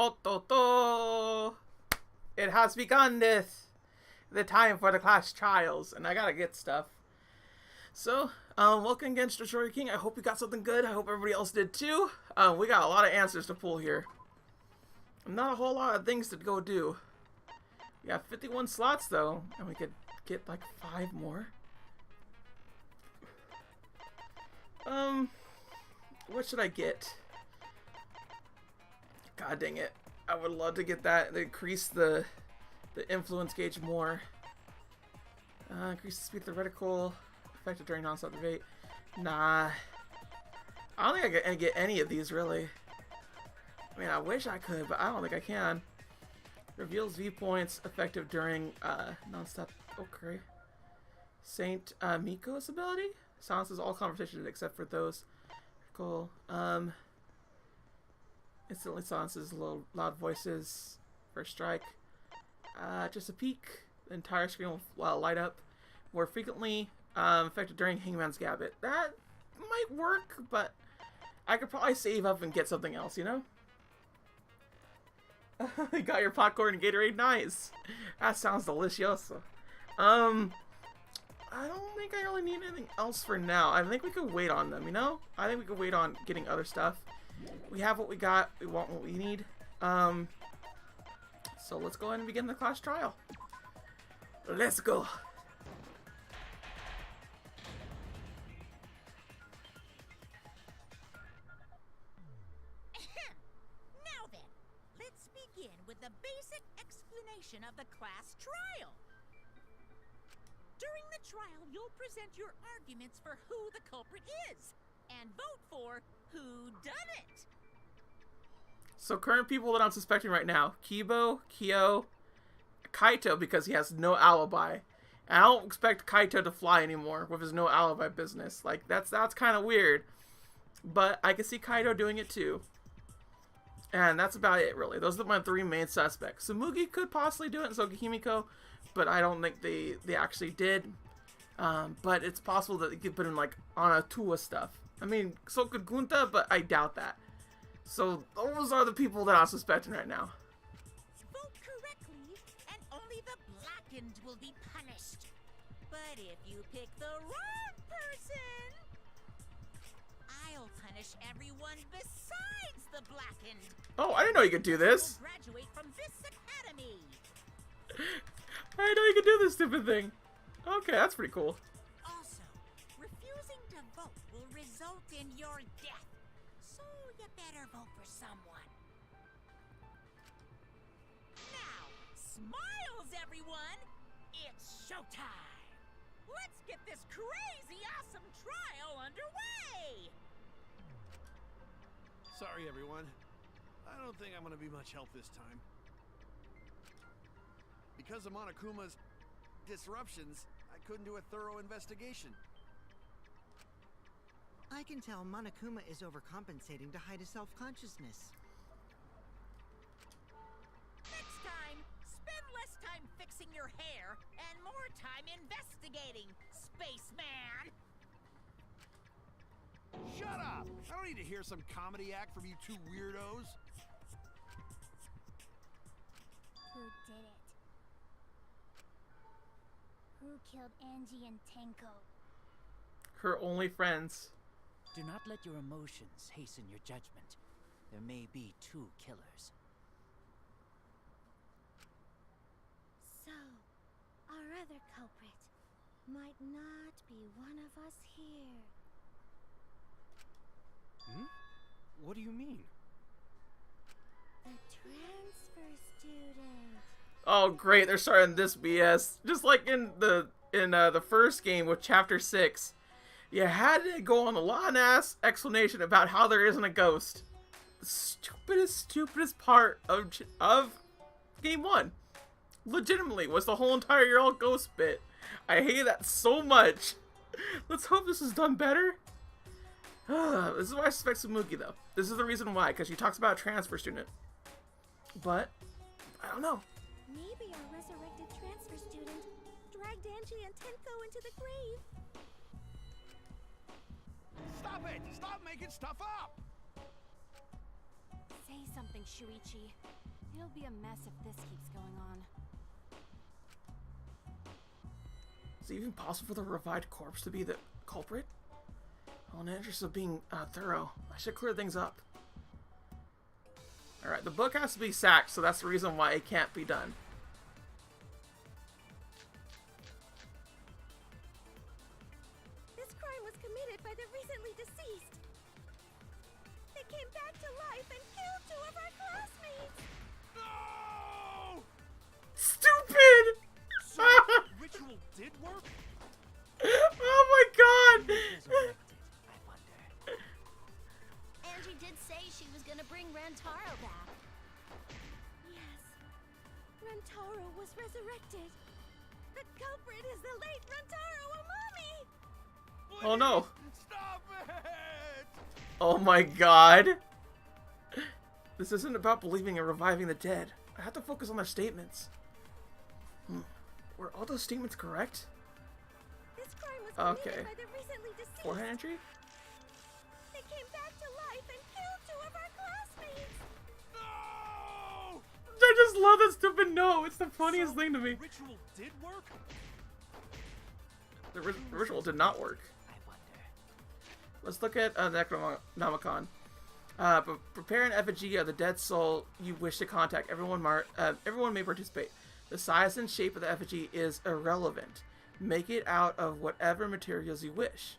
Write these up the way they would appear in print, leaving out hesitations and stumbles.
Ototo! It has begun the time for the class trials, and I gotta get stuff. So, welcome again to Destroyer King. I hope you got something good. I hope everybody else did too. We got a lot of answers to pull here. Not a whole lot of things to go do. We got 51 slots though, and we could get like 5 more. What should I get? God dang it. I would love to get that to increase the influence gauge more. Increase the speed of the reticle. Effective during non-stop debate. Nah. I don't think I can get any of these really. I mean, I wish I could, but I don't think I can. Reveals viewpoints effective during non-stop. Okay. Saint Miko's ability silences all conversations except for those. Cool. Instantly silences loud voices. First strike. Just a peek. The entire screen will light up more frequently. Effective during Hangman's Gambit. That might work, but I could probably save up and get something else, you know? You got your popcorn and Gatorade, nice. That sounds delicioso. I don't think I really need anything else for now. I think we could wait on them, you know? I think we could wait on getting other stuff. We have what we got. We want what we need. So let's go ahead and begin the class trial. Let's go. Now then, let's begin with the basic explanation of the class trial. During the trial, you'll present your arguments for who the culprit is and vote for who done it. So current people that I'm suspecting right now: Kibo, Kyo, Kaito, because he has no alibi. And I don't expect Kaito to fly anymore with his no alibi business. Like that's kind of weird. But I can see Kaito doing it too. And that's about it, really. Those are my 3 main suspects. Tsumugi could possibly do it, and so could Himiko, but I don't think they actually did. But it's possible that they could put him like on a Tua stuff. I mean, so could Gunta, but I doubt that. So those are the people that I'm suspecting right now. Vote correctly, and only the blackened will be punished. But if you pick the wrong person, I'll punish everyone besides the blackened. Oh, I didn't know you could do this. Graduate from this academy. I didn't know you could do this stupid thing. Okay, that's pretty cool. Also, refusing to vote will result in your death. So you better vote for someone. Now, smiles, everyone! It's showtime! Let's get this crazy awesome trial underway! Sorry, everyone. I don't think I'm gonna be much help this time. Because of Monokuma's disruptions, I couldn't do a thorough investigation. I can tell Monokuma is overcompensating to hide his self-consciousness. Next time, spend less time fixing your hair and more time investigating, spaceman! Shut up! I don't need to hear some comedy act from you 2 weirdos. Who did it? Who killed Angie and Tenko? Her only friends. Do not let your emotions hasten your judgment. There may be 2 killers. So, our other culprit might not be one of us here. Hmm? What do you mean? The transfer student. Oh great, they're starting this BS. Just like in the first game with Chapter 6. You had to go on a long-ass explanation about how there isn't a ghost. The stupidest part of Game 1. Legitimately, was the whole entire "you're all ghost" bit. I hate that so much. Let's hope this is done better. This is why I suspect Tsumugi, though. This is the reason why, because she talks about a transfer student. But, I don't know. Maybe our resurrected transfer student dragged Angie and Tenko into the grave. Stop it! Stop making stuff up! Say something, Shuichi. It'll be a mess if this keeps going on. Is it even possible for the revived corpse to be the culprit? Well, in the interest of being thorough, I should clear things up. Alright, the book has to be sacked, so that's the reason why it can't be done. This crime was committed by the recently deceased. They came back to life and killed 2 of our classmates. No! Stupid! So, ritual did work? Oh my god! Resurrected, I wonder. Angie did say she was gonna bring Rantaro back. Yes. Rantaro was resurrected. The culprit is the late Rantaro Amami! Oh no! Stop it! Oh my god! This isn't about believing and reviving the dead. I have to focus on their statements. Were all those statements correct? This crime was committed Okay. by the recently deceased. Forehead entry? They came back to life and killed 2 of our classmates. No! I just love that stupid no. It's the funniest thing to me. Ritual did work? The ritual did not work. I wonder. Let's look at Necronomicon. Prepare an effigy of the dead soul you wish to contact. Everyone may participate. The size and shape of the effigy is irrelevant. Make it out of whatever materials you wish.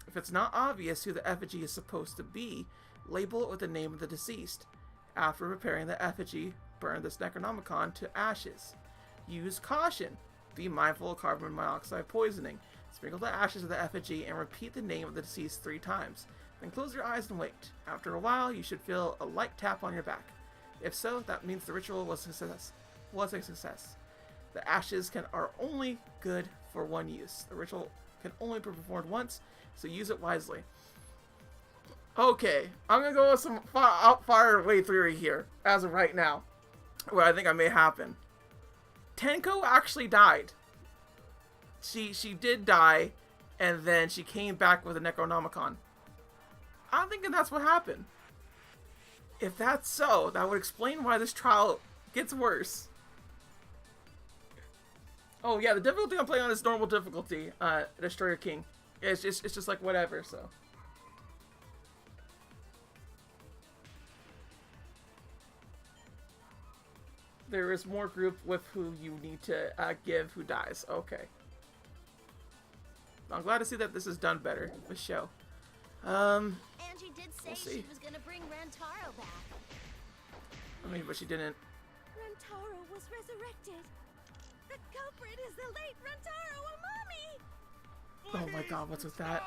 If it's not obvious who the effigy is supposed to be, label it with the name of the deceased. After preparing the effigy, burn this Necronomicon to ashes. Use caution. Be mindful of carbon monoxide poisoning. Sprinkle the ashes of the effigy and repeat the name of the deceased 3 times. Then close your eyes and wait. After a while, you should feel a light tap on your back. If so, that means the ritual was a success. The ashes are only good for one use. The ritual can only be performed once, so use it wisely. Okay, I'm gonna go with some fire way theory here, as of right now. What I think I may happen. Tenko actually died. She did die, and then she came back with a Necronomicon. I'm thinking that's what happened. If that's so, that would explain why this trial gets worse. Oh yeah, the difficulty I'm playing on is normal difficulty. Destroyer King. It's just like whatever. So. There is more group with who you need to give who dies. Okay. I'm glad to see that this is done better. The show. Angie did say see. she was gonna bring Rantaro back. I mean, but she didn't. Rantaro was resurrected. The culprit is the late Rantaro Amami! Oh my god, what's with that?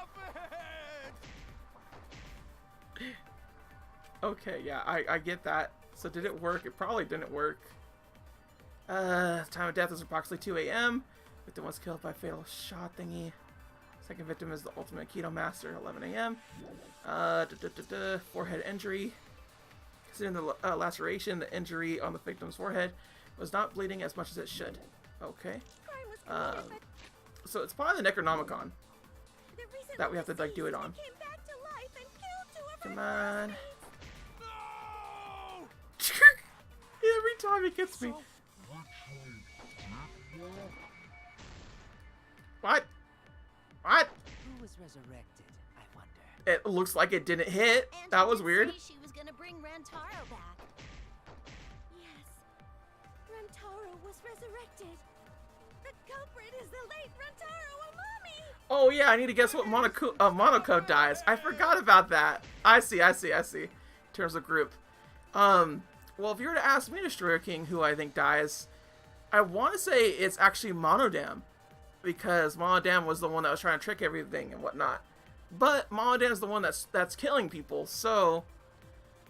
Okay, yeah, I get that. So did it work? It probably didn't work. Time of death is approximately 2 a.m. Victim was killed by fatal shot thingy. Second victim is the ultimate keto master, 11 a.m. Forehead injury. Considering the laceration, the injury on the victim's forehead was not bleeding as much as it should. Okay. So it's probably the Necronomicon that we have to like do it on. Come on. No! Every time he gets me. What? What? Who was resurrected, I wonder? It looks like it didn't hit. Angie That was did weird. say she was gonna bring Rantaro back. Yes. Rantaro was resurrected. The culprit is the late Rantaro Amami! Oh yeah, I need to guess what Monoko dies. I forgot about that. I see. In terms of group. Well, if you were to ask me, Destroyer King, who I think dies, I want to say it's actually Monodam. Because Monodam was the one that was trying to trick everything and whatnot. But Monodam is the one that's killing people, so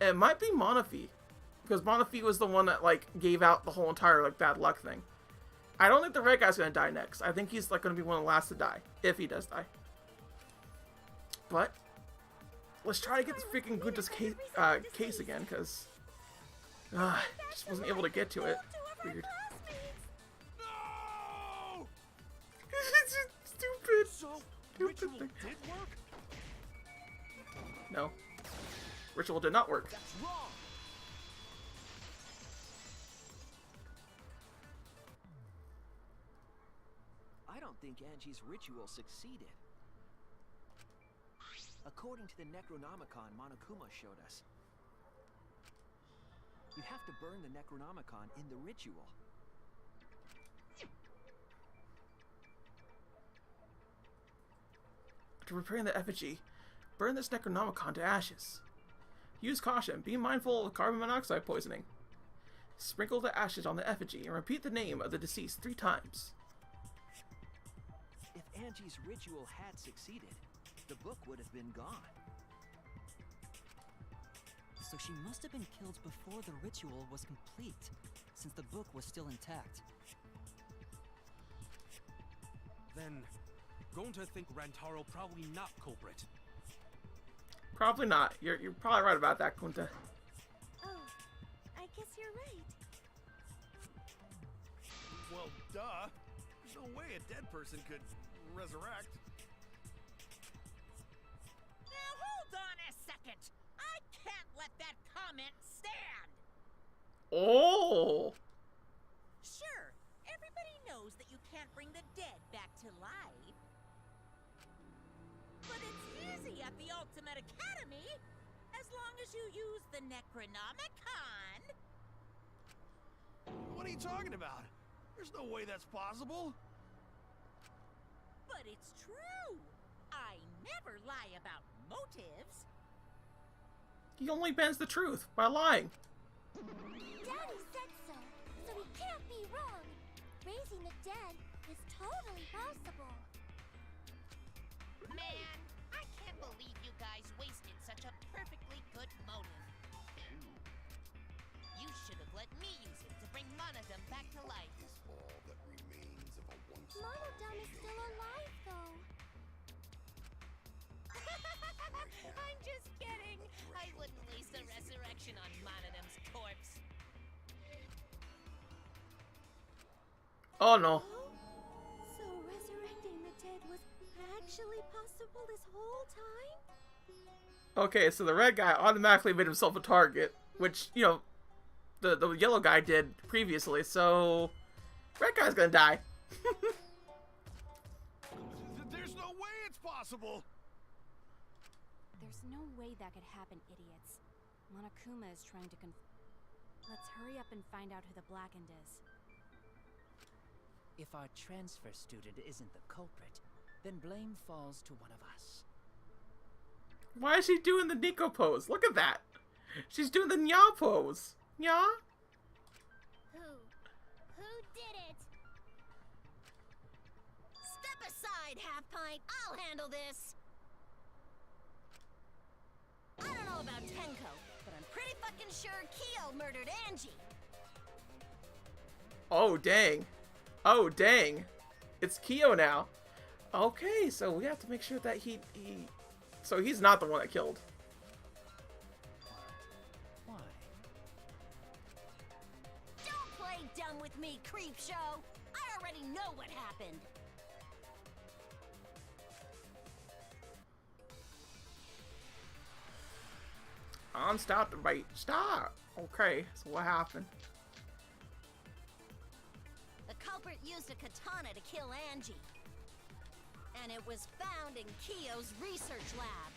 it might be Monophy. Because Monophy was the one that like gave out the whole entire like bad luck thing. I don't think the red guy's gonna die next. I think he's like gonna be one of the last to die, if he does die. But let's try to get this freaking good case again, because just wasn't able to get to it. Weird. No! It's just stupid. So, Stupid ritual thing. did work? No. Ritual did not work. That's wrong. I don't think Angie's ritual succeeded. According to the Necronomicon Monokuma showed us, you have to burn the Necronomicon in the ritual. After preparing the effigy, burn this Necronomicon to ashes. Use caution. Be mindful of carbon monoxide poisoning. Sprinkle the ashes on the effigy and repeat the name of the deceased 3 times. If Angie's ritual had succeeded, the book would have been gone. So she must have been killed before the ritual was complete, since the book was still intact. Then, Gonta think Rantaro probably not culprit. Probably not. You're probably right about that, Kunta. Oh, I guess you're right. Well, duh. There's no way a dead person could resurrect. Now hold on a second. I can't let that comment stand. Oh! Sure, everybody knows that you can't bring the dead back to life. But it's easy at the Ultimate Academy, as long as you use the Necronomicon. What are you talking about? There's no way that's possible. But it's true. I never lie about motives. He only bends the truth by lying. Daddy said so, so he can't be wrong. Raising the dead is totally possible. Man, I can't believe you guys wasted such a perfectly good motive. You should have let me use it to bring Monodum back to life. Monodum is still alive, though. I'm just kidding. I wouldn't waste a resurrection on Monodum's corpse. Oh no. So resurrecting the dead was actually possible this whole time? Okay, so the red guy automatically made himself a target, which, you know, the yellow guy did previously, so red guy's gonna die. There's no way it's possible. There's no way that could happen, idiots. Monokuma is trying to Let's hurry up and find out who the Blackened is. If our transfer student isn't the culprit, then blame falls to one of us. Why is she doing the Nico pose? Look at that. She's doing the Nya pose. Nya? Who did it? Step aside, Half Pint. I'll handle this. I don't know about Tenko, but I'm pretty fucking sure Kyo murdered Angie. Oh, dang. Oh, dang. It's Kyo now. Okay, so we have to make sure that so he's not the one that killed. Why? Don't play dumb with me, Creepshow. I already know what happened. Stop the bait. Stop. Okay, so what happened? The culprit used a katana to kill Angie. And it was found in Kyo's research lab.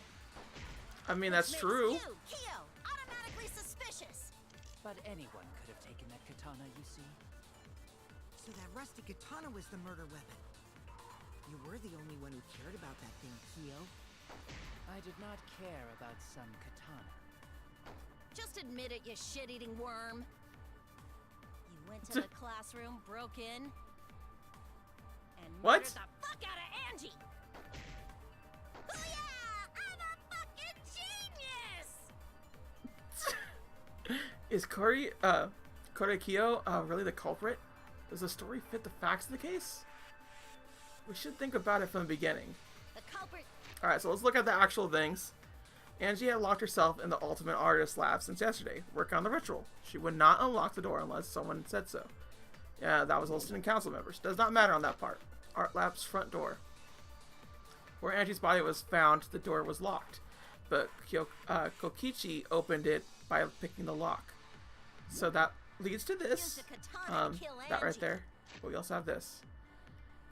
I mean, that's Makes true. You, Kyo, automatically suspicious. But anyone could have taken that katana, you see. So that rusty katana was the murder weapon. You were the only one who cared about that thing, Kyo. I did not care about some katana. Just admit it, you shit-eating worm. You went to the classroom, broke in, and What? murdered the fuck out of Angie. Booyah! I'm a fucking genius! Is Korekiyo really the culprit? Does the story fit the facts of the case? We should think about it from the beginning. The culprit. Alright, so let's look at the actual things. Angie had locked herself in the Ultimate Artist Lab since yesterday, working on the ritual. She would not unlock the door unless someone said so. Yeah, that was all student council members. Does not matter on that part. Art Lab's front door. Where Angie's body was found, the door was locked, but Kokichi opened it by picking the lock. So that leads to this. Used a katana to kill That right Angie. there. But we also have this.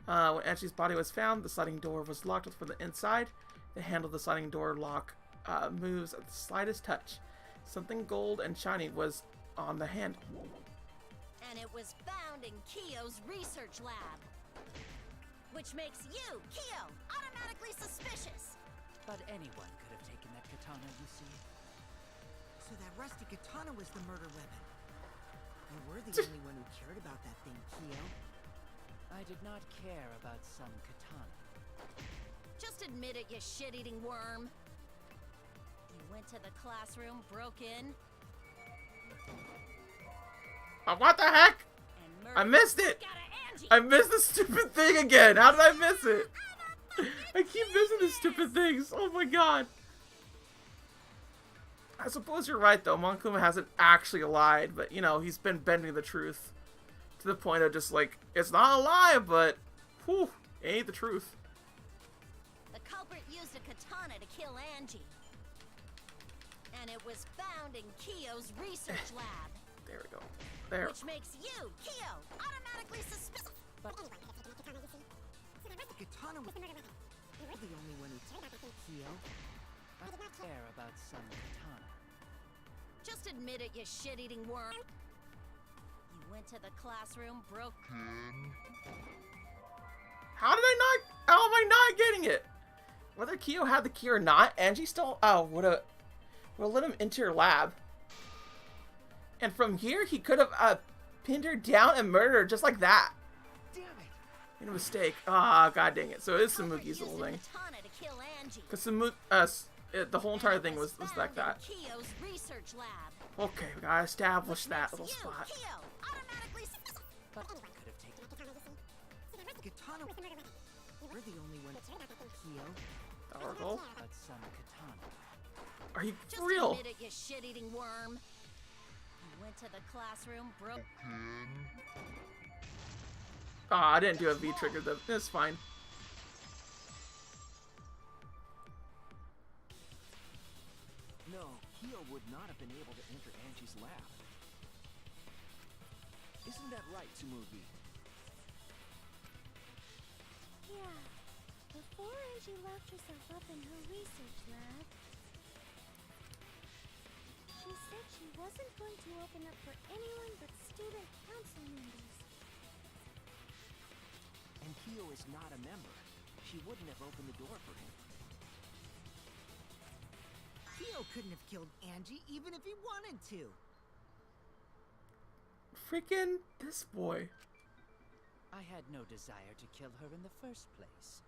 When Angie's body was found, the sliding door was locked from the inside. The handle of the sliding door lock moves at the slightest touch. Something gold and shiny was on the handle. And it was found in Kiyo's research lab. Which makes you, Kiyo, automatically suspicious. But anyone could have taken that katana, you see. So that rusty katana was the murder weapon. You were the only one who cared about that thing, Kiyo. I did not care about some katana. Just admit it, you shit-eating worm. You went to the classroom, broke in, What the heck? and I murdered missed the it! fuck outta Angie. I missed the stupid thing again! How did I miss it? I keep missing the stupid things. Oh my god. I suppose you're right though. Monokuma hasn't actually lied, but you know, he's been bending the truth to the point of just like, it's not a lie, but whew, it ain't the truth. The culprit used a katana to kill Angie. And it was found in Kiyo's research lab. There we go. There. Which makes you, Kiyo, automatically suspicious. The katana was the murder weapon. You were the only one who cared about that thing, Kiyo. I did not care about some katana. Just admit it, you shit-eating worm. You went to the classroom, broke... How did I not? How am I not getting it? Whether Kiyo had the key or not, Angie still would let him into her lab. And from here, he could have pinned her down and murdered her just like that. Damn it! Made a mistake. Ah, god dang it. So it is Samugi's little thing. katana to kill Angie. Because the whole entire thing was like that. Kiyo's research lab. Okay, we gotta establish that little You, spot. Kiyo, automatically suspicious. But anyone could have taken The katana was the murder weapon. You were the only one who cared about that thing, Kiyo. Oracle? but some katana. Are you Just for real? admit it, you shit-eating worm. You went to the classroom, broke... Ah, I didn't do a V trigger though. It's fine. No, Kiyo would not have been able to enter Angie's lab. Isn't that right, Tsumugi? Yeah. Before Angie locked herself up in her research lab, she said she wasn't going to open up for anyone but student council members. And Kiyo is not a member. She wouldn't have opened the door for him. Kiyo couldn't have killed Angie even if he wanted to. Freaking this boy. I had no desire to kill her in the first place.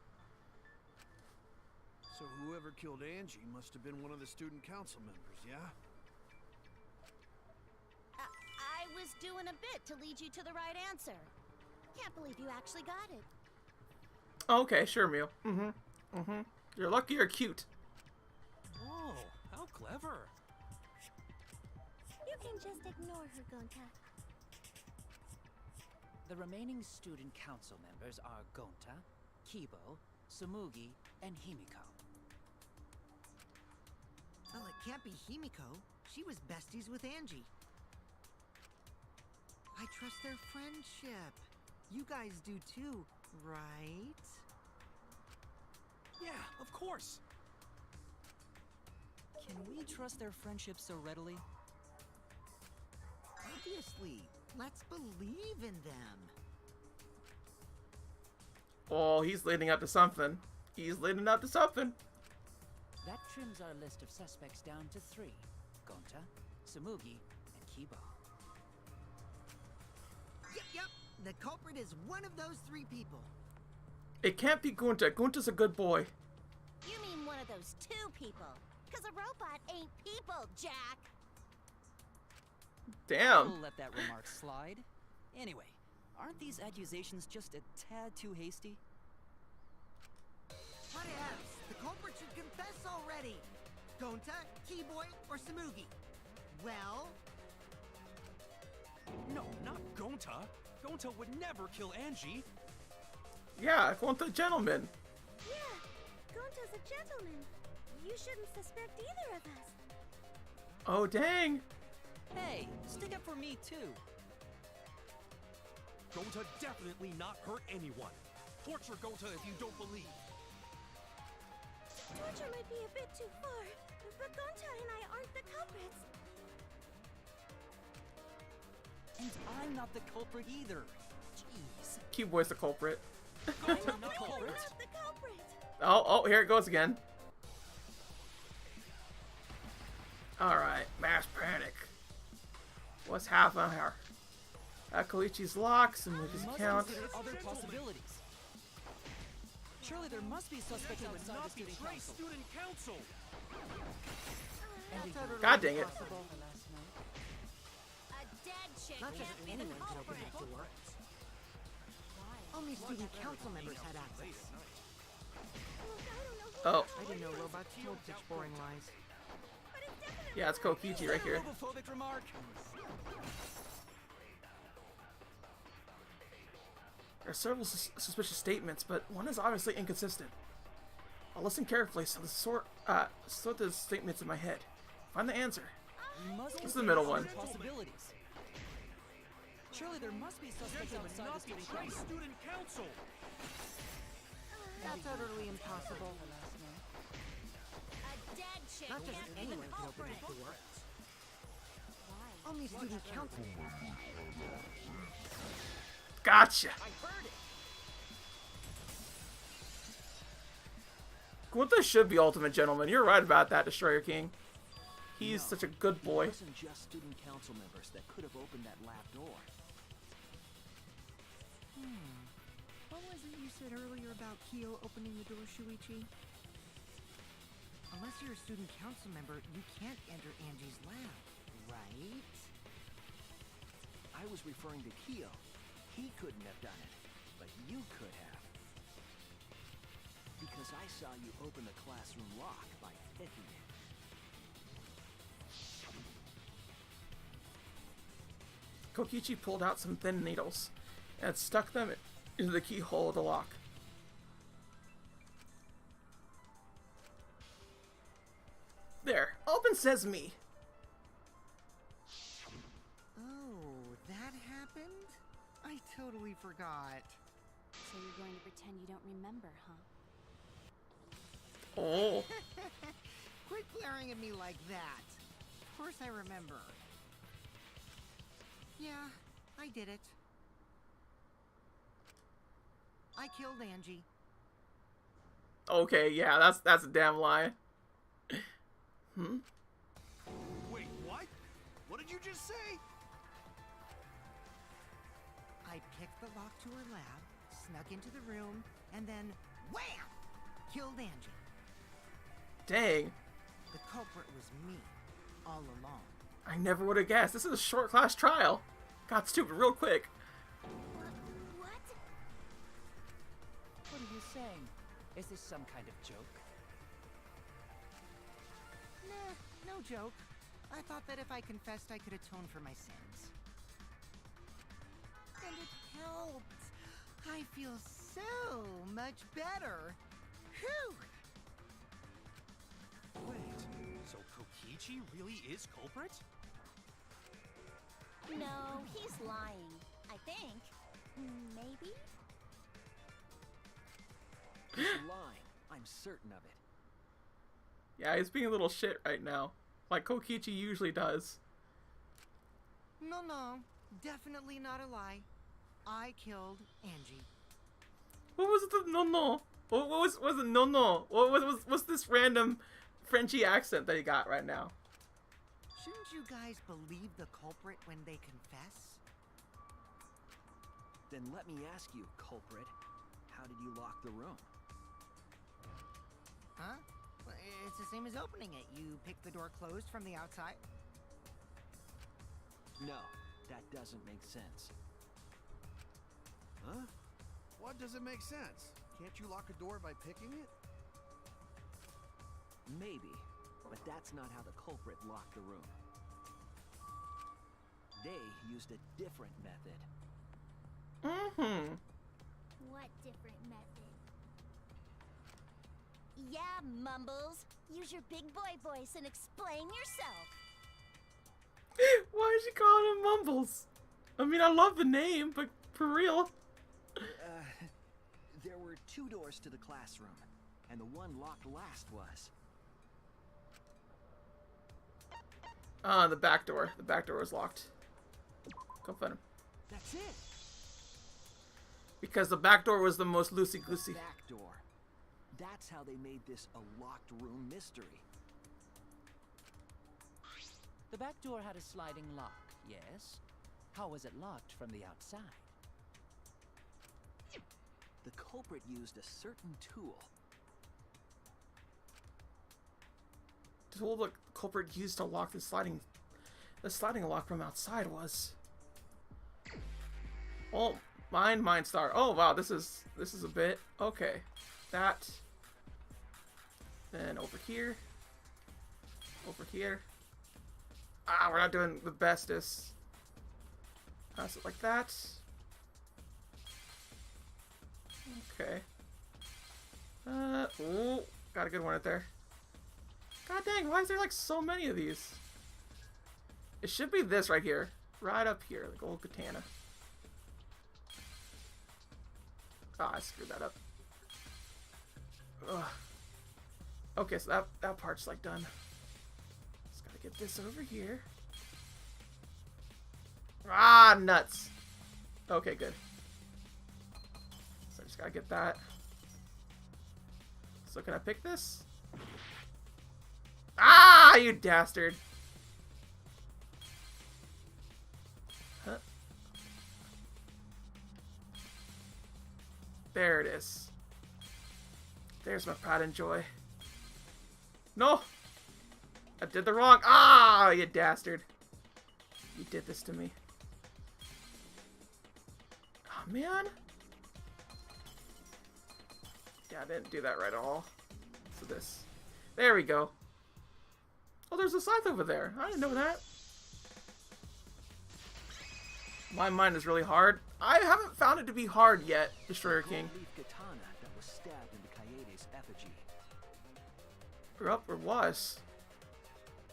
So whoever killed Angie must have been one of the student council members, yeah? I was doing a bit to lead you to the right answer. Can't believe you actually got it. Okay, sure, Mew. You're lucky you're cute. Oh, how clever. You can just ignore her, Gonta. The remaining student council members are Gonta, Kibo, Tsumugi, and Himiko. Well, it can't be Himiko. She was besties with Angie. I trust their friendship. You guys do too, right? Yeah, of course. Can we trust their friendship so readily? Obviously. Let's believe in them. Oh, he's leading up to something. He's leading up to something. That trims our list of suspects down to 3. Gonta, Tsumugi, and Kibo. Yep. The culprit is one of those 3 people. It can't be Gunta. Gunta's a good boy. You mean one of those 2 people. Because a robot ain't people, Jack. Damn. We'll let that remark slide. Anyway, aren't these accusations just a tad too hasty? What else? The culprit should confess already. Gonta, Keyboy, or Tsumugi? Well, No, not Gonta. Gonta would never kill Angie. Yeah, Gunta gentleman. Yeah, Gonta's a gentleman. You shouldn't suspect either of us. Oh, dang. Hey, stick up for me too. Gonta definitely not hurt anyone. Torture Gonta if you don't believe. Torture might be a bit too far, but Gonta and I aren't the culprits. And I'm not the culprit either. Jeez. Keyboy's the culprit. I'm not We're culprit. not the culprit. Oh, here it goes again. Alright, mass panic. What's happening here? Koichi's locks and with his Must account. consider other possibilities. Surely there must be suspects Would outside the not student betray council. student council. That's utterly God dang it. impossible. A dead chick Not just can't be the anyone could open culprit. that door. Only student council members had access. Oh, I didn't know robots told such boring lies. yeah, it's Kokichi right here. Homophobic remark. There are several suspicious statements, but one is obviously inconsistent. I'll listen carefully so to sort the statements in my head. Find the answer. We must This is the consider middle other one. Possibilities. Surely there must be suspects Would outside the not student betray council. student council. That's utterly impossible. A dead chick Not just can't be the anyone could open culprit. that door. Only student council. Gotcha. I heard it. Gunther should be Ultimate Gentleman. You're right about that, Destroyer King. He's such a good boy. It wasn't just student council members that could have opened that lab door. What was it you said earlier about Kyo opening the door, Shuichi? Unless you're a student council member, you can't enter Angie's lab, right? I was referring to Kyo. He couldn't have done it, but you could have. Because I saw you open the classroom lock by picking it. Kokichi pulled out some thin needles and stuck them into the keyhole of the lock. There, open sesame. Oh, that happened? I totally forgot. So you're going to pretend you don't remember, huh? Oh, Quit glaring at me like that. Of course I remember. Yeah, I did it. I killed Angie. okay, yeah, that's a damn lie. Wait, what? What did you just say? I picked the lock to her lab, snuck into the room, and then wham! Killed Angie. Dang, The culprit was me, all along. I never would have guessed. This is a short class trial. Got stupid real quick. What? What are you saying? Is this some kind of joke? Nah, no joke. I thought that if I confessed, I could atone for my sins. And it helped. I feel so much better. Whew! Wait, so Kokichi really is culprit? No, he's lying. I think. Maybe? He's lying. I'm certain of it. Yeah, he's being a little shit right now, like Kokichi usually does. No, definitely not a lie. I killed Angie. What was the no? What was the no? What's this random Frenchy accent that he got right now? Shouldn't you guys believe the culprit when they confess? Then let me ask you, culprit. How did you lock the room? Huh? Well, it's the same as opening it. You pick the door closed from the outside. No, that doesn't make sense. Huh? What doesn't make sense? Can't you lock a door by picking it? Maybe, but that's not how the culprit locked the room. They used a different method. What different method? Yeah, Mumbles. Use your big boy voice and explain yourself. Why is she calling him Mumbles? I mean, I love the name, but for real. There were 2 doors to the classroom, and the one locked last was. The back door. The back door was locked. Go find him. That's it. Because the back door was the most loosey-goosey. Back door. That's how they made this a locked room mystery. The back door had a sliding lock, yes? How was it locked from the outside? The culprit used a certain tool. The tool the culprit used to lock the sliding lock from outside was. Oh, Mind Star. Oh wow, this is a bit okay. That. Then over here. Over here. Ah, we're not doing the bestest. Pass it like that. Okay. Ooh, got a good one right there. God dang, why is there like so many of these? It should be this right here. Right up here, the gold katana. Ah, I screwed that up. Ugh. Okay, so that part's like done. Just gotta get this over here. Ah, nuts. Okay, good. So I just gotta get that. So can I pick this? Ah, you dastard. Huh? There it is. There's my pride and joy. No! I did the wrong. Ah, you dastard. You did this to me. Oh, man. Yeah, I didn't do that right at all. So this. There we go. Oh, there's a scythe over there. I didn't know that. My mind is really hard. I haven't found it to be hard yet, Destroyer King. Katana that was stabbed into Kaede's effigy. Or was.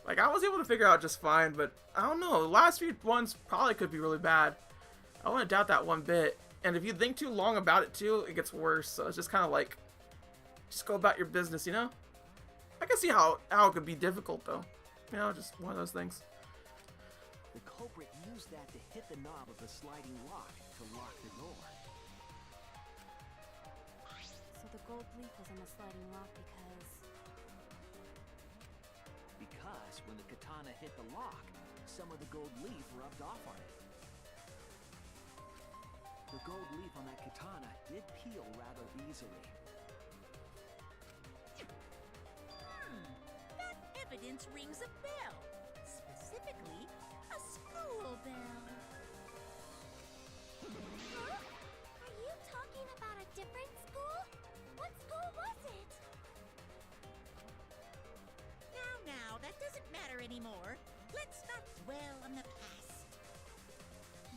Like, I was able to figure out just fine, but I don't know. The last few ones probably could be really bad. I wouldn't doubt that one bit. And if you think too long about it too, it gets worse. So it's just kind of like, just go about your business, you know? I can see how it could be difficult though. You know, just one of those things. The culprit used that to hit the knob of the sliding lock to lock the door. So the gold leaf was on the sliding lock Because when the katana hit the lock, some of the gold leaf rubbed off on it. The gold leaf on that katana did peel rather easily. That evidence rings a bell. Specifically, a school bell. Huh? Are you talking about a different school? What school was it? Now, that doesn't matter anymore. Let's not dwell on the past.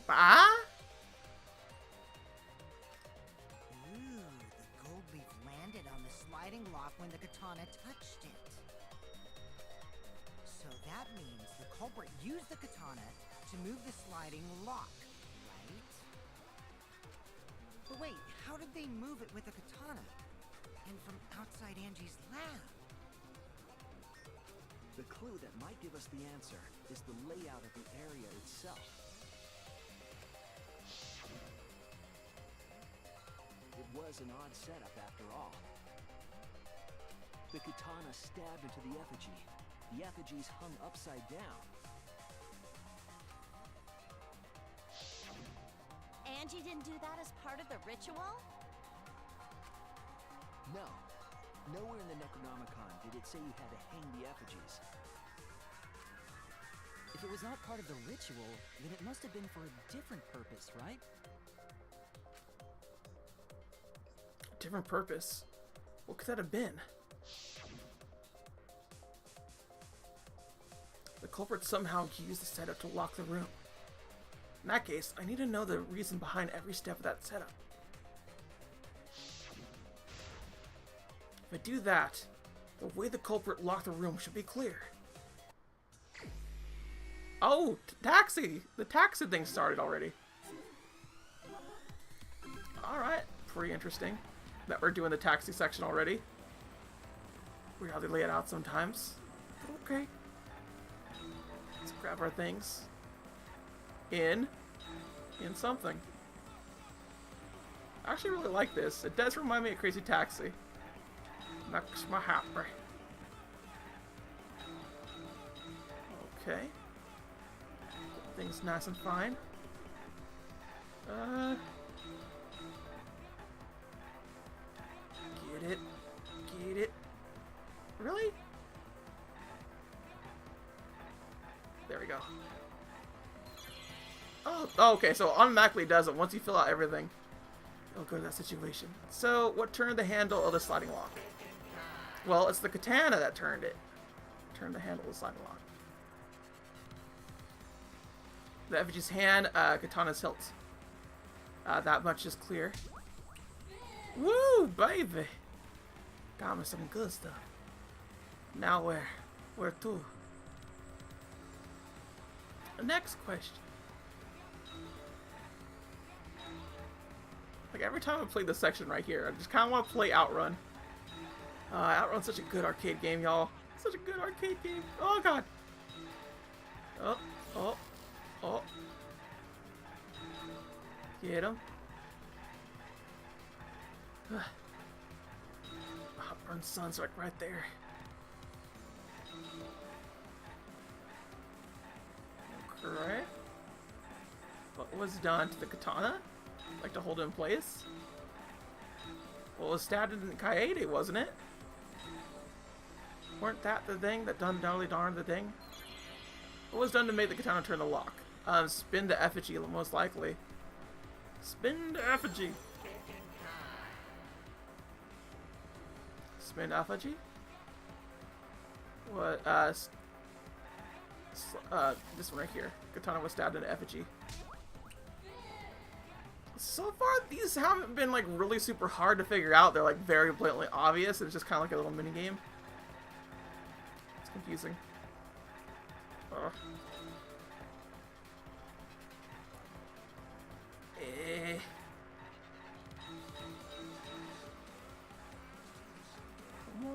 Bah? Ooh, the gold leaf landed on the sliding lock when the katana touched it. So that means the culprit used the katana to move the sliding lock, right? But wait, how did they move it with the katana? And from outside Angie's lab? The clue that might give us the answer is the layout of the area itself. It was an odd setup after all. The katana stabbed into the effigy. The effigies hung upside down. Angie didn't do that as part of the ritual? No. Nowhere in the Necronomicon did it say you had to hang the effigies. If it was not part of the ritual, then it must have been for a different purpose, right? Different purpose? What could that have been? The culprit somehow used the setup to lock the room. In that case, I need to know the reason behind every step of that setup. If I do that, the way the culprit locked the room should be clear. Oh, taxi! The taxi thing started already. Alright, pretty interesting. that we're doing the taxi section already. Weird how they lay it out sometimes. But okay. Let's grab our things. In something. I actually really like this. It does remind me of Crazy Taxi. Makes me happy. Okay. Things nice and fine. Get it. Get it. Really? There we go. Oh, okay, so automatically does it once you fill out everything. It'll go to that situation. So, what turned the handle of the sliding lock? Well, it's the katana that turned it. Turned the handle of the sliding lock. The effigy's hand, katana's hilt. That much is clear. Woo, baby! Got me some good stuff. Now where? Where to? The next question. Like every time I play this section right here, I just kind of want to play Outrun. Outrun's such a good arcade game, y'all. Such a good arcade game. Oh god. Oh. Get him. Outrun sun's like right there. Okay. What was done to the katana? Like to hold it in place? Well, it was stabbed in Kaede, wasn't it? Weren't that the thing that done darn the thing? What was done to make the katana turn the lock? Spin the effigy, most likely. Spin the effigy. Spin effigy? What, this one right here. Katana was stabbed in the effigy. So far, these haven't been, like, really super hard to figure out. They're, like, very blatantly obvious. It's just kind of like a little mini-game. It's confusing. Come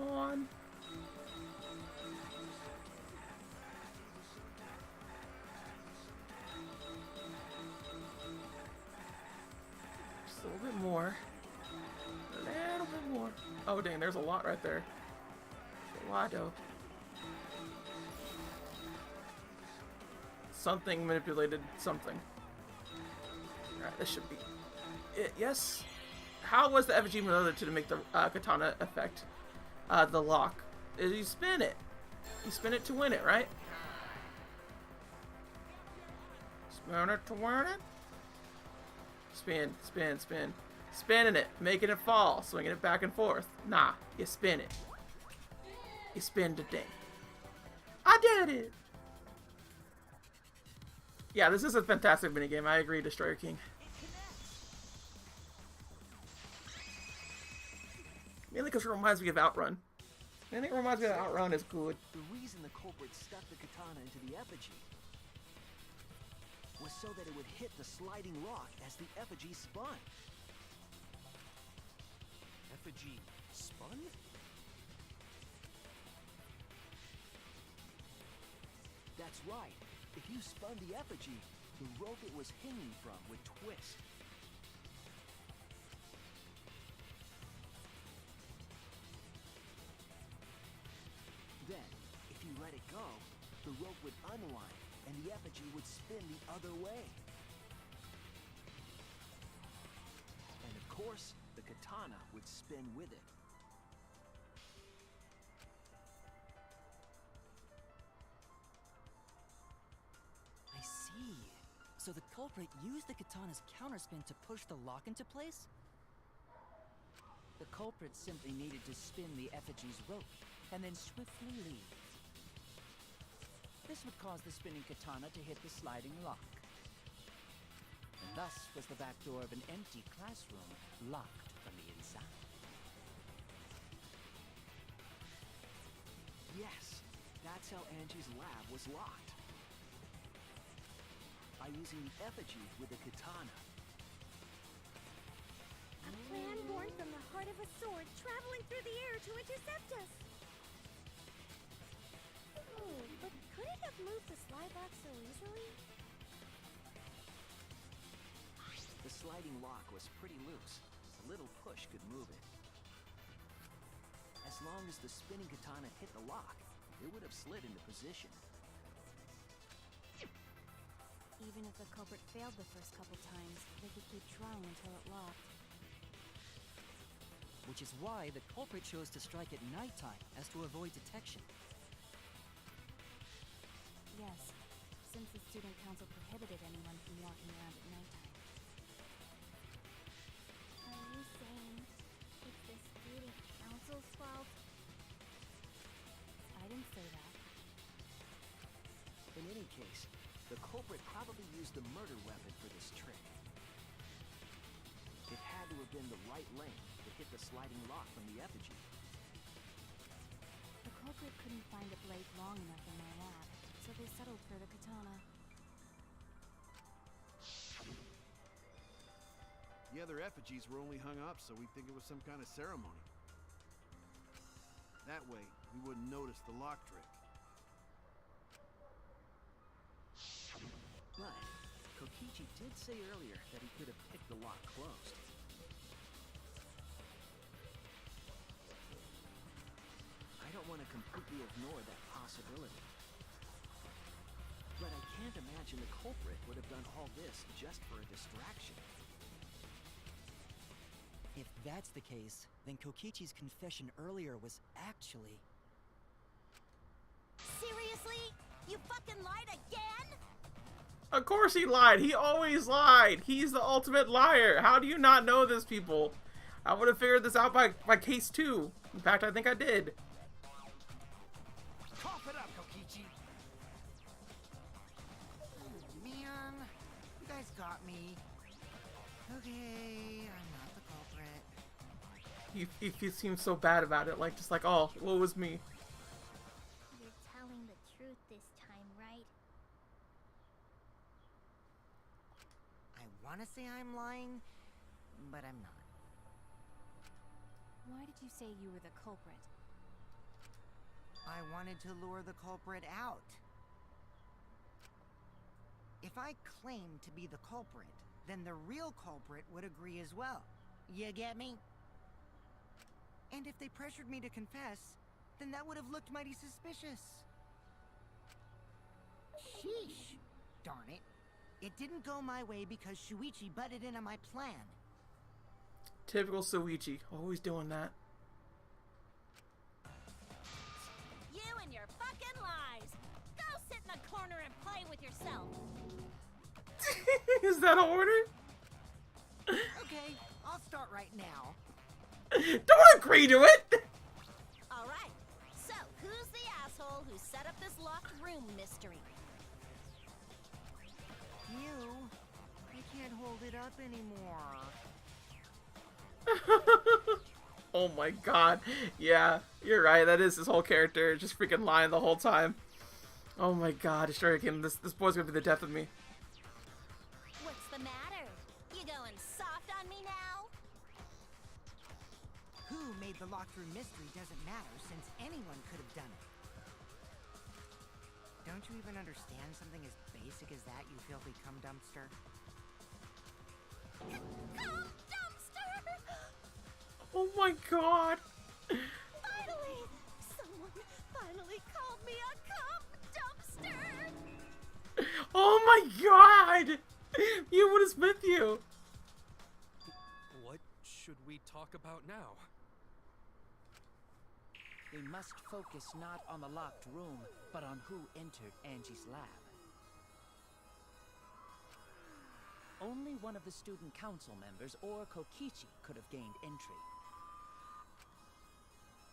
on. Just a little bit more. A little bit more. Oh, dang, there's a lot right there. A lot, though. Something manipulated something. Alright, this should be it. Yes. How was the effigy maneuvered to make the katana effect the lock? You spin it. You spin it to win it, right? Spin it to win it. Spin, spin, spin. Spinning it, making it fall, swinging it back and forth. Nah, you spin it. You spin the thing. I did it! Yeah, this is a fantastic minigame. I agree, Destroyer King. Mainly because it reminds me of Outrun. I think it reminds me of Outrun is good. The reason the culprit stuck the katana into the effigy was so that it would hit the sliding lock as the effigy spun. Effigy spun? That's right. If you spun the effigy, the rope it was hanging from would twist. Then, if you let it go, the rope would unwind and the effigy would spin the other way. And of course, the katana would spin with it. I see. So the culprit used the katana's counterspin to push the lock into place? The culprit simply needed to spin the effigy's rope and then swiftly leave. This would cause the spinning katana to hit the sliding lock. And thus was the back door of an empty classroom locked from the inside. Yes, that's how Angie's lab was locked. By using the effigy with the katana. A plan born from the heart of a traveling through the air to intercept us. Oh, but could it have moved the slide lock so easily? The sliding lock was pretty loose. A little push could move it. As long as the spinning katana hit the lock, it would have slid into position. Even if the culprit failed the first couple times, they could keep trying until it locked. Which is why the culprit chose to strike at nighttime, as to avoid detection. Yes, since the student council prohibited anyone from walking around at nighttime. Are you saying it's the student council's fault? I didn't say that. In any case, the culprit probably used the murder weapon for this trick. It had to have been the right lane to hit the sliding lock from the effigy. The culprit couldn't find a blade long enough in my lab, so they settled for the katana. The other effigies were only hung up so we'd think it was some kind of ceremony. That way, we wouldn't notice the lock trick. But Kokichi did say earlier that he could have picked the lock closed. I don't want to completely ignore that possibility. But I can't imagine the culprit would have done all this just for a distraction. If that's the case, then Kokichi's confession earlier was actually... Seriously? You fucking lied again? Of course he lied. He always lied. He's the ultimate liar. How do you not know this, people? I would have figured this out by case 2. In fact, I think I did. Cough it up, Kokichi! Man, you guys got me. Okay, I'm not the culprit. He seems so bad about it. Like, just like, oh, what was me? You're telling the truth this time, right? I want to say I'm lying, but I'm not. Why did you say you were the culprit? I wanted to lure the culprit out. If I claimed to be the culprit, then the real culprit would agree as well. You get me? And if they pressured me to confess, then that would have looked mighty suspicious. Sheesh. Darn it. It didn't go my way because Shuichi butted in on my plan. Typical Suichi. Always doing that. You and your fucking lies! Go sit in the corner and play with yourself! Is that an order? Okay, I'll start right now. Don't agree to it! Alright, so who's the asshole who set up this locked room mystery? You, I can't hold it up anymore. Oh my god. Yeah, you're right. That is his whole character. Just freaking lying the whole time. Oh my god. This boy's gonna be the death of me. What's the matter? You going soft on me now? Who made the locked room mystery doesn't matter, since anyone could have done it. Don't you even understand something as basic as that, you filthy cum dumpster? Cum dumpster! Oh my god. Finally! Someone finally called me a cum dumpster! Oh my god! You, what is with you? What should we talk about now? We must focus not on the locked room, but on who entered Angie's lab. Only one of the student council members or Kokichi could have gained entry.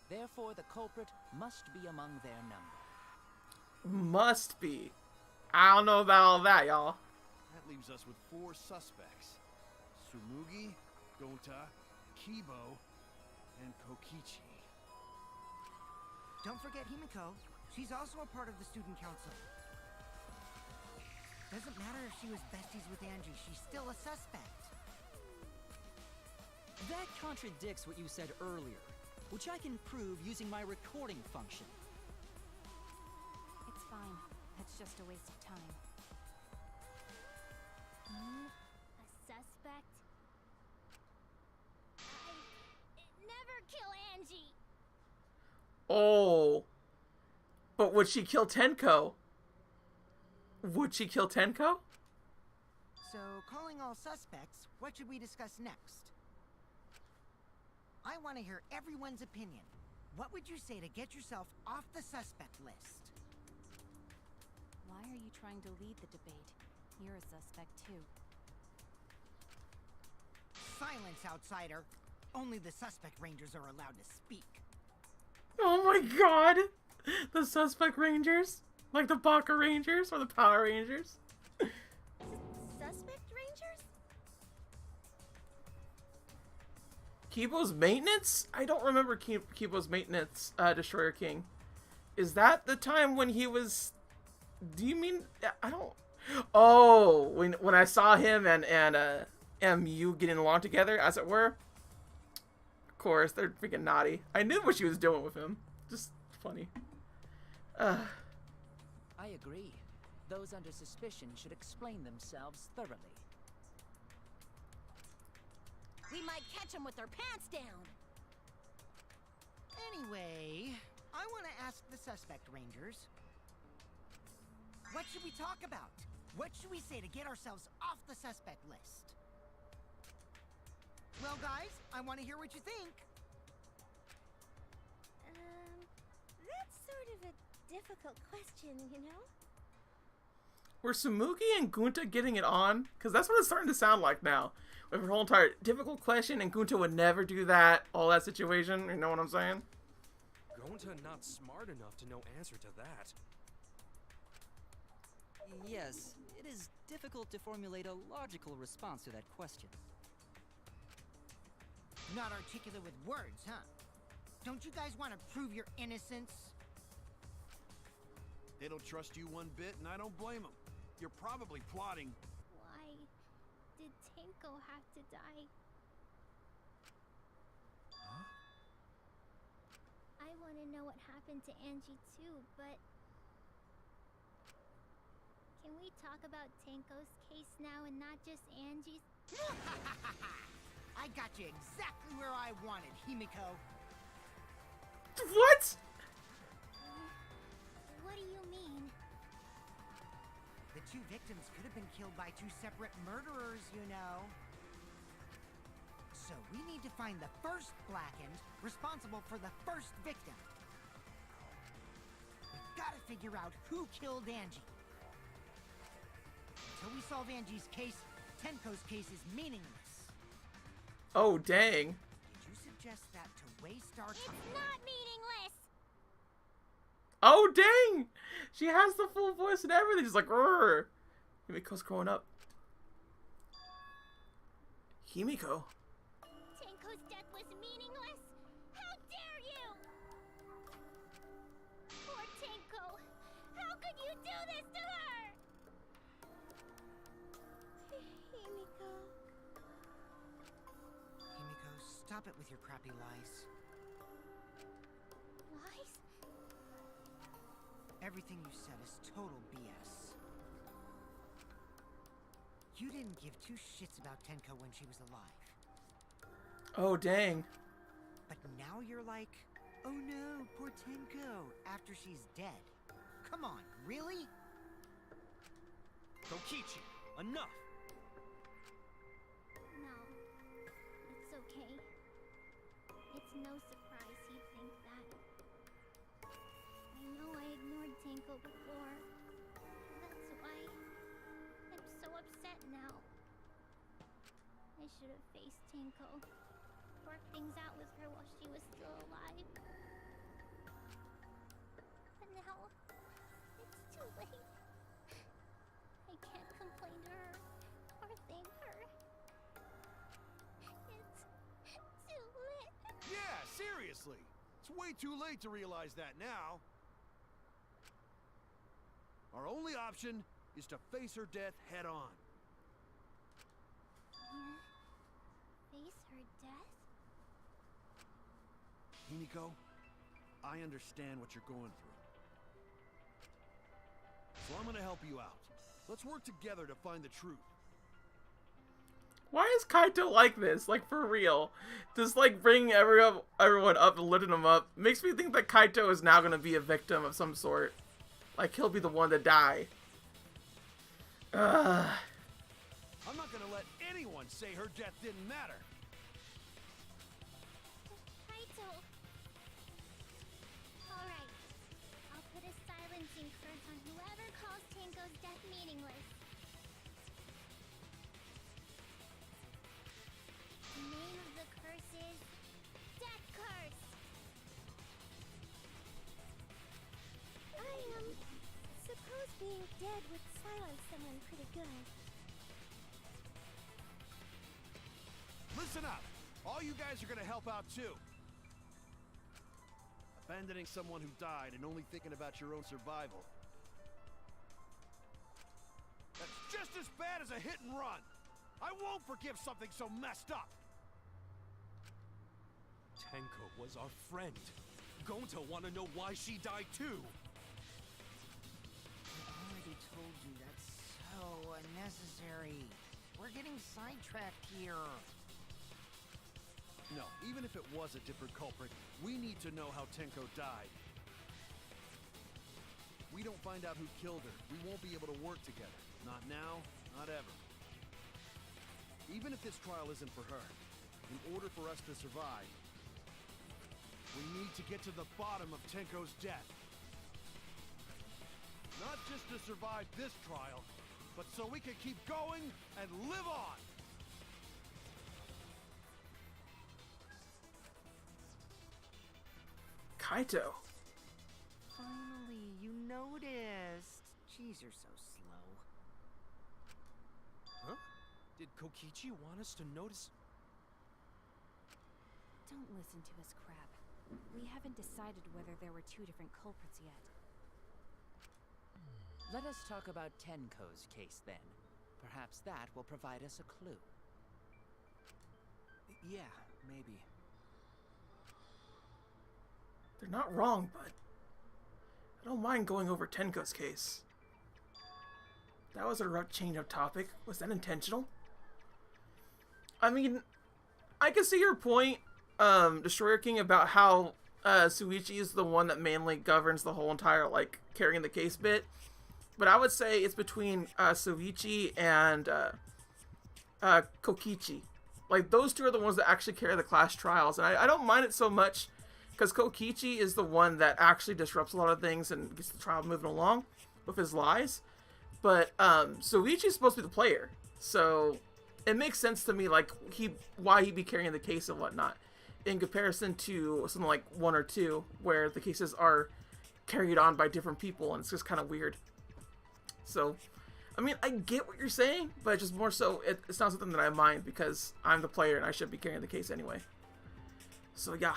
Therefore, the culprit must be among their number. Must be. I don't know about all that, y'all. That leaves us with 4 suspects. Tsumugi, Gonta, Kibo, and Kokichi. Don't forget Himiko. She's also a part of the student council. Doesn't matter if she was besties with Angie, she's still a suspect. That contradicts what you said earlier. which I can prove using my recording function. It's fine. That's just a waste of time. A suspect? I never kill Angie. Oh. But would she kill Tenko? Would she kill Tenko? So, calling all suspects, what should we discuss next? I want to hear everyone's opinion. What would you say to get yourself off the suspect list? Why are you trying to lead the debate? You're a suspect too. Silence, outsider. Only the suspect rangers are allowed to speak. Oh my god! The suspect rangers? Like the Baka Rangers or the Power Rangers? Suspect rangers? Kibo's maintenance? I don't remember Kibo's maintenance, Destroyer King. Is that the time when he was... Do you mean... I don't... Oh! When I saw him and MU getting along together, as it were. Of course, they're freaking naughty. I knew what she was doing with him. Just funny. I agree. Those under suspicion should explain themselves thoroughly. We might catch them with their pants down. Anyway, I want to ask the suspect rangers. What should we talk about? What should we say to get ourselves off the suspect list? Well, guys, I want to hear what you think. That's sort of a difficult question, you know? Were Sumugi and Gunta getting it on? Because that's what it's starting to sound like now. With her whole entire difficult question, and Gunta would never do that, all that situation, you know what I'm saying? Gonta not smart enough to know answer to that. Yes, it is difficult to formulate a logical response to that question. Not articulate with words, huh? Don't you guys want to prove your innocence? They don't trust you one bit, and I don't blame them. You're probably plotting. Why did Tenko have to die? Huh? I want to know what happened to Angie too, but... Can we talk about Tenko's case now and not just Angie's? I got you exactly where I wanted, Himiko. What? What do you mean? The two victims could have been killed by two separate murderers, you know. So we need to find the first Blackened responsible for the first victim. We've got to figure out who killed Angie. Until we solve Angie's case, Tenko's case is meaningless. Oh, dang. Did you suggest that to waste our time? It's not meaningless! Oh, dang! She has the full voice and everything. She's like, "Rrr." Himiko's growing up. Himiko? Tenko's death was meaningless? How dare you! Poor Tenko! How could you do this to her? Himiko... Himiko, stop it with your crappy lies. Lies? Everything you said is total BS. You didn't give two shits about Tenko when she was alive. Oh, dang. But now you're like, oh no, poor Tenko, after she's dead. Come on, really? Kokichi, enough! No. It's okay. It's no surprise you think that. I know I ignored Tenko before. That's why I'm so upset now. I should have faced Tenko. Worked things out with her while she was still alive. But now, it's too late. I can't complain to her or thank her. It's too late. Yeah, seriously. It's way too late to realize that now. Our only option is to face her death head on. Face her death? Himiko, I understand what you're going through. So I'm gonna help you out. Let's work together to find the truth. Why is Kaito like this? Like, for real. Just, like, bringing everyone up and lifting them up makes me think that Kaito is now going to be a victim of some sort. Like, he'll be the one to die. Ugh. I'm not gonna let anyone say her death didn't matter. Kaito. Alright. I'll put a silencing curse on whoever calls Tenko's death meaningless. The name of the curse is Death Curse. Suppose being dead would silence someone pretty good. Listen up! All you guys are gonna help out too. Abandoning someone who died and only thinking about your own survival. That's just as bad as a hit and run! I won't forgive something so messed up! Tenko was our friend. Gonta wanna know why she died too. I already told you that's so unnecessary. We're getting sidetracked here. No, even if it was a different culprit, we need to know how Tenko died. If we don't find out who killed her, we won't be able to work together. Not now, not ever. Even if this trial isn't for her, in order for us to survive, we need to get to the bottom of Tenko's death. Not just to survive this trial, but so we can keep going and live on! Kaito. Finally, you noticed. Jeez, you're so slow. Huh? Did Kokichi want us to notice? Don't listen to his crap. We haven't decided whether there were two different culprits yet. Let us talk about Tenko's case then. Perhaps that will provide us a clue. Yeah, maybe. They're not wrong, but I don't mind going over Tenko's case. That was a rough change of topic. Was that intentional? I mean, I can see your point, Destroyer King, about how Suichi is the one that mainly governs the whole entire, like, carrying the case bit. But I would say it's between Suichi and Kokichi. Like, those two are the ones that actually carry the class trials. And I don't mind it so much, because Kokichi is the one that actually disrupts a lot of things and gets the trial moving along with his lies. But Suichi is supposed to be the player. So it makes sense to me, like, why he'd be carrying the case and whatnot, in comparison to something like 1 or 2, where the cases are carried on by different people, and it's just kind of weird. So, I mean, I get what you're saying, but just more so, it's not something that I mind, because I'm the player and I should be carrying the case anyway. So, yeah.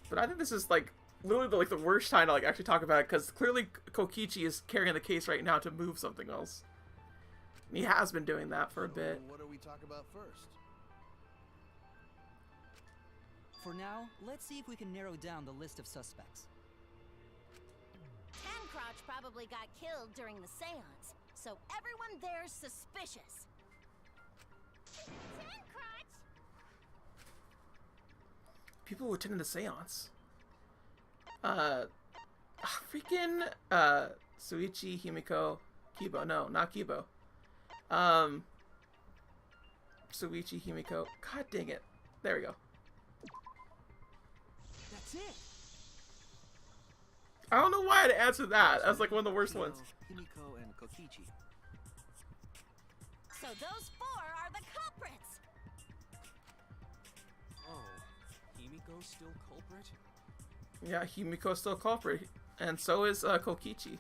But I think this is, like, literally the worst time to, like, actually talk about it, because clearly Kokichi is carrying the case right now to move something else. And he has been doing that for a bit. What do we talk about first? For now, let's see if we can narrow down the list of suspects. Tancrotch probably got killed during the seance, so everyone there's suspicious. Tancrotch! People who attended the seance. Freaking, Suichi, Himiko, Kibo. No, not Kibo. Suichi, Himiko. God dang it. There we go. That's it! I don't know why I'd answer that. That's like one of the worst ones. Himiko and Kokichi. So those 4 are the culprits! Oh, Himiko's still culprit? Yeah, Himiko's still culprit. And so is Kokichi.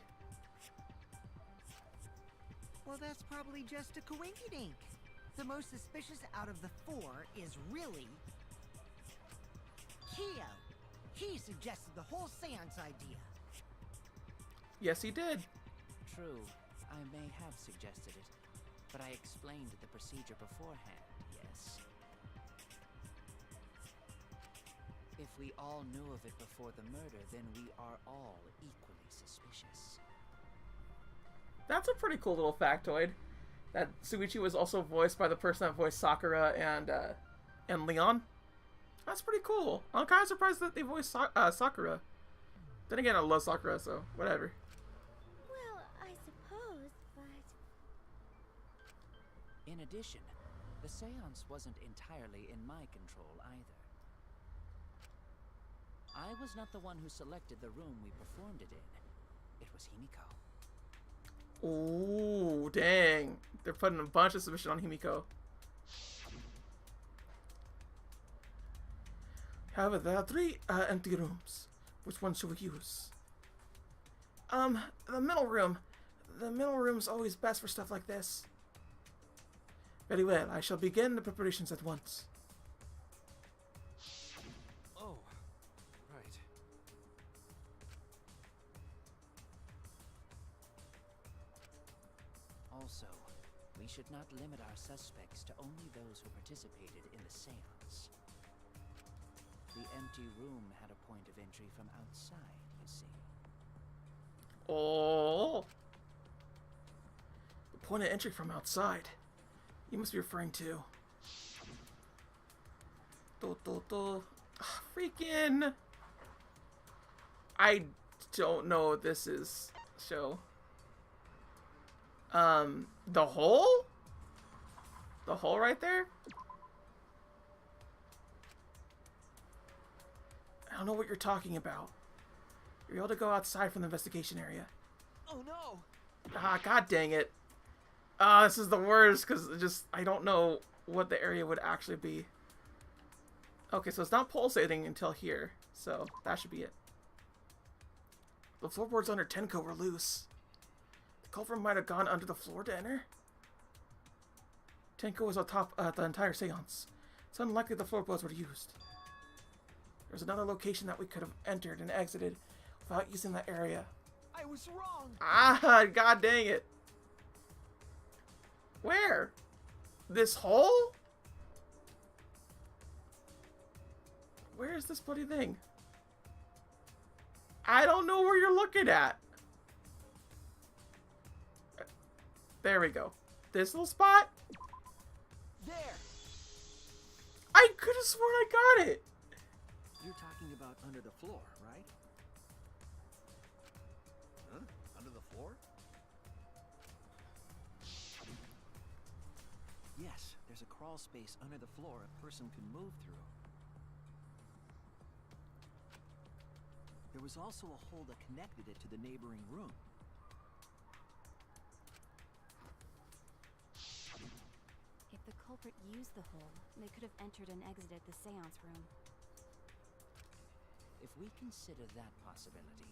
Well, that's probably just a coinkydink. The most suspicious out of the 4 is really Kyo. He suggested the whole seance idea. Yes, he did. True, I may have suggested it, but I explained the procedure beforehand, yes. If we all knew of it before the murder, then we are all equally suspicious. That's a pretty cool little factoid. That Suichi was also voiced by the person that voiced Sakura and Leon. That's pretty cool. I'm kind of surprised that they voiced Sakura. Then again, I love Sakura, so whatever. Well, I suppose, but... In addition, the seance wasn't entirely in my control either. I was not the one who selected the room we performed it in. It was Himiko. Ooh, dang. They're putting a bunch of submission on Himiko. However, there are 3 empty rooms. Which one should we use? The middle room. The middle room's always best for stuff like this. Very well, I shall begin the preparations at once. Oh, right. Also, we should not limit our suspects to only those who participated in the seance. The empty room had a point of entry from outside, you see. Oh. The point of entry from outside. You must be referring to... Freaking... I don't know what this is. Show. The hole? The hole right there? I don't know what you're talking about. You're able to go outside from the investigation area. Oh no! Ah, god dang it. Ah, this is the worst, because I don't know what the area would actually be. Okay, so it's not pulsating until here, so that should be it. The floorboards under Tenko were loose. The culprit might have gone under the floor to enter. Tenko was on top the entire seance. It's unlikely the floorboards were used. There's another location that we could have entered and exited without using that area. I was wrong! Ah, god dang it. Where? This hole? Where is this bloody thing? I don't know where you're looking at. There we go. This little spot? There! I could have sworn I got it. You're talking about under the floor, right? Huh? Under the floor? Yes, there's a crawl space under the floor a person can move through. There was also a hole that connected it to the neighboring room. If the culprit used the hole, they could have entered and exited the seance room. If we consider that possibility,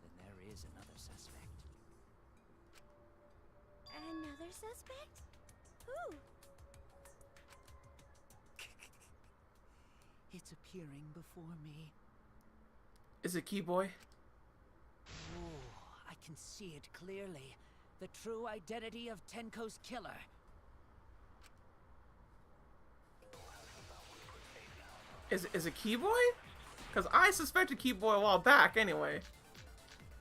then there is another suspect. Another suspect? Who? It's appearing before me. Is it Keyboy? Oh, I can see it clearly. The true identity of Tenko's killer. Is it Keyboy? Because I suspected Keyboy a while back anyway.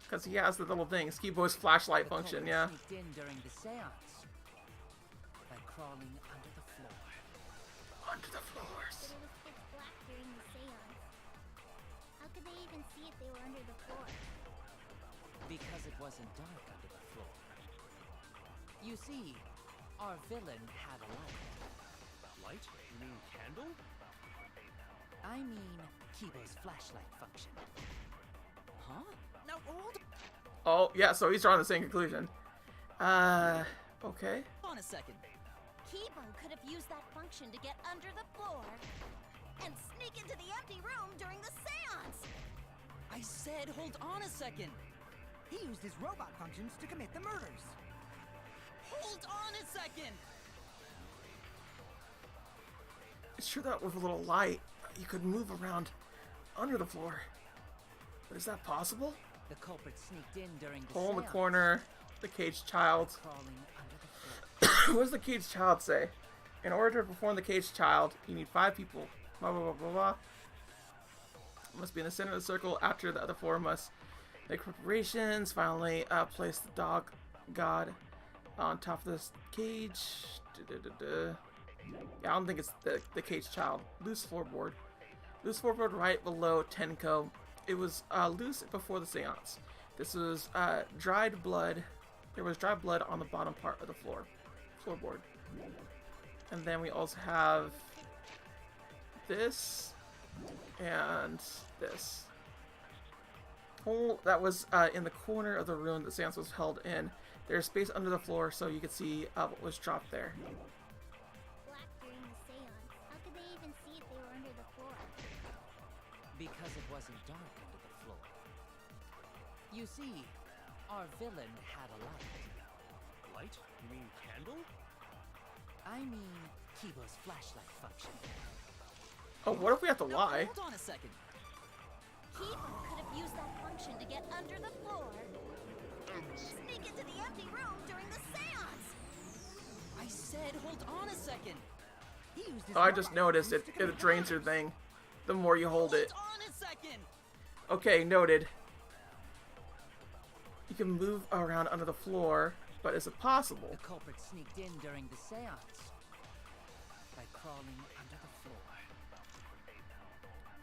Because he has the little thing. It's Keyboy's flashlight function, yeah. Sneaked in during the seance by crawling under the floor. Under the floors. But it was pitch black during the seance. How could they even see if they were under the floor? Because it wasn't dark under the floor. You see, our villain had a light. Light? You mean candle? I mean, Kibo's flashlight function. Huh? Now hold Oh, yeah, so he's drawing the same conclusion. Okay. on a second. Kibo could have used that function to get under the floor and sneak into the empty room during the seance. I said hold on a second. He used his robot functions to commit the murders. Hold on a second. It's true that with a little light, you could move around under the floor. But is that possible? The culprit sneaked in during the Hole in the seance, corner, the caged child. crawling under the floor. What does the caged child say? In order to perform the caged child, you need 5 people. Blah, blah, blah, blah, blah. must be in the center of the circle. After the other four must make preparations. Finally, place the dog god on top of this cage. Yeah, I don't think it's the cage child. Loose floorboard. Loose floorboard right below Tenko. It was loose before the seance. This was dried blood. There was dried blood on the bottom part of the floorboard. And then we also have this and this. Hole that was in the corner of the room that seance was held in. There's space under the floor so you could see what was dropped there. Black during the seance. How could they even see if they were under the floor? Because it wasn't dark under the floor. You see, our villain had a light. Light? You mean candle? I mean, Kibo's flashlight function. Oh, what if we have to lie? Hold on a second. Kibo could have used that function to get under the floor and sneak into the empty room during the seance. I said, hold on a second. He used his Oh, I just robot noticed it. hands to It drains your thing the more you hold it. Hold on a second. Okay, noted. You can move around under the floor, but is it possible? The culprit sneaked in during the seance by crawling under the floor.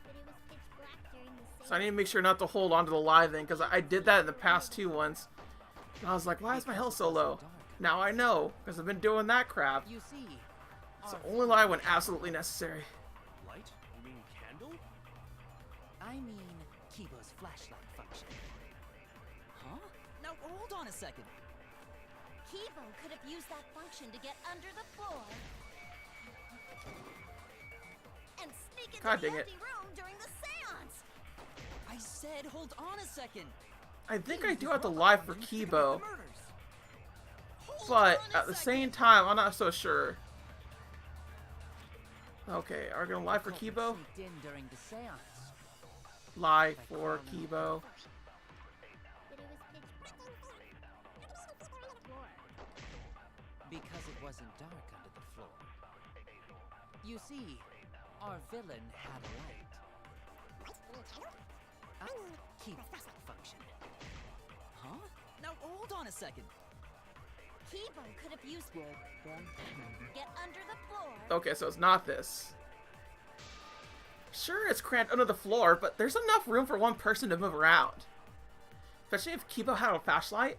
But it was pitch black during the seance. So I need to make sure not to hold onto the lie thing, because I did that in the past too once. And I was like, why is my health so low? Now I know, because I've been doing that crap. You see, It's our the only lie when absolutely necessary. Light? You mean candle? I mean, Kibo's flashlight function. Huh? Now hold on a second. Kibo could have used that function to get under the floor and sneak into God the dang it. empty room during the seance. I said, hold on a second. I think I do have to lie for Kibo, Hold but on a at the second. same time, I'm not so sure. Okay, are we gonna lie for Culprit Kibo? sneaked in during the seance. Lie for Kibo. But it was pitch black floor. Because it wasn't dark under the floor. You see, our villain had a light. Keep function. Huh? Now hold on a second. Kibo could have used get under the floor. Okay, so it's not this. Sure, it's cramped under the floor, but there's enough room for one person to move around. Especially if Kibo had a flashlight.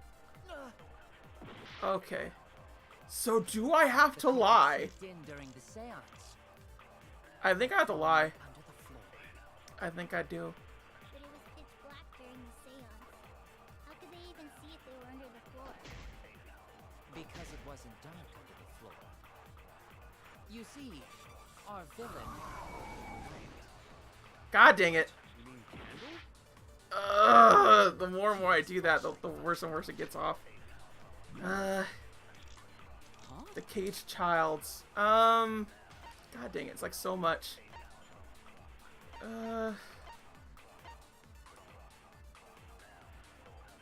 Okay. So do I have to lie? Sneaked in during the seance. I think I have to lie. Under the floor. I think I do. But it was pitch black during the seance. How could they even see if they were under the floor? Because it wasn't dark under the floor. You see, our villain. God dang it. You mean candle? The more and more I do that, the worse and worse it gets off. The caged childs. God dang it, it's like so much.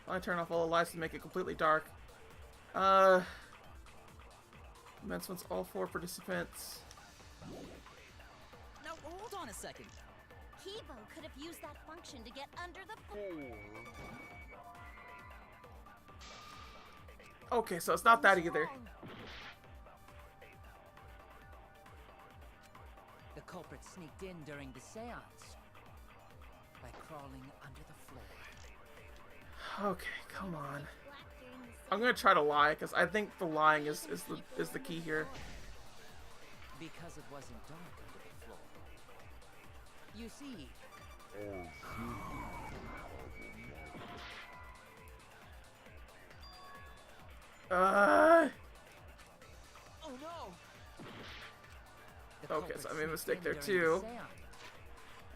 I turn off all the lights to make it completely dark. Commencements all 4 participants. Now hold on a second. Kibo could have used that function to get under the floor. Okay, so it's not that either. The culprit sneaked in during the seance by crawling under the floor. Okay, come on. Black during the I'm gonna try to lie, because I think the lying is the key here. Because it wasn't dark under the floor. You see, Oh no! the Okay, culprit so I made a sneaked mistake in there, during too. the seance.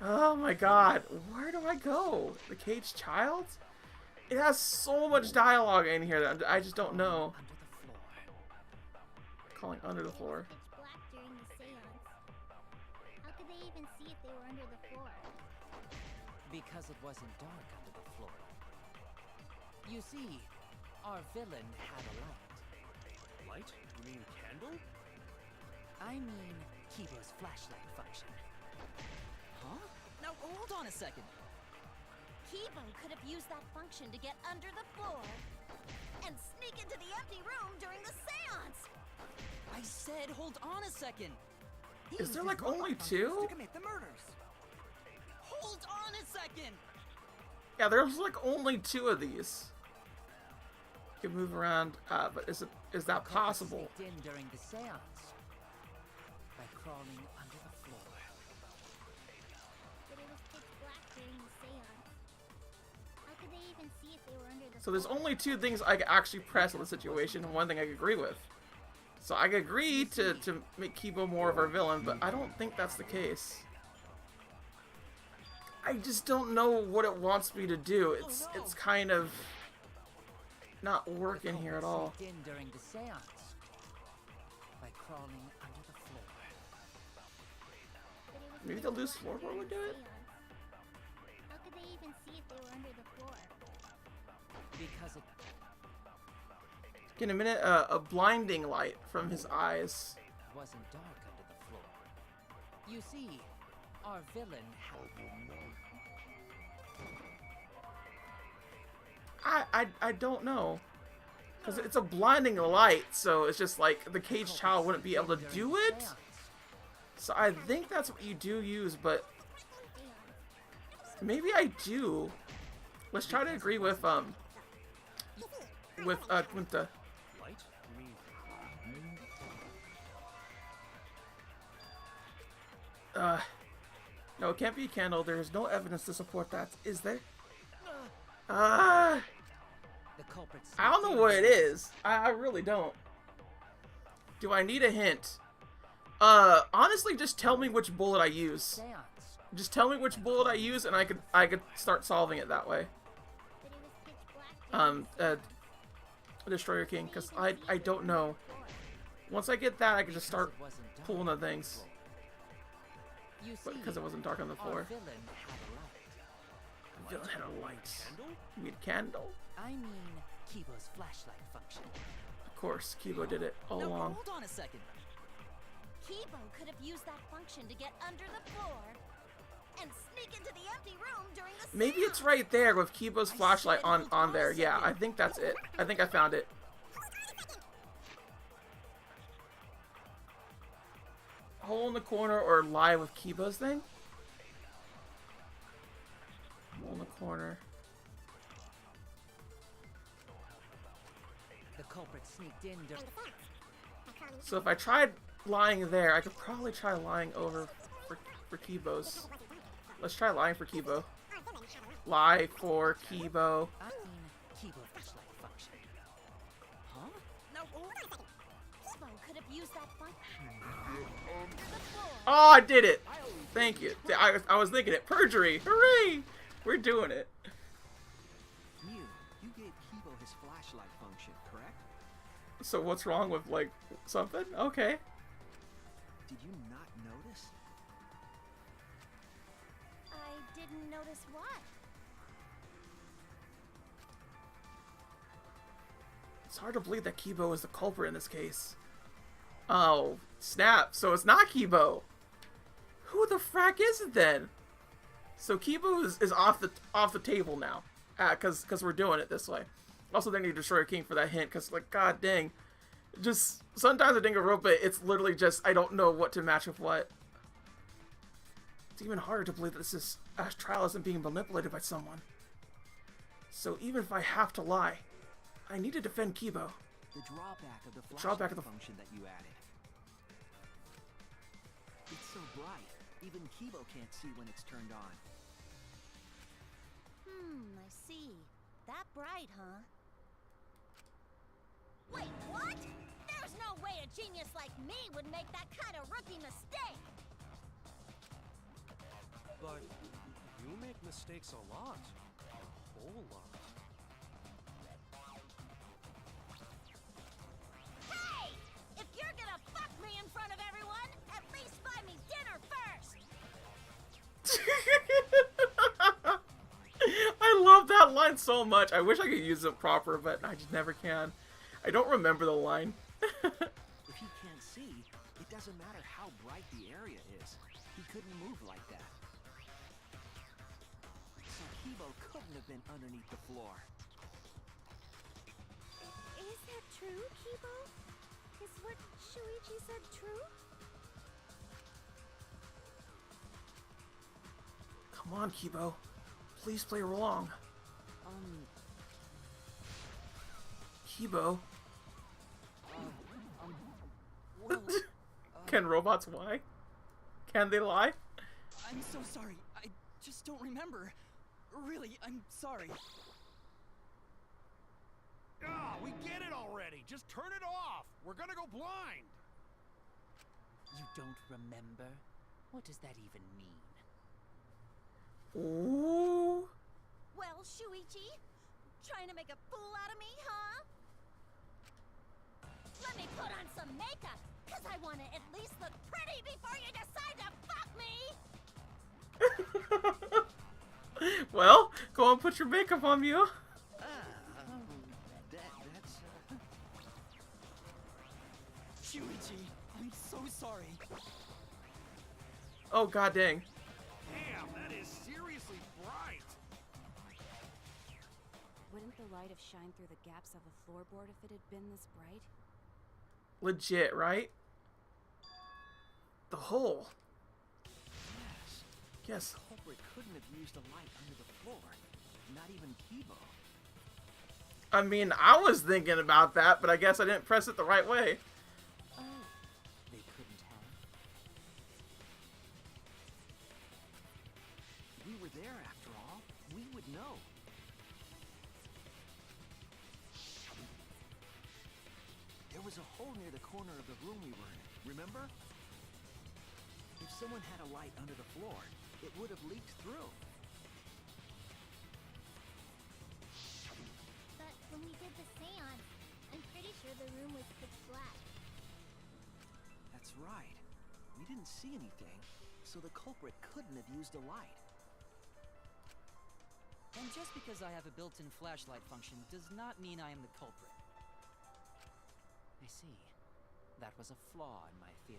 Oh my god, where do I go? The caged child? It has so much dialogue in here that I just don't know. Under the floor. Calling under the floor. pitch black during the seance. How could they even see if they were under the floor? Because it wasn't dark under the floor. You see, our villain had a light. Light? You mean candle? I mean, Kibo's flashlight function. Huh? Now hold on a second. Kibo could have used that function to get under the floor and sneak into the empty room during the seance. I said hold on a second. He Is used there his like robot only functions two? to commit the murders. Hold on a second. Yeah, there's like only 2 of these. You can move around, but is that possible? Sneaked in during the seance by crawling under the floor. But it was pitch black during the seance. How could they even see if they were under the So there's floor? only 2 things I could actually press in the situation, and 1 thing I could agree with. So I could agree to make Kibo more of our villain, but I don't think that's the case. I just don't know what it wants me to do. It's kind of not working here at all. Sneaked in during the seance by crawling under the floor. But it was Maybe pitch the loose black floorboard during would the do it? seance. How could they even see if they were under the floor? Because it In a minute, a blinding light from his eyes. wasn't dark under the floor. You see, our villain had I don't know. Because it's a blinding light, so it's just like the caged child wouldn't be able to do it. So I think that's what you do use, but maybe I do. Let's try to agree with Quinta. Light? You mean... No, it can't be a candle. There is no evidence to support that. Is there? the culprit. I don't know what it is. I really don't. Do I need a hint? Honestly, just tell me which bullet I use. Seance. Just tell me which bullet I use, and I could start solving it that way. But it was pitch black during Destroyer King, because I don't know. Once I get that, I can just start It wasn't dark pulling the under things. floor. You But see, because it wasn't dark on the our floor. villain had a light. The villain had a light. Candle? You mean candle? I mean, Kibo's flashlight function. Of course, Kibo did it all Now along. hold on a second. Kibo could have used that function to get under the floor and sneak into the empty room during the Maybe it's seance. right there with Kibo's flashlight on there. Yeah, I think that's it. I think I found it. Hole in the corner or lie with Kibo's thing? Hole in the corner. The culprit sneaked in during So if I tried lying there, I could probably try lying over for Kibo's. Let's try lying for Kibo. Lie for Kibo. I mean, Kibo's flashlight function. Huh? Now hold on. Kibo could have used that function under the floor. Oh, I did it! Thank you. I was thinking it. Perjury! Hooray! We're doing it. Mew, you gave Kibo his flashlight function, correct? So what's wrong with, like, something? Okay. Did you not notice? I didn't notice what. It's hard to believe that Kibo is the culprit in this case. Oh, snap. So it's not Kibo. Who the frack is it then? So Kibo is off the table now. Cause we're doing it this way. Also, they need to destroy a king for that hint, because, like, god dang. Just, sometimes with Danganronpa, it's literally just, I don't know what to match with what. It's even harder to believe that this trial isn't being manipulated by someone. So even if I have to lie, I need to defend Kibo. The drawback of the drawback flashlight of the- function that you added. It's so bright, even Kibo can't see when it's turned on. I see. That bright, huh? Wait, what? There's no way a genius like me would make that kind of rookie mistake! But you make mistakes a lot. A whole lot. Hey! If you're gonna fuck me in front of everyone, at least buy me dinner first! I love that line so much. I wish I could use it proper, but I just never can. I don't remember the line. If he can't see, it doesn't matter how bright the area is. He couldn't move like that. Kibo couldn't have been underneath the floor. Is that true, Kibo? Is what Shuichi said true? Come on, Kibo. Please play along. Kibo. Well, Can robots lie? Can they lie? I'm so sorry. I just don't remember. Really, I'm sorry. Ah, we get it already. Just turn it off. We're gonna go blind. You don't remember? What does that even mean? Ooh. Well, Shuichi, trying to make a fool out of me, huh? Let me put on some makeup, cause I want to at least look pretty before you decide to fuck me! Well, go and put your makeup on, Mew. That's Shuichi, I'm so sorry. Oh, god dang. Damn, that is seriously bright. Wouldn't the light have shined through the gaps of a floorboard if it had been this bright? Legit, right? The hole. Yes. The culprit couldn't have used a light under the floor. Not even Kibo. I mean, I was thinking about that, but I guess I didn't press it the right way. Oh, they couldn't have. We were there after all. We would know. There was a hole near the corner of the room we were in, remember? If someone had a light under the floor, it would have leaked through. But when we did the seance, I'm pretty sure the room was pitch black. That's right. We didn't see anything, so the culprit couldn't have used a light. And just because I have a built-in flashlight function does not mean I am the culprit. I see. That was a flaw in my theory.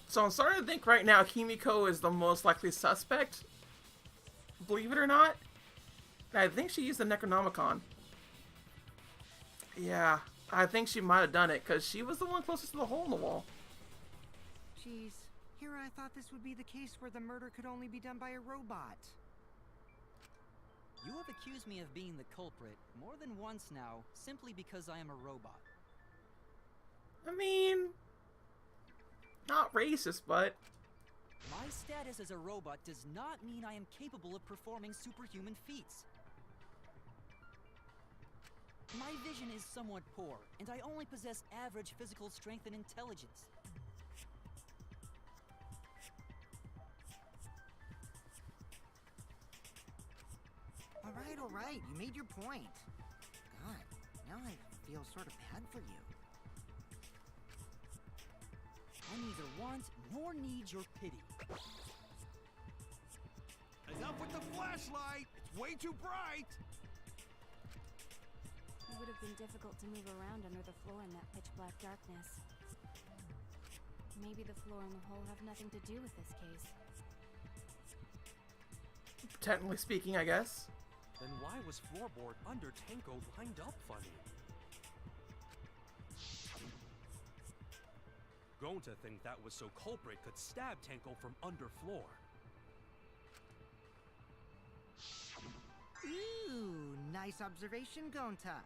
So I'm starting to think right now Kimiko is the most likely suspect. Believe it or not. I think she used the Necronomicon. Yeah, I think she might have done it because she was the one closest to the hole in the wall. Jeez, here I thought this would be the case where the murder could only be done by a robot. You have accused me of being the culprit more than once now, simply because I am a robot. I mean, not racist, but My status as a robot does not mean I am capable of performing superhuman feats. My vision is somewhat poor, and I only possess average physical strength and intelligence. All right, you made your point. God, now I feel sort of bad for you. I neither want nor need your pity. Enough with the flashlight! It's way too bright! It would have been difficult to move around under the floor in that pitch-black darkness. Maybe the floor and the hole have nothing to do with this case. technically speaking, I guess. Then why was floorboard under Tenko lined up funny? Going to think that was so culprit could stab Tenko from underfloor. Ooh, nice observation, Gonta.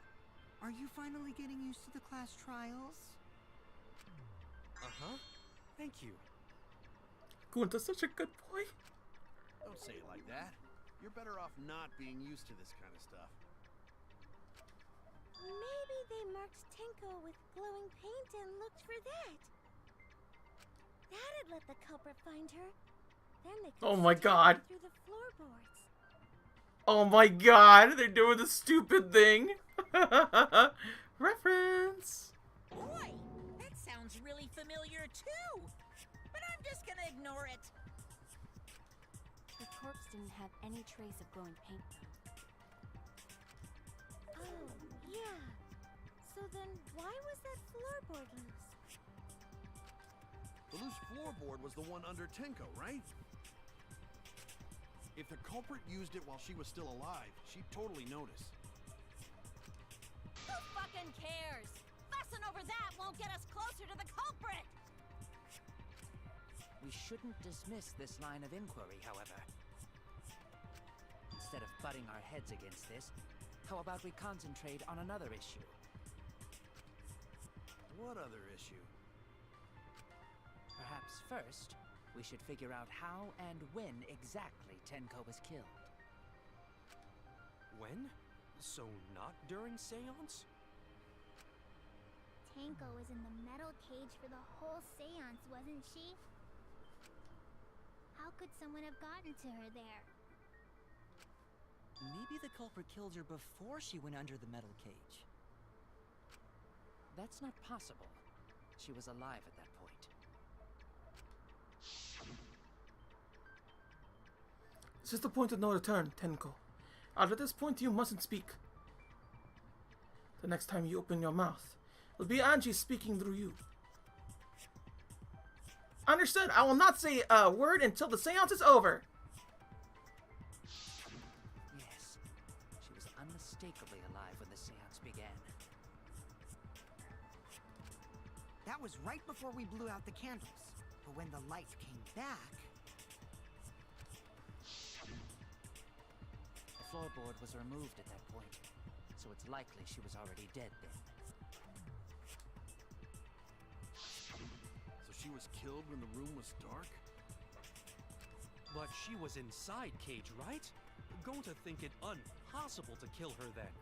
Are you finally getting used to the class trials? Uh-huh. Thank you. Gunta's such a good boy. Don't say it like that. You're better off not being used to this kind of stuff. Maybe they marked Tenko with glowing paint and looked for that. That'd let the culprit find her. Then they could Oh my stab God. her through the floorboards. Oh my god, they're doing the stupid thing. Reference. Boy, that sounds really familiar too. But I'm just gonna ignore it. The corpse didn't have any trace of glowing paint, though. Oh, yeah. So then why was that floorboard loose? The loose floorboard was the one under Tenko, right? If the culprit used it while she was still alive, she'd totally notice. Who fucking cares? Fussing over that won't get us closer to the culprit! We shouldn't dismiss this line of inquiry, however. Instead of butting our heads against this, how about we concentrate on another issue? What other issue? Perhaps first, we should figure out how and when exactly Tenko was killed. When? So not during seance? Tanko was in the metal cage for the whole seance, wasn't she? How could someone have gotten to her there? Maybe the culprit killed her before she went under the metal cage. That's not possible. She was alive at that point. This is the point of no return, Tenko. After this point, you mustn't speak. The next time you open your mouth, it'll be Angie speaking through you. Understood. I will not say a word until the seance is over. Yes, she was unmistakably alive when the seance began. That was right before we blew out the candles. But when the light came back... The floorboard was removed at that point, so it's likely she was already dead then. So she was killed when the room was dark? But she was inside Cage, right? Going to think it impossible to kill her then.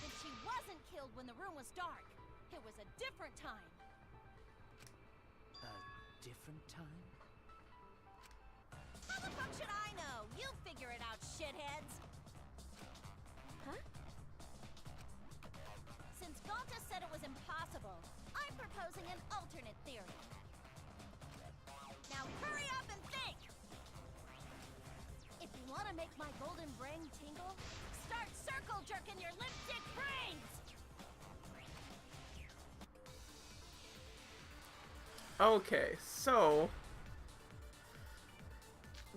Then she wasn't killed when the room was dark. It was a different time. A different time? How the fuck should I know? You figure it out, shitheads. Huh? Since Galta said it was impossible, I'm proposing an alternate theory. Now hurry up and think! If you want to make my golden brain tingle, start circle jerking your lipstick brains! Okay, so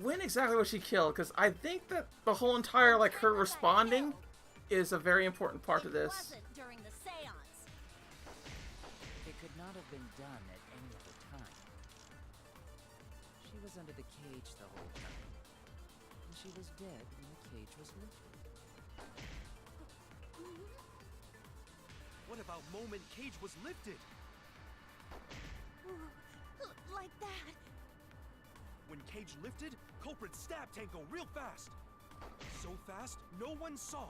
when exactly was she killed? Because I think that the whole entire, like, her responding is a very important part of this. It wasn't during the seance. It could not have been done at any other time. She was under the cage the whole time. And she was dead when the cage was lifted. What about moment Cage was lifted? Like that. When Cage lifted, culprit stabbed Tenko real fast. So fast, no one saw.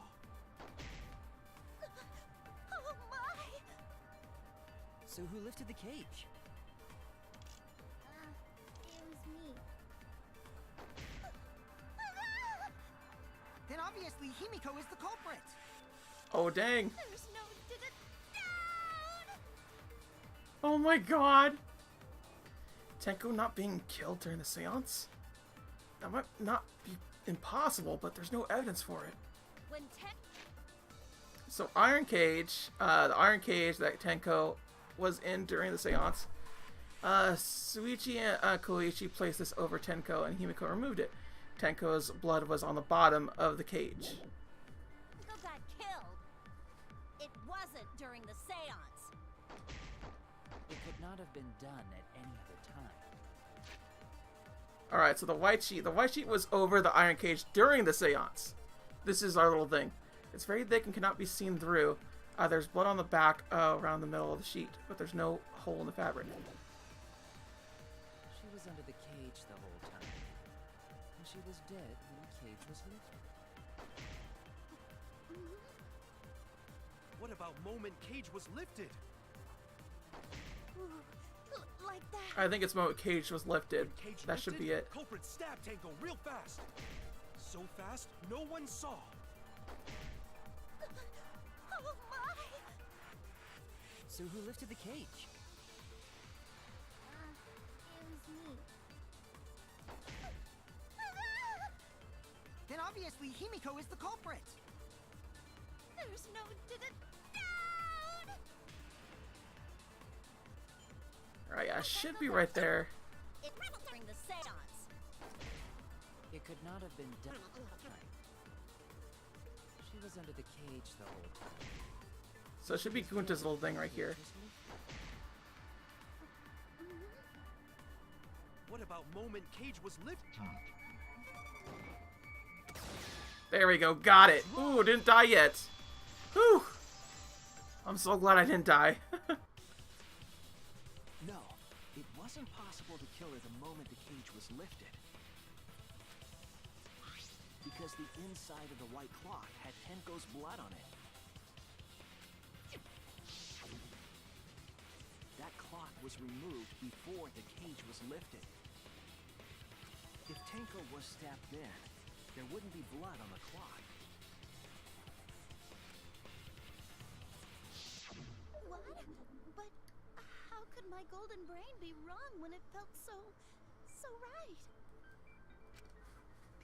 Oh my! So who lifted the cage? It was me. Then obviously Himiko is the culprit! Oh, dang. There's no down! Oh my god. Tenko not being killed during the seance? That might not be impossible, but there's no evidence for it. When So Iron Cage, the Iron Cage that Tenko was in during the seance, Suichi and Koichi placed this over Tenko and Himiko removed it. Tenko's blood was on the bottom of the cage. Tenko got killed, it wasn't during the seance. It could not have been done at any other time. Alright, so the white sheet was over the Iron Cage during the seance. This is our little thing. It's very thick and cannot be seen through. There's blood on the back around the middle of the sheet, but there's no hole in the fabric. She was under the cage the whole time. And she was dead when the cage was lifted. What about moment Cage was lifted? Like that. I think it's when Cage was lifted. When Cage That should lifted, be it. Culprit stabbed Tenko real fast. So fast, no one saw. Oh my! So who lifted the cage? It was me. Then obviously Himiko is the culprit! There's no down! Alright, yeah, it should be right there. It wasn't during the seance. It could not have been done. She was under the cage the whole time. So it should be Gunta's little thing right here. What about moment Cage was lifted? There we go. Got it. Ooh, didn't die yet. Whew. I'm so glad I didn't die. No, it wasn't possible to kill her the moment the cage was lifted. Because the inside of the white clock had Tenko's blood on it. That clock was removed before the cage was lifted. If Tenko was stabbed then, there wouldn't be blood on the clock. What? But how could my golden brain be wrong when it felt so right?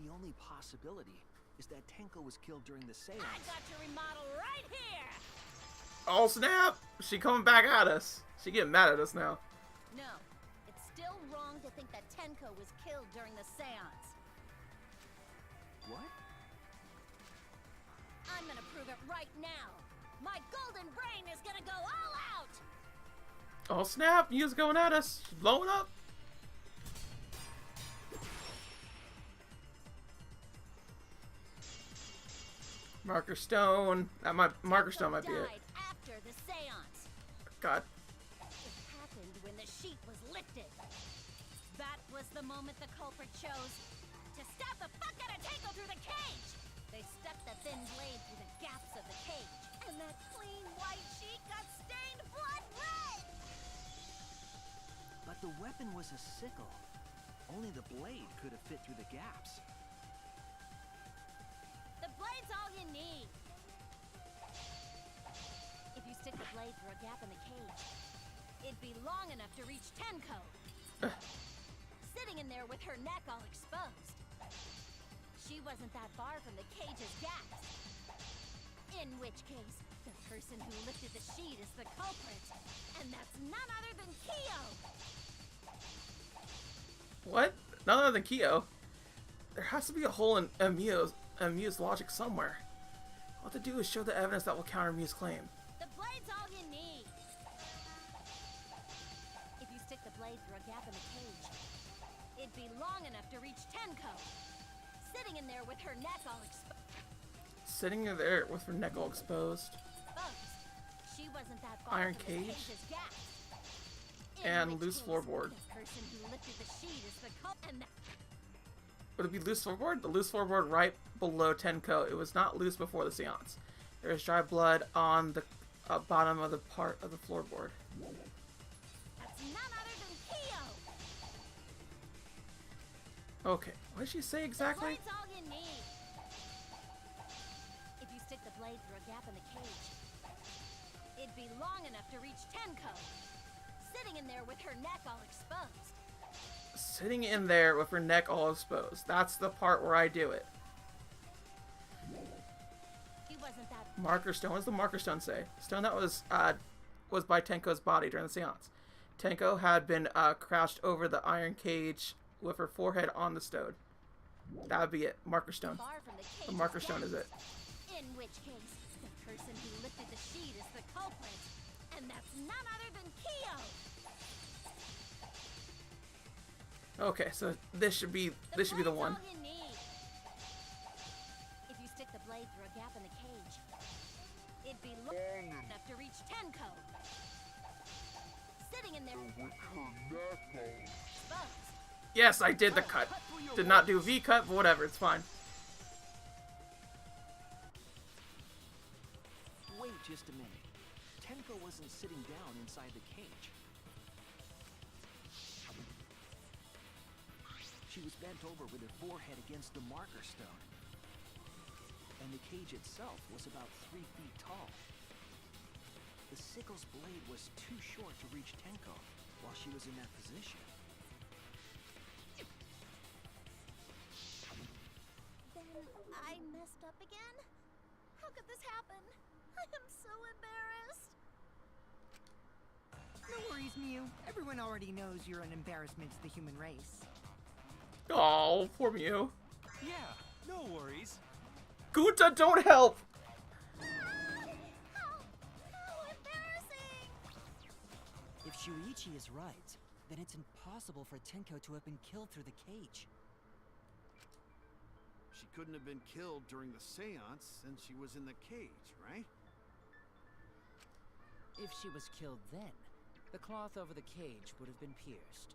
The only possibility is that Tenko was killed during the seance. I got your remodel right here! Oh snap! She coming back at us. She getting mad at us now. No, it's still wrong to think that Tenko was killed during the seance. What? I'm gonna prove it right now. My golden brain is gonna go all out! Oh snap! Yu's going at us. She's blowing up. Marker stone. Marker stone might be it. Died after the seance. God. It happened when the sheet was lifted. That was the moment the culprit chose to stab the fuck out of Tenko through the cage. They stuck the thin blade through the gaps of the cage, and that clean white sheet got stained blood red. But the weapon was a sickle. Only the blade could have fit through the gaps. The blade's all you need. If you stick the blade through a gap in the cage, it'd be long enough to reach Tenko. Sitting in there with her neck all exposed. She wasn't that far from the cage's gaps. In which case, the person who lifted the sheet is the culprit. And that's none other than Kyo! What? None other than Kyo. There has to be a hole in Miu's logic somewhere. All to do is show the evidence that will counter Miu's claim. The blade's all you need. If you stick the blade through a gap in the cage, it'd be long enough to reach Tenko. Sitting in there with her neck all exposed. Sitting there with her neck all exposed. She wasn't that far Iron from the cage. cage's gaps. And In which loose case, floorboard. The person who lifted the sheet is the culprit. Would it be loose floorboard? The loose floorboard right below Tenko. It was not loose before the seance. There is dry blood on the bottom of the part of the floorboard. That's none other than Kyo. Okay, what did she say exactly? The blade's all you need. If you stick the blade through a gap in the cage, it'd be long enough to reach Tenko. Sitting in there with her neck all exposed. Sitting in there with her neck all exposed. That's the part where I do it. He wasn't that. Marker stone. What does the marker stone say? Stone that was by Tenko's body during the seance. Tenko had been crouched over the iron cage with her forehead on the stone. That would be it. Marker stone. Far from the The cage's marker stone is it. In which case, the person who lifted the sheet is the culprit. And that's none other than Kyo. Okay, so this should be the one. blade's all you need. If you stick the blade through a gap in the cage, it'd be long enough to reach Tenko. Sitting in there exposed. Yes, I did the cut. Did not do V cut, but whatever, it's fine. Wait just a minute. Tenko wasn't sitting down inside the cage. She was bent over with her forehead against the marker stone. And the cage itself was about 3 feet tall. The sickle's blade was too short to reach Tenko while she was in that position. Then I messed up again? How could this happen? I am so embarrassed. No worries, Miu. Everyone already knows you're an embarrassment to the human race. Oh, poor Miu. Yeah, no worries. Guta, don't help! How embarrassing! If Shuichi is right, then it's impossible for Tenko to have been killed through the cage. She couldn't have been killed during the seance since she was in the cage, right? If she was killed then, the cloth over the cage would have been pierced.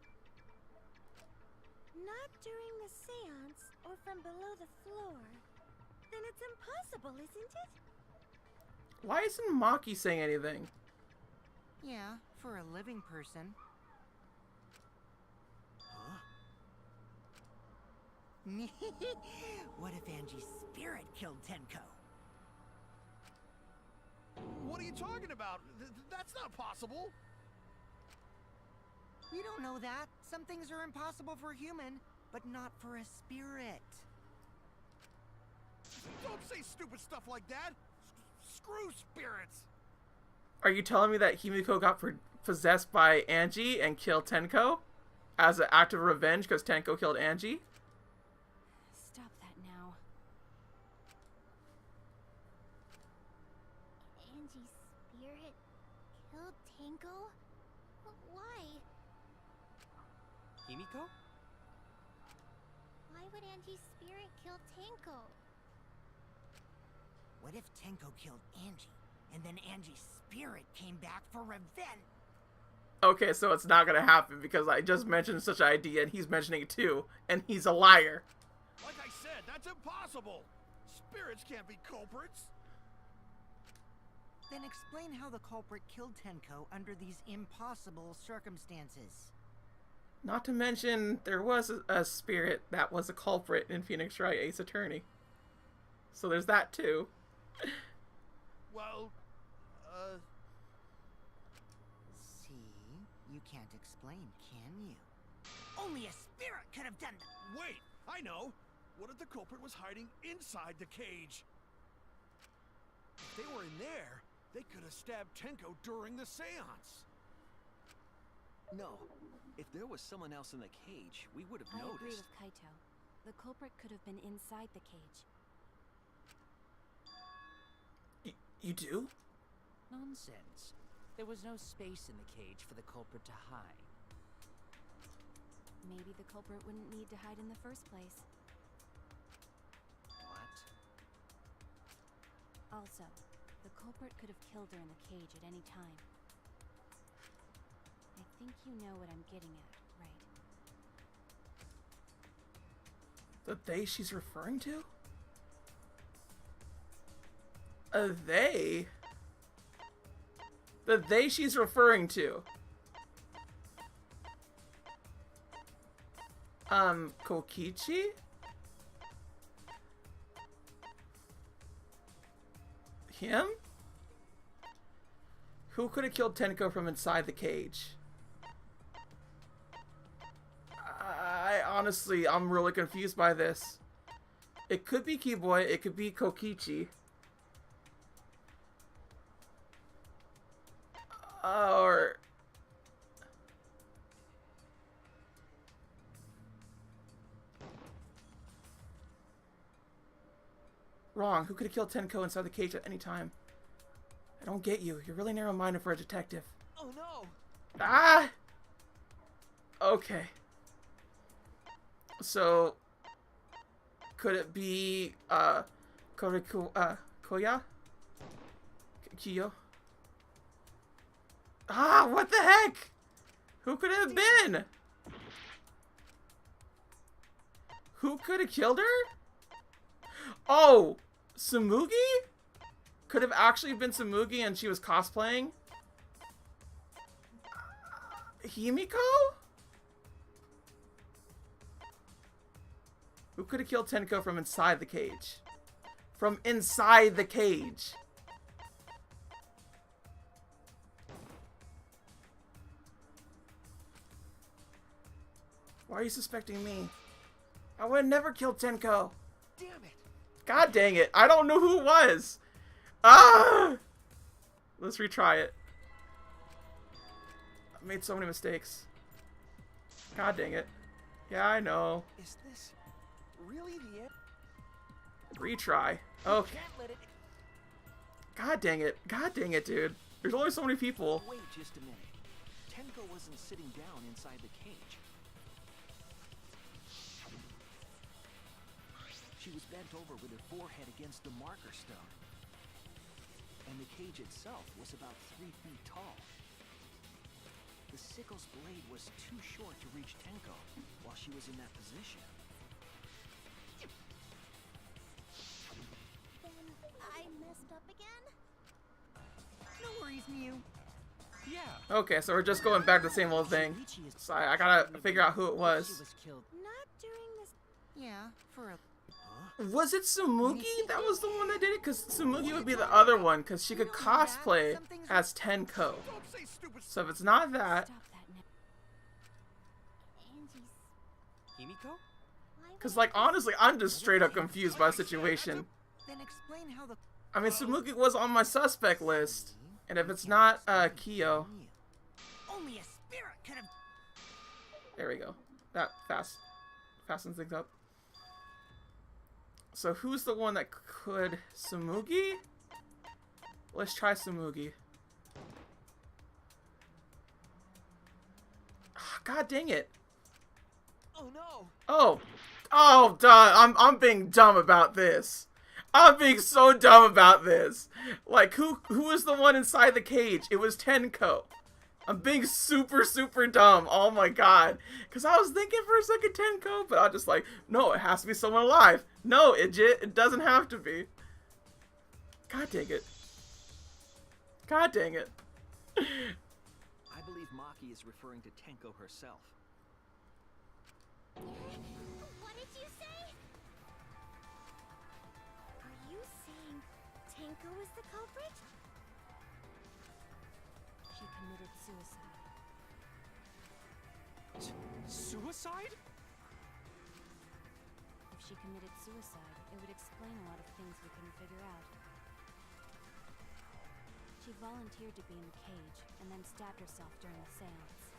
Not during the seance or from below the floor. Then it's impossible, isn't it? Why isn't Maki saying anything? Yeah, for a living person. Huh? What if Angie's spirit killed Tenko? What are you talking about? That's not possible. We don't know that. Some things are impossible for a human, but not for a spirit. Don't say stupid stuff like that. Screw spirits. Are you telling me that Himiko got possessed by Angie and killed Tenko? As an act of revenge because Tenko killed Angie? Stop that now. Angie's spirit killed Tenko? Why? Himiko? Why would Angie's spirit kill Tenko? What if Tenko killed Angie, and then Angie's spirit came back for revenge? Okay, so it's not gonna happen because I just mentioned such an idea and he's mentioning it too, and he's a liar. Like I said, that's impossible. Spirits can't be culprits. Then explain how the culprit killed Tenko under these impossible circumstances. Not to mention, there was a spirit that was a culprit in Phoenix Wright Ace Attorney. So there's that too. Well, See? You can't explain, can you? Only a spirit could have done that! wait, I know. What if the culprit was hiding inside the cage? If they were in there, they could have stabbed Tenko during the seance. No. If there was someone else in the cage, we would have I agree noticed. with Kaito. The culprit could have been inside the cage. You do? Nonsense. There was no space in the cage for the culprit to hide. Maybe the culprit wouldn't need to hide in the first place. What? Also, the culprit could have killed her in the cage at any time. I think you know what I'm getting at, right? The they she's referring to? A they? The they she's referring to. Kokichi? Him? Who could have killed Tenko from inside the cage? I'm really confused by this. It could be Keyboy, it could be Kokichi. Or... Wrong. Who could have killed Tenko inside the cage at any time? I don't get you. You're really narrow-minded for a detective. Oh no! Ah! Okay. So... Could it be, Koya? Kiyo? Ah, what the heck? Who could it have been? Who could have killed her? Oh, Tsumugi? Could have actually been Tsumugi and she was cosplaying? Himiko? Who could have killed Tenko from inside the cage? From inside the cage. Why are you suspecting me? I would have never killed Tenko. Damn it! God dang it. I don't know who it was. Ah! Let's retry it. I made so many mistakes. God dang it. Yeah, I know. Is this really the end? Retry. Okay. Can't let it. God dang it. God dang it, dude. There's only so many people. Wait just a minute. Tenko wasn't sitting down inside the cage. She was bent over with her forehead against the marker stone. And the cage itself was about 3 feet tall. The sickle's blade was too short to reach Tenko while she was in that position. Then I messed up again? No worries, Mew. Yeah. Okay, so we're just going back to the same old thing. So I gotta figure out who it She was. was killed. Not during this. Yeah, for a... Was it Tsumugi that was the one that did it? Because Tsumugi would be the other one, because she could cosplay as Tenko. Don't say stupid So if it's not that, Stop that now. Angie's. Himiko? Why because would like honestly, I'm just straight up confused by the situation. Then explain how the... I mean, Tsumugi was on my suspect list, and if it's not Kyo, Only a spirit could have... there we go. That fastens things up. So who's the one that could Tsumugi? Let's try Tsumugi. Ah, God dang it. Oh no! Oh, duh. I'm being dumb about this. I'm being so dumb about this. Like, who was the one inside the cage? It was Tenko. I'm being super, super dumb. Oh my god. Because I was thinking for a second Tenko, but I was just like, no, it has to be someone alive. No, it doesn't have to be. God dang it. God dang it. I believe Maki is referring to Tenko herself. What did you say? Are you saying Tenko is the culprit? She committed suicide. Suicide? If she committed suicide, it would explain a lot of things we couldn't figure out. She volunteered to be in the cage, and then stabbed herself during the seance.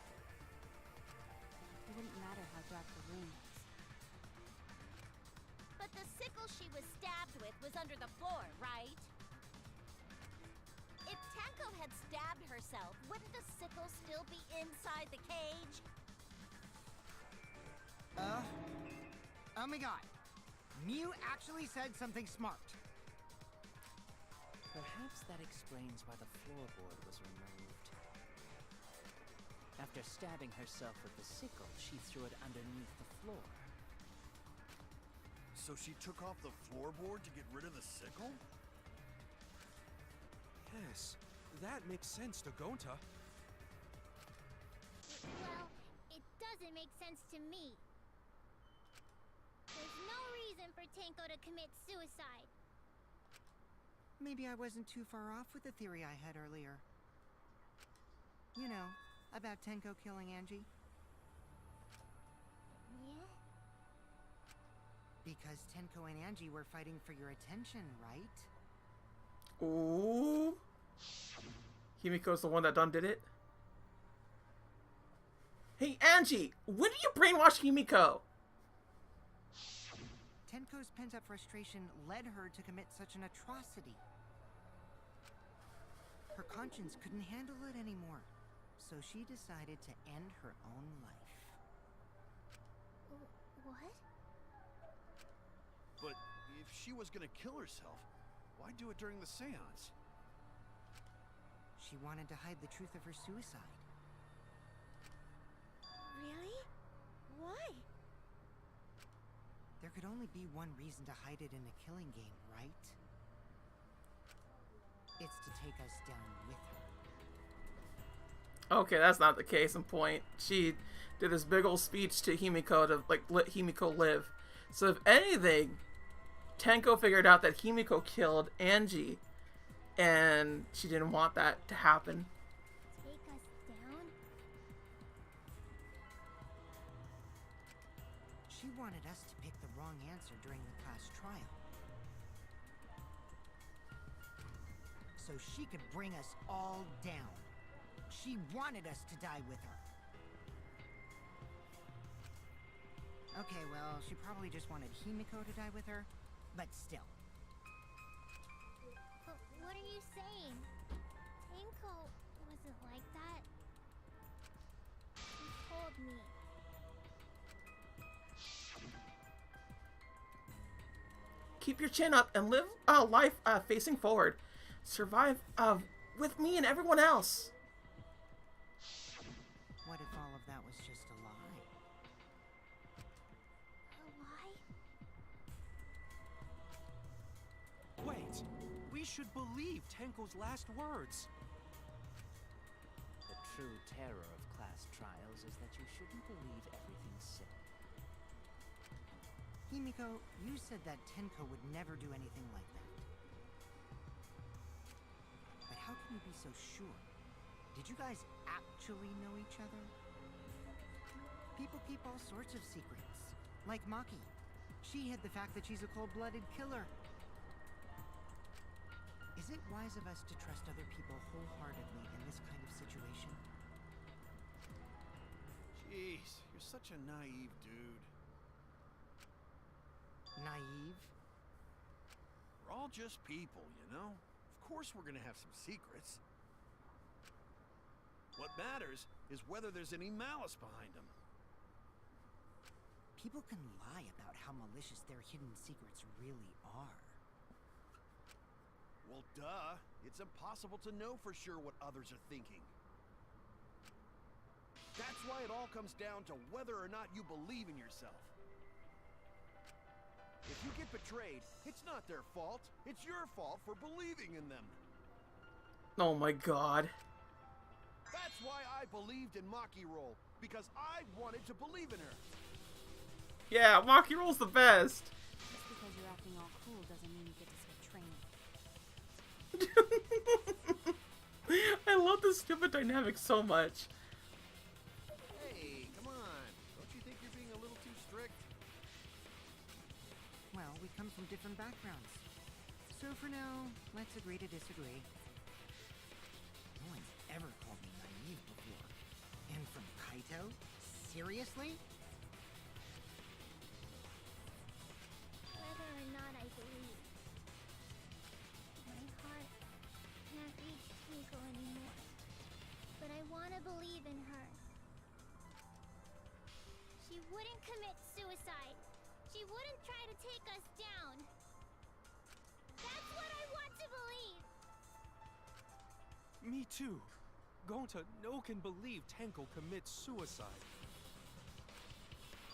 It wouldn't matter how dark the room was. But the sickle she was stabbed with was under the floor, right? If Tenko had stabbed herself, wouldn't the sickle still be inside the cage? Oh my god. Mew actually said something smart. Perhaps that explains why the floorboard was removed. After stabbing herself with the sickle, she threw it underneath the floor. So she took off the floorboard to get rid of the sickle? Yes, that makes sense to Gonta. Well, it doesn't make sense to me. There's no reason for Tenko to commit suicide. Maybe I wasn't too far off with the theory I had earlier. You know, about Tenko killing Angie. Yeah? Because Tenko and Angie were fighting for your attention, right? Ooh. Himiko's the one that done did it. Hey, Angie, when did you brainwash Himiko? Tenko's pent-up frustration led her to commit such an atrocity. Her conscience couldn't handle it anymore, so she decided to end her own life. What? But if she was gonna kill herself, why do it during the seance? She wanted to hide the truth of her suicide. Really? Why? There could only be one reason to hide it in a killing game, right? It's to take us down with her. Okay, that's not the case in point. She did this big old speech to Himiko to like let Himiko live. So if anything, Tenko figured out that Himiko killed Angie, and she didn't want that to happen. Take us down? She wanted us to pick the wrong answer during the class trial. So she could bring us all down. She wanted us to die with her. Okay, well, she probably just wanted Himiko to die with her, but still. But what are you saying? Tenko wasn't like that. He told me. Keep your chin up and live life facing forward. Survive with me and everyone else. What if all of that was just a lie? A lie? Wait, we should believe Tenko's last words. The true terror of class trials is that you shouldn't believe everything said. Himiko, you said that Tenko would never do anything like that. But how can you be so sure? Did you guys actually know each other? People keep all sorts of secrets. Like Maki. She hid the fact that she's a cold-blooded killer. Is it wise of us to trust other people wholeheartedly in this kind of situation? Jeez, you're such a naive dude. Naive? We're all just people, you know? Of course we're gonna have some secrets. What matters is whether there's any malice behind them. People can lie about how malicious their hidden secrets really are. Well, duh. It's impossible to know for sure what others are thinking. That's why it all comes down to whether or not you believe in yourself. If you get betrayed, it's not their fault. It's your fault for believing in them. Oh my god. That's why I believed in Maki Roll, because I wanted to believe in her. Yeah, Maki Roll's the best. Just because you're acting all cool doesn't mean you get to skip training. I love this stupid dynamic so much. Hey, come on. Don't you think you're being a little too strict? Well, we come from different backgrounds. So for now, let's agree to disagree. No one's ever called me naive before. And from Kaito? Seriously? Whether or not I believe. My heart can't reach Himiko anymore. But I want to believe in her. She wouldn't commit suicide. She wouldn't try to take us down. That's what I want to believe. Me too. Gonta no can believe Tenko commits suicide.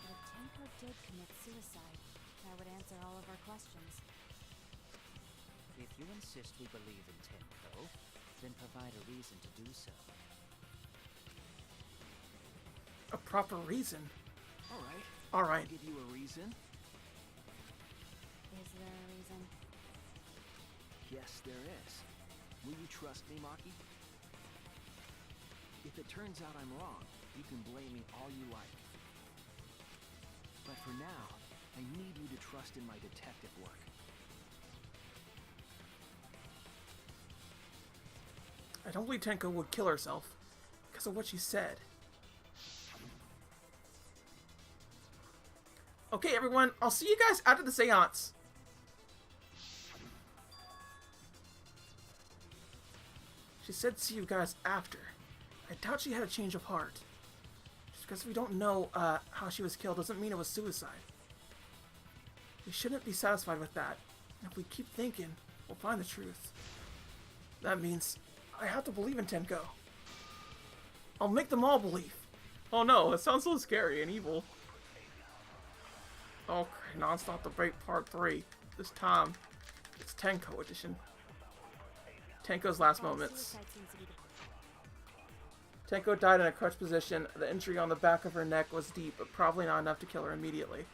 But if Tenko did commit suicide, that would answer all of our questions. If you insist we believe in Tenko, then provide a reason to do so. A proper reason. Alright. Alright. I'll give you a reason. Is there a reason? Yes, there is. Will you trust me, Maki? If it turns out I'm wrong, you can blame me all you like. But for now, I need you to trust in my detective work. I don't believe Tenko would kill herself because of what she said. Okay, everyone, I'll see you guys after the seance. She said see you guys after. I doubt she had a change of heart. Just because we don't know how she was killed doesn't mean it was suicide. We shouldn't be satisfied with that. And if we keep thinking, we'll find the truth. That means I have to believe in Tenko. I'll make them all believe. Oh no, it sounds so scary and evil. Okay, Non-Stop Debate Part 3. This time, it's Tenko edition. Tenko's last moments. Suicide seems to be the Tenko died in a crouched position. The injury on the back of her neck was deep, but probably not enough to kill her immediately.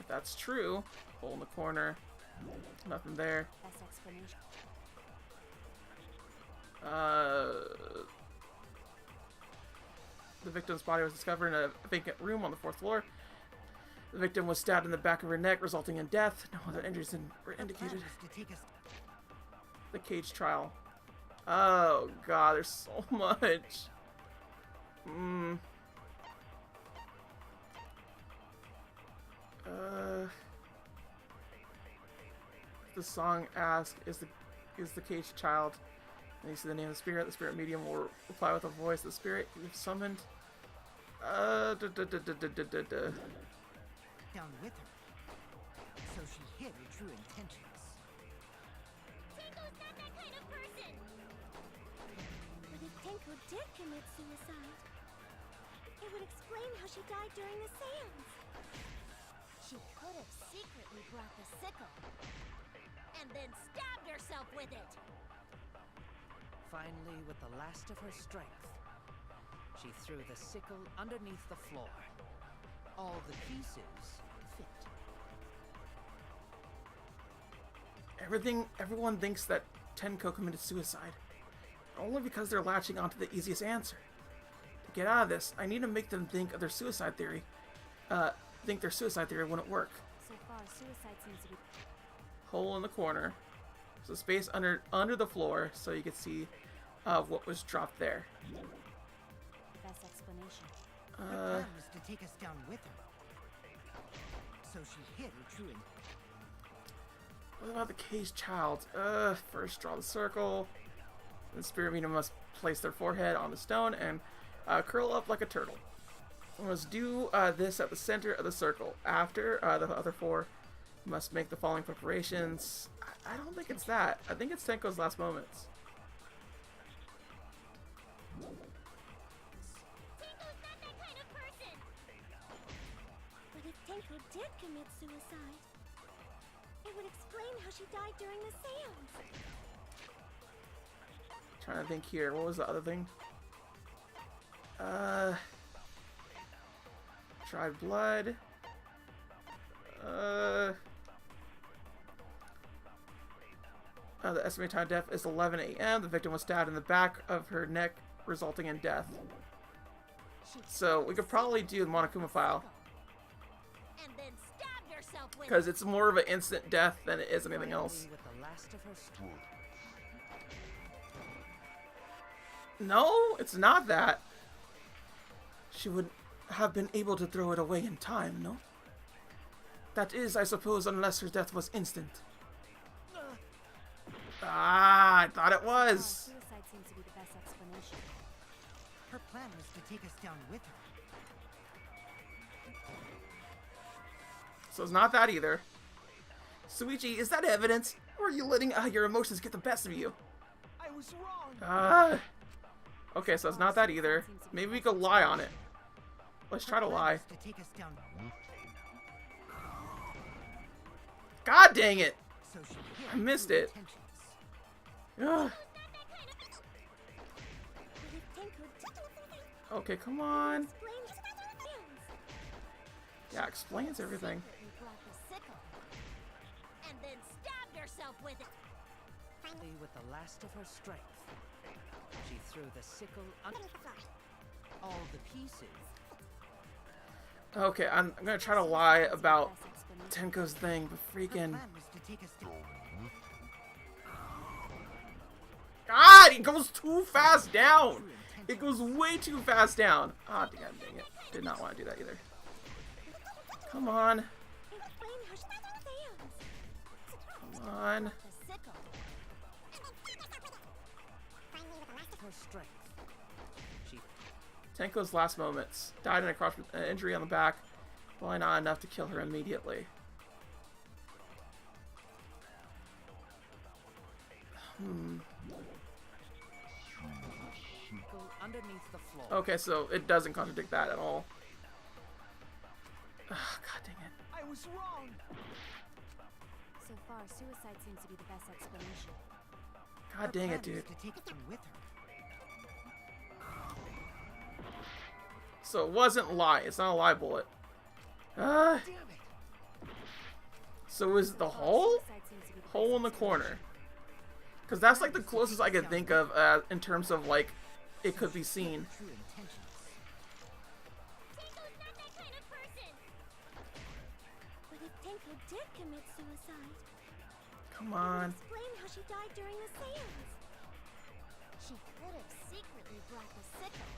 If that's true, hole in the corner, nothing there. best explanation. The victim's body was discovered in a vacant room on the 4th floor. The victim was stabbed in the back of her neck, resulting in death. No other injuries were indicated. To take us. The cage trial. Oh god, there's so much. the song asks, is the caged child? And you see the name of the spirit medium will reply with a voice. The spirit you've summoned. Down with her. So she hid her true intentions. Tenko's not that kind of person! But if Tenko did commit suicide, it would explain how she died during the seance. She could have secretly brought the sickle and then stabbed herself with it. Finally, with the last of her strength, she threw the sickle underneath the floor. All the pieces fit. Everyone thinks that Tenko committed suicide, only because they're latching onto the easiest answer. To get out of this, I need to make them think their suicide theory wouldn't work. So far, suicide seems to be... Hole in the corner. So space under the floor, so you can see what was dropped there. the best explanation. Her plan was to take us down with her. So she hid her true intentions. What about the caged child? First draw the circle. The spirit medium must place their forehead on the stone and curl up like a turtle. We must do this at the center of the circle. After, the other four must make the following preparations. I don't think it's that. I think it's Tenko's last moments. Tenko's not that kind of person! But if Tenko did commit suicide, it would explain how she died during the seance. Trying to think here. What was the other thing? Dried blood. The estimated time of death is 11 a.m. The victim was stabbed in the back of her neck, resulting in death. So we could probably do the Monokuma file, And then stabbed herself with because it's more of an instant death than it is anything else. With the last of her strength. No, it's not that. She would have been able to throw it away in time, no? That is, I suppose, unless her death was instant. Ah, I thought it was. Suicide seems to be the best explanation. Her plan was to take us down with her. So it's not that either. Suichi, is that evidence? Or are you letting your emotions get the best of you? I was wrong. Okay, so it's not that either. Maybe we could lie on it. Let's try to lie. To take us down. God dang it! So she hid I missed her it. intentions. Ugh. But if Tenko did Okay, come on. explain his plans, Yeah, explains everything. secretly brought the sickle and then stabbed herself with it. Finally, with the last of her strength, she threw the sickle under all the pieces. Okay, I'm gonna try to lie about Tenko's thing, but Her freaking... plan was to take us down. God, it goes too fast down! It goes way too fast down. Ah, dang it. Did not want to do that either. Come on. explain how she died during the seance. Come on. The sickle. Her strength. She Tenko's last moments. Died in a cross injury on the back. Probably not enough to kill her immediately. go underneath the floor. Okay, so it doesn't contradict that at all. Ugh, God dang it. I was wrong. So far, suicide seems to be the best explanation. God dang it, dude. To take us down with her. So it wasn't lie. It's not a lie bullet. Damn it. So is the hole? Suicide seems to be the Hole in the corner. Because that's like the closest I could think of in terms of like it could be seen. True intentions. Tenko's not that kind of person! But if Tenko did commit suicide, Come it would on. explain how she died during the seance. She could have secretly brought the sickle.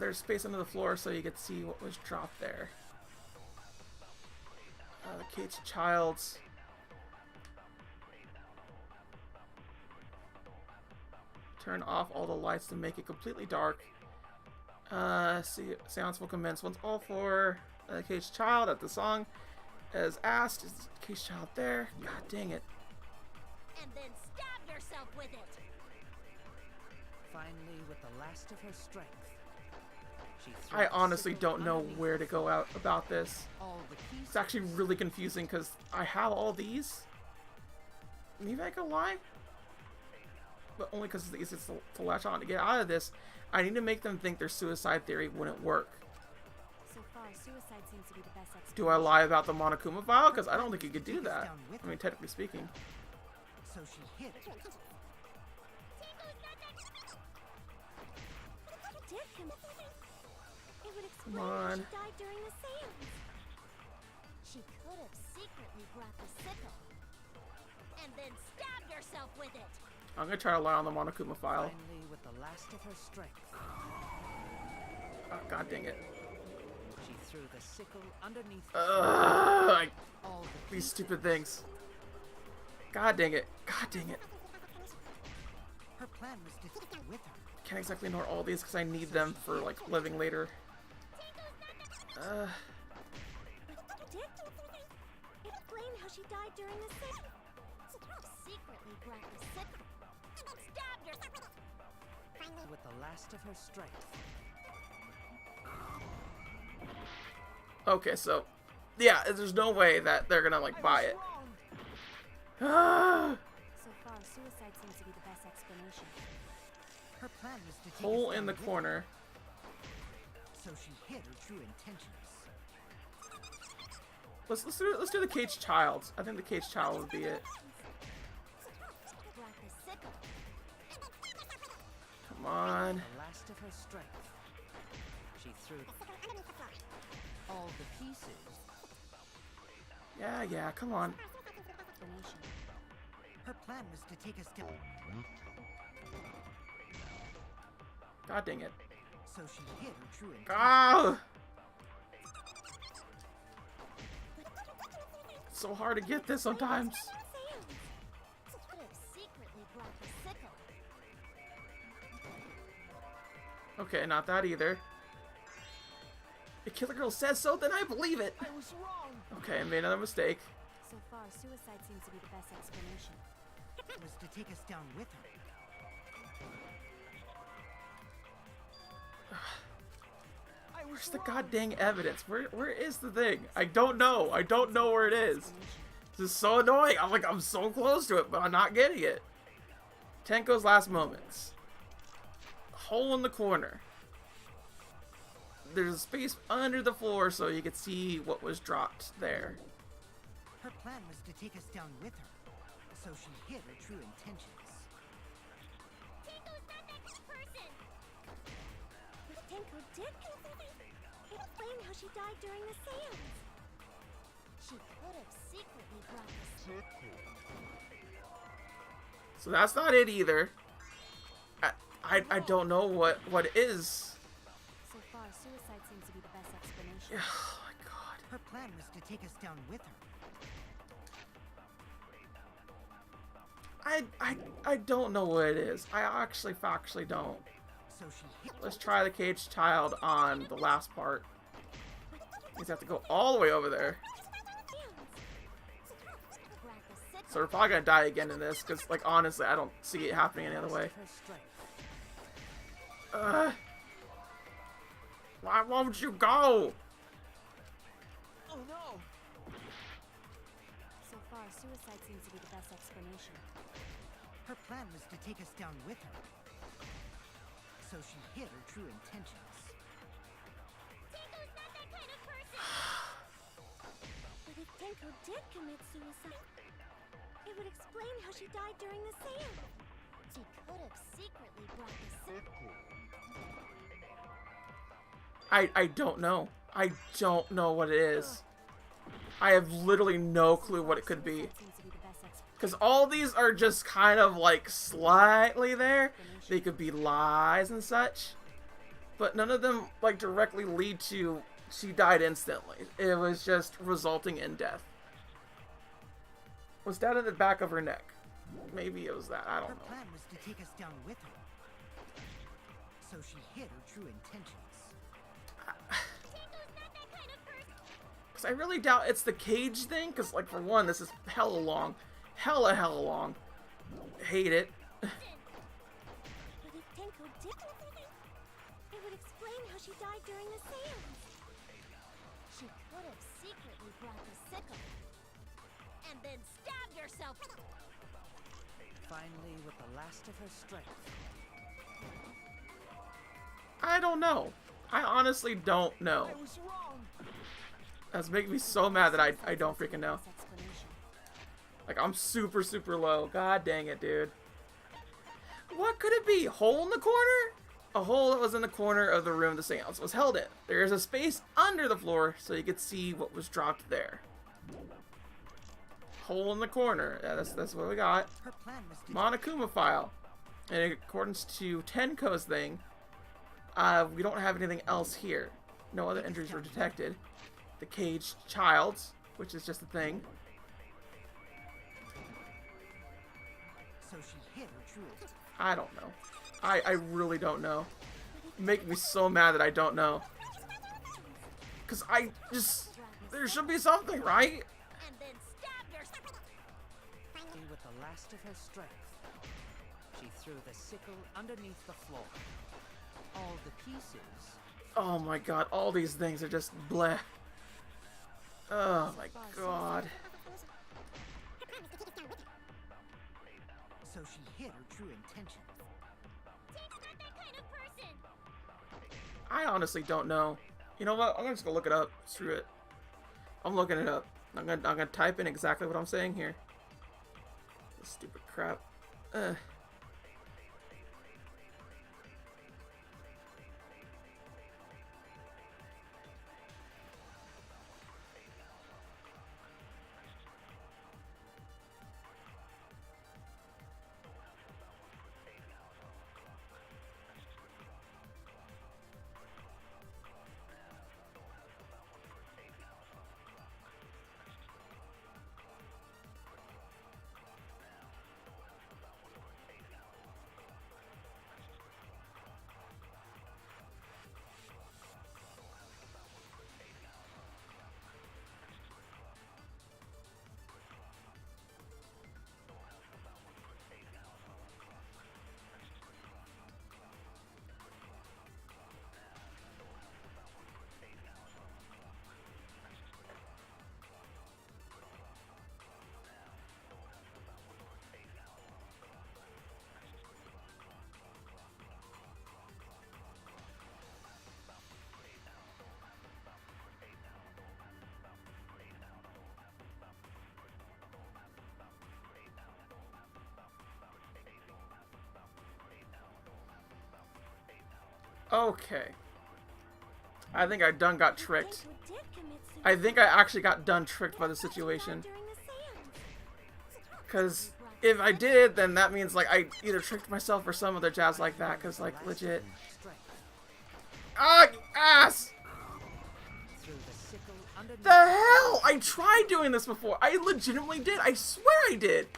There's space under the floor so you could see what was dropped there. The Kate's Childs. Turn off all the lights to make it completely dark. Seance will commence once all four Kate's Child at the song as asked. Is Kate's Child there? God dang it. And then stab yourself with it. Finally, with the last of her strength, she I honestly don't know where to go out about this. all the pieces. It's actually really confusing because I have all these. Maybe I can lie? But only because it's the easiest to latch on. To get out of this, I need to make them think their suicide theory wouldn't work. So far, suicide seems to be the best explanation. Do I lie about the Monokuma file? Because I don't think you could do that. I mean, technically speaking. So she hid. It would explain Come how on. she died during the seance. She could have secretly brought the sickle. And then stab yourself with it. I'm going to try to lie on the Monokuma file. Finally, with the last of her strength, Oh, God dang it. she threw the sickle underneath Ugh, all the these stupid things. God dang it. God dang it. Her plan was to stick with her. Can't exactly ignore all these because I need them for, like, living later. Dick? Explain how she died during the seance. Secretly brought the sickle. Stab yourself. with the last of her strength. Okay, so, yeah, there's no way that they're gonna, like, buy it. Ah, So far, suicide seems to be the best explanation. Her plan was to take hole us in down the with her. corner. So she hid her true intentions. Let's do the Kate's Child. I think the Kate's Child would be it. Brought the sickle. Come on. The last of her strength. She threw all the pieces. Yeah, come on. Explanation. Her plan was to take us down. God dang it. So she hid her true intentions. Ah! It's so hard to get this sometimes. She could have secretly brought the sickle. Okay, not that either. If Killer Girl says so, then I believe it. I was wrong. Okay, I made another mistake. So far, suicide seems to be the best explanation. It was to take us down with her. Where's the goddamn evidence? Where is the thing? I don't know. I don't know where it is. This is so annoying. I'm so close to it, but I'm not getting it. Tenko's last moments. Hole in the corner. There's a space under the floor so you can see what was dropped there. Her plan was to take us down with her. So she hid her true intentions. Tinko's not that good person. But Tenko did explain how she died during the seance. She could have secretly brought the sickle. So that's not it either. I don't know what it is. So far, suicide seems to be the best explanation. Oh my god. Her plan was to take us down with her. I don't know what it is. I actually factually don't. So she hid. Let's try the Caged Child on the last part. You just have to go all the way over there. Brought the sickle. So we're probably gonna die again in this, because, like, honestly, I don't see it happening any other way. Her strength. Why won't you go? Oh no! So far, suicide seems to be the best explanation. Her plan was to take us down with her. So she hid her true intentions. Tinko's not that kind of person. But if Tenko did commit suicide, it would explain how she died during the seance. She could have secretly brought the sickle. I don't know. I don't know what it is. I have literally no clue what it could be. Suicide seems to be the best explanation. Because all these are just kind of, like, slightly there. They could be lies and such. But none of them, like, directly lead to she died instantly. It was just resulting in death. Was that in the back of her neck? Maybe it was that. I don't Her know. plan was to take us down with her. So she hid her true intentions. Because I really doubt it's the cage thing. Because, like, for one, this is hella long. Hella long. Hate it. But if Tenko did, it would explain how she died during the seance. She could have secretly brought the sickle And then stabbed herself. Finally, with the last of her strength. I don't know. I honestly don't know. I was wrong. That's making me so mad that I don't freaking know. This explanation. Like, I'm super low. God dang it, dude. What could it be? Hole in the corner? A hole that was in the corner of the room the seance was held in. There is a space under the floor so you could see what was dropped there. Hole in the corner. Yeah, that's what we got. Her plan was to Monokuma file. And in accordance to Tenko's thing, we don't have anything else here. No other injuries were detected. The caged child, which is just a thing. So she hid her true intentions. I don't know. I really don't know. Make me so mad that I don't know. Cause I just, there should be something, right? And then stabbed herself. Finally, with the last of her strength, she threw the sickle underneath the floor. All the pieces. Oh my god, all these things are just bleh. Oh my god. So she hid her true intentions. Tank's not that kind of person. I honestly don't know. You know what? I'm just gonna look it up. Screw it. I'm looking it up. I'm gonna type in exactly what I'm saying here. This stupid crap. Ugh. Okay. I think I done got tricked. Tenko did commit suicide I think I actually got done tricked by the situation. during the seance. Because if I did, then that means, like, I either tricked myself or some other jazz like that. Because, like, legit. Strength. Ah, you ass! Threw the sickle underneath The hell? I tried doing this before. I legitimately did. I swear I did.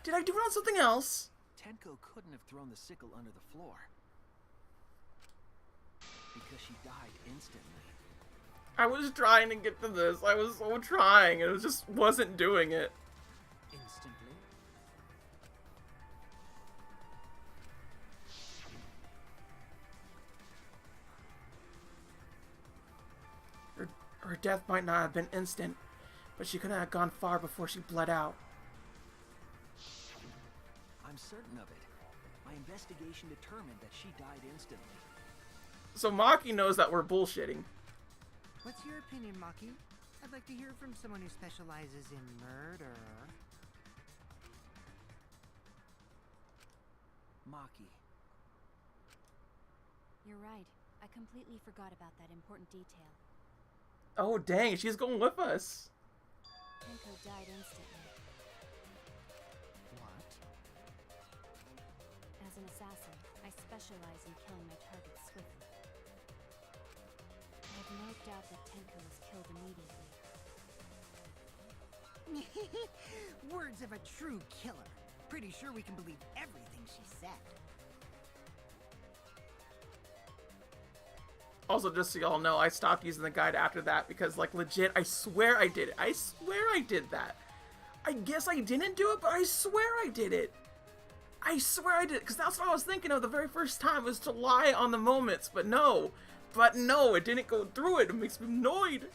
Did I do it on something else? Tenko couldn't have thrown the sickle under the floor. Because she died instantly. I was trying to get to this. I was so trying. It just wasn't doing it. instantly. Her death might not have been instant, but she couldn't have gone far before she bled out. I'm certain of it. My investigation determined that she died instantly. So Maki knows that we're bullshitting. What's your opinion, Maki? I'd like to hear from someone who specializes in murder. Maki. You're right. I completely forgot about that important detail. Oh dang, she's going with us. Tenko died instantly. What? As an assassin, I specialize in killing my targets swiftly. I have no doubt that Tenko was killed immediately. Words of a true killer. Pretty sure we can believe everything she said. Also, just so y'all know, I stopped using the guide after that because, like, legit, I swear I did it. I swear I did that. I guess I didn't do it, but I swear I did it. I swear I did it, because that's what I was thinking of the very first time, was to lie on the moments, but no. But no, it didn't go through it. It makes me annoyed.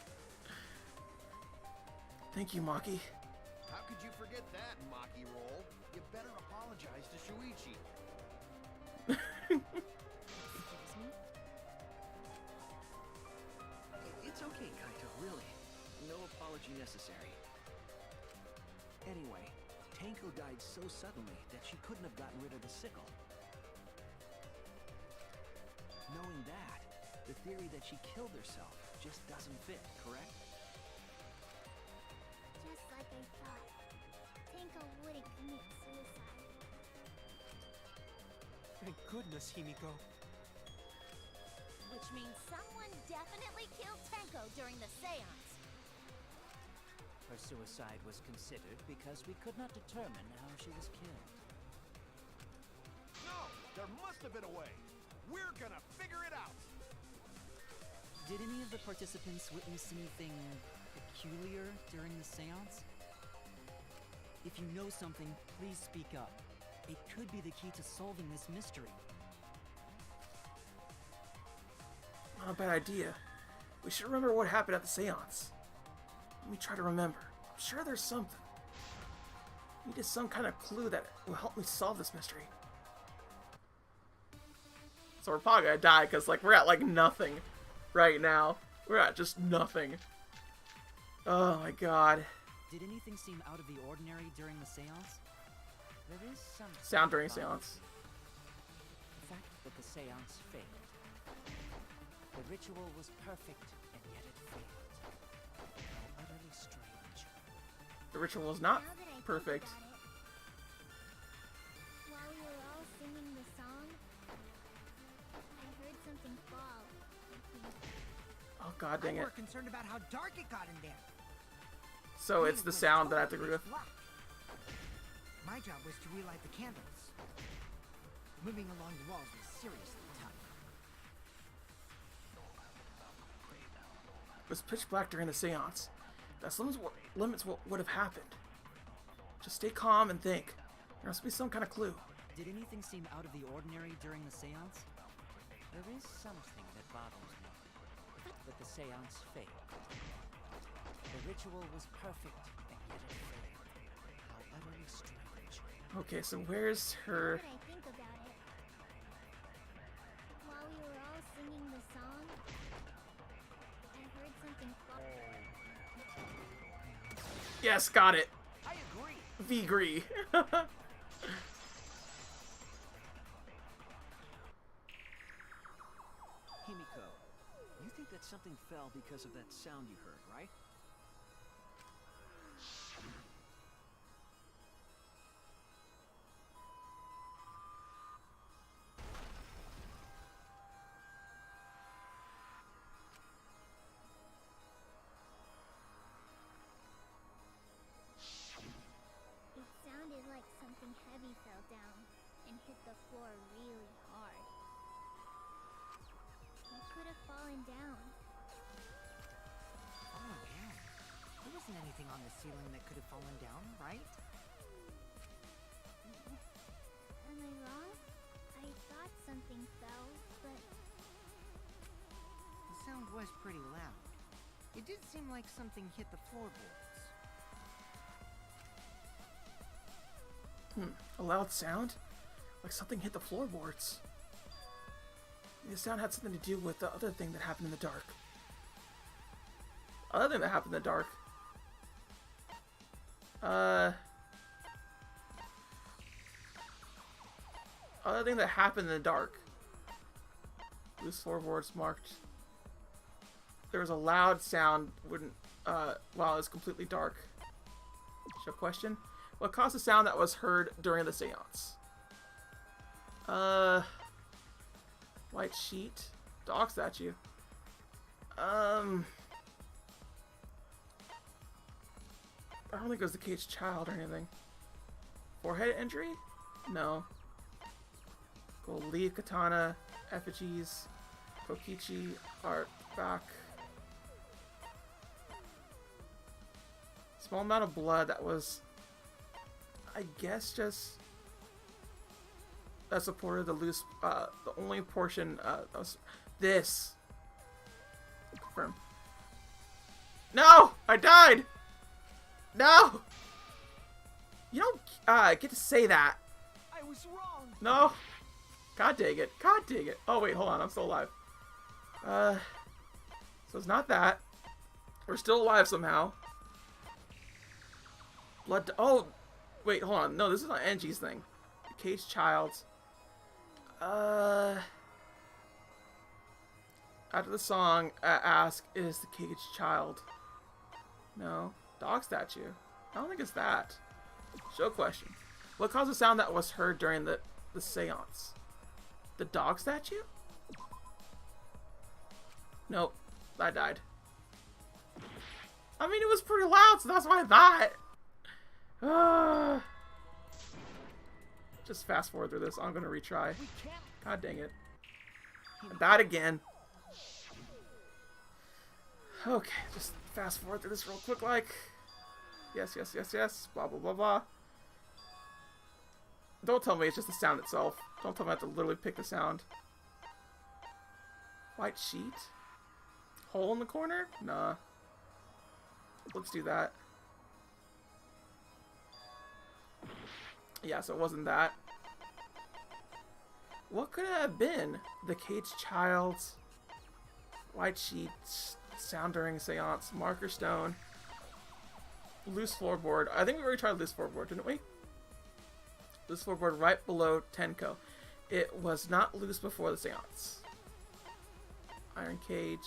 Thank you, Maki. How could you forget that, Maki roll? You better apologize to Shuichi. Excuse me? It's okay, Kaito, really. No apology necessary. Anyway, Tanko died so suddenly that she couldn't have gotten rid of the sickle. Knowing that, the theory that she killed herself just doesn't fit, correct? Just like I thought. Tanko wouldn't commit suicide. Thank goodness, Himiko. Which means someone definitely killed Tenko during the seance. Her suicide was considered because we could not determine how she was killed. No! There must have been a way! We're gonna figure it out! Did any of the participants witness anything peculiar during the seance? If you know something, please speak up. It could be the key to solving this mystery. Not a bad idea. We should remember what happened at the seance. Let me try to remember. I'm sure there's something. Needed some kind of clue that will help me solve this mystery. So we're probably gonna die because, like, we're at like nothing right now. We're at just nothing. Oh my god. Did anything seem out of the ordinary during the seance? There is some Sound during seance. The fact that the seance failed. The ritual was perfect, and yet it failed. How utterly strange. The ritual was not Now that I think perfect. about it, while we were all singing the song, I heard something fall. I think. Oh god dang I'm it. more concerned about how dark it got in there. So it's the sound that I have to agree with. Black. My job was to relight the candles. Moving along the walls was seriously tough. It was pitch black during the seance. That's limits what would have happened. Just stay calm and think. There must be some kind of clue. Did anything seem out of the ordinary during the seance? There is something that bothers me. That the seance failed. The ritual was perfect, and yet it failed. How utterly strange. Okay, so where's her... Now that I think about it, while we were all singing the song, I heard something fall. Yes, got it. I agree! V-gree. Himiko, you think that something fell because of that sound you heard, right? It sounded like something heavy fell down and hit the floor really hard. What could have fallen down? Oh, yeah. There wasn't anything on the ceiling that could have fallen down, right? Am I wrong? I thought something fell, but The sound was pretty loud. It did seem like something hit the floorboards. A loud sound? Like something hit the floorboards. The sound had something to do with the other thing that happened in the dark. Other thing that happened in the dark. Other thing that happened in the dark. Loose floorboards marked. There was a loud sound when, while it was completely dark. Show question. What caused the sound that was heard during the seance? White sheet. Dog statue. I don't think it was the caged child or anything. Forehead injury? No. Go leave katana, effigies, Kokichi, art, back. Small amount of blood that was, I guess, just that supported the loose, the only portion, that was this. Confirm. No! I died! No! You don't, get to say that. I was wrong. No. God dang it. God dang it. Oh, wait, hold on. I'm still alive. So it's not that. We're still alive somehow. Blood. Oh, wait, hold on. No, this is not Angie's thing. Caged child. After the song, ask, is the caged child? No. Dog statue. I don't think it's that. Show question. What caused the sound that was heard during the seance? The dog statue? Nope. I died. I mean, it was pretty loud, so that's what I thought. Just fast forward through this. I'm gonna retry. God dang it. I died again. Okay, just fast forward through this real quick, like. Yes, yes, yes, yes. Blah, blah, blah, blah. Don't tell me it's just the sound itself. Don't tell me I have to literally pick the sound. White sheet? Hole in the corner? Nah. Let's do that. Yeah, so it wasn't that. What could it have been? The caged child, white sheet, sound during seance, marker stone, loose floorboard. I think we already tried loose floorboard, didn't we? Loose floorboard right below Tenko. It was not loose before the seance. Iron cage.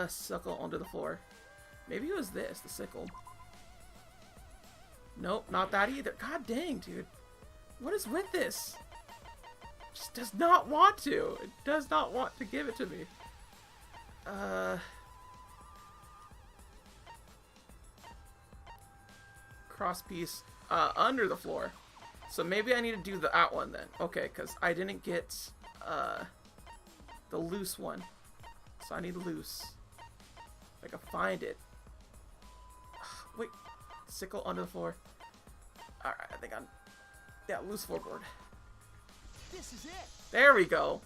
Sickle under the floor. Maybe it was this, the sickle. Nope, not that either. God dang, dude. What is with this? Just does not want to. It does not want to give it to me. Cross piece under the floor. So maybe I need to do that one then. Okay, because I didn't get the loose one. So I need loose. If I can find it. Wait. Sickle under the floor. Alright, I think I'm... Yeah, loose floorboard. This is it. There we go.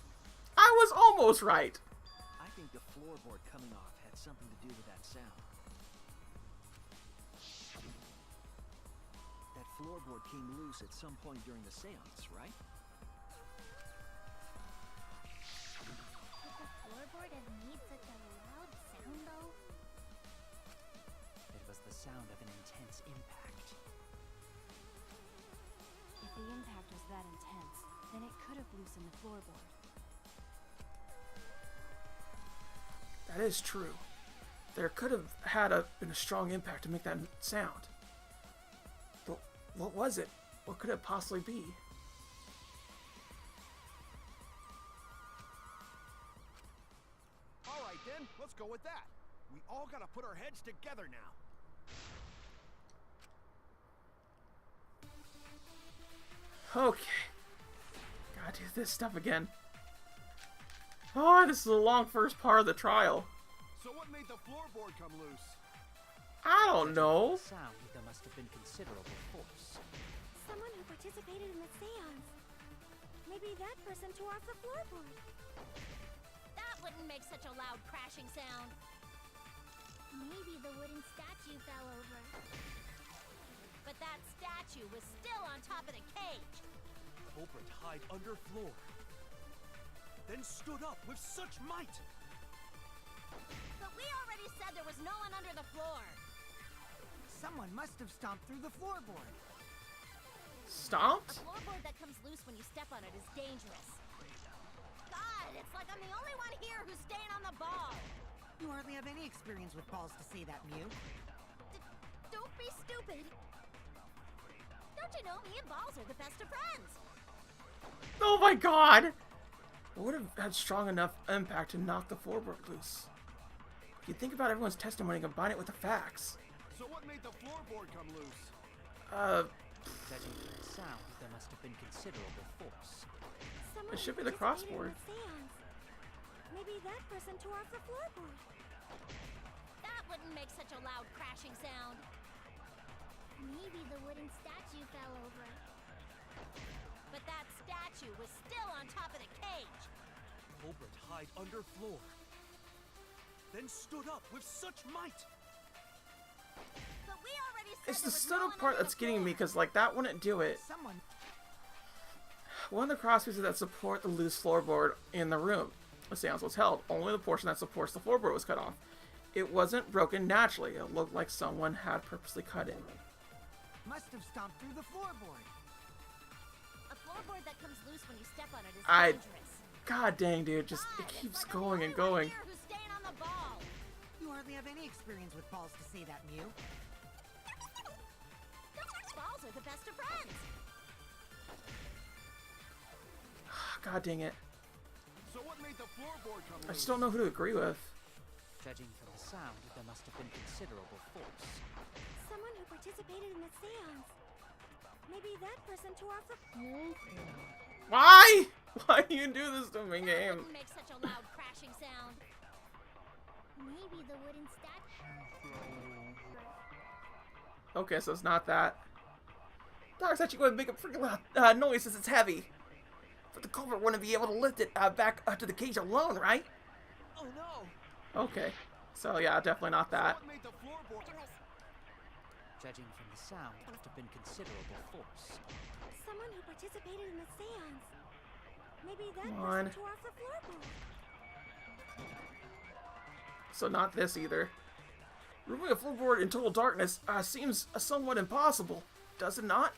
I was almost right. I think the floorboard coming off had something to do with that sound. That floorboard came loose at some point during the seance, right? Would the floorboard have made such a loud sound, though? It was the sound of an intense impact. If the impact was that intense, then it could have loosened the floorboard. That is true. There could have been a strong impact to make that sound. But what was it? What could it possibly be? Alright then, let's go with that. We all gotta put our heads together now. Okay. Gotta do this stuff again. Oh, this is a long first part of the trial. So what made the floorboard come loose? I don't know. Sound, there must have been considerable force. Someone who participated in the seance. Maybe that person tore off the floorboard. That wouldn't make such a loud crashing sound. Maybe the wooden statue fell over. But that statue was still on top of the cage. Culprit hide under floor. Then stood up with such might. But we already said there was no one under the floor. Someone must have stomped through the floorboard. A Stomped? floorboard that comes loose when you step on it is dangerous. God, it's like I'm the only one here who's staying on the ball. You hardly have any experience with balls to say that, Mew. Don't be stupid. Don't you know me and balls are the best of friends? Oh my god! It would have had strong enough impact to knock the floorboard loose. If you think about everyone's testimony and combine it with the facts. So what made the floorboard come loose? Judging from the sound, there must have been considerable force. Someone It should be who the participated crossboard. in the seance. Maybe that person tore off the floorboard. That wouldn't make such a loud crashing sound. Maybe the wooden statue fell over. But that statue was still on top of the cage. Culprit hide under floor. Then stood up with such might. But we already said It's the there was stood no up one part under that's the getting me, floor. because like that wouldn't do it. Someone. One of the cross pieces that support the loose floorboard in the room the seance was held. Only the portion that supports the floorboard was cut off. It wasn't broken naturally. It looked like someone had purposely cut it. Must have stomped through the floorboard. A floorboard that comes loose when you step on it is I- dangerous. God dang, dude, just it God, it's keeps like going I'm and the only one going. here who's staying on the ball. You hardly have any experience with balls to say that, Mew. Balls are the best of friends. God dang it. So what made the floorboard come loose? I just don't know who to agree with. Judging from the sound, there must have been considerable force. Someone who participated in the seance. Maybe that person tore off the... Why? Why do you do this to me, That game? wouldn't make such a loud crashing sound. Maybe the wooden statue. Okay, so it's not that. Dog's actually going to make a freaking loud noise since it's heavy. But the culprit wouldn't be able to lift it back to the cage alone, right? Oh no! Okay. So yeah, definitely not that. What made the floorboard? Judging from the sound, there must have been considerable force. Someone who participated in the seance. Maybe that Come on. person tore off the floorboard. So not this either. Removing a floorboard in total darkness seems somewhat impossible, does it not?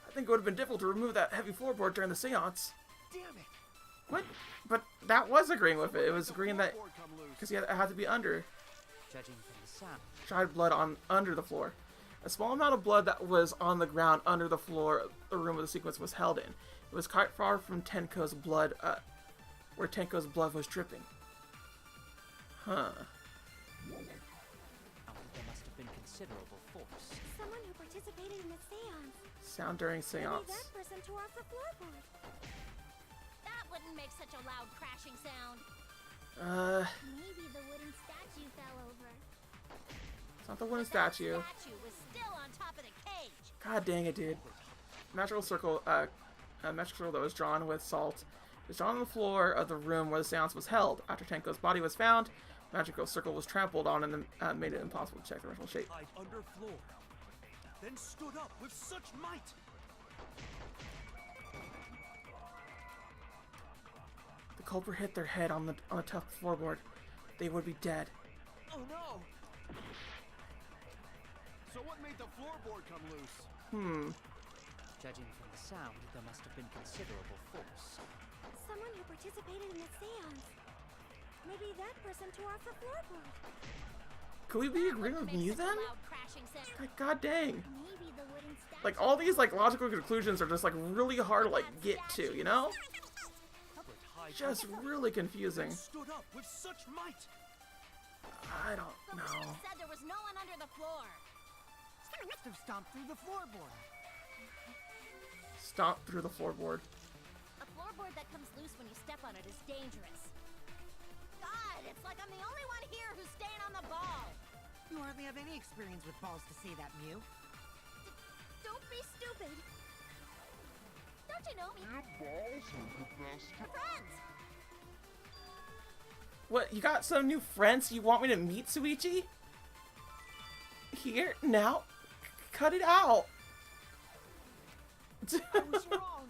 I think it would have been difficult to remove that heavy floorboard during the seance. Damn it! What? But that was agreeing with it. It was agreeing that Floorboard come loose. because it had to be under. Judging from the sound, Dried blood on under the floor. A small amount of blood that was on the ground under the floor the room of the sequence was held in. It was quite far from Tenko's blood, where Tenko's blood was dripping. Huh. there must have been considerable force. Someone who participated in the seance. Sound during Maybe seance. that person tore off the floorboard. That wouldn't make such a loud crashing sound. Maybe the wooden statue fell over. It's not the wooden But that statue. statue was still on top of the cage. God dang it, dude. Magical circle, a magical circle that was drawn with salt. It was drawn on the floor of the room where the seance was held. After Tenko's body was found, the magical circle was trampled on and then made it impossible to check the original shape. Hide under floor. Then stood up with such might. The culprit hit their head on the tough floorboard. They would be dead. Oh no! So what made the floorboard come loose? Judging from the sound, there must have been considerable force. Someone who participated in the seance. Maybe that person tore off the floorboard. Could we be agreeing with Make you such a then? loud crashing sound. Like, god dang. Maybe the wooden statue. Like, all these, like, logical conclusions are just, like, really hard to, like, get to, you know? Culprit hide Just under really confusing. stood up with such might. I don't But we know. already said there was no one under the floor. Must have stomped through the floorboard. Stomp through the floorboard. A floorboard that comes loose when you step on it is dangerous. God, it's like I'm the only one here who's staying on the ball. You hardly have any experience with balls to say that, Mew. Don't be stupid. Don't you know me? We're friends. What, you got some new friends you want me to meet, Suichi? Here, now, cut it out. I was wrong!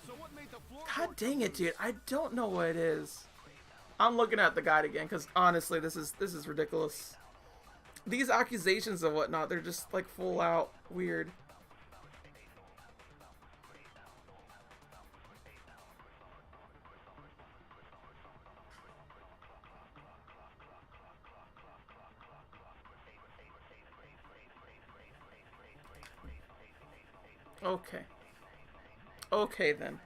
So what made the floorboard God dang come it, dude. loose? I don't know what it is. I'm looking at the guide again, because honestly, this is ridiculous. These accusations and whatnot, they're just, like, full out weird. Okay. Okay, then.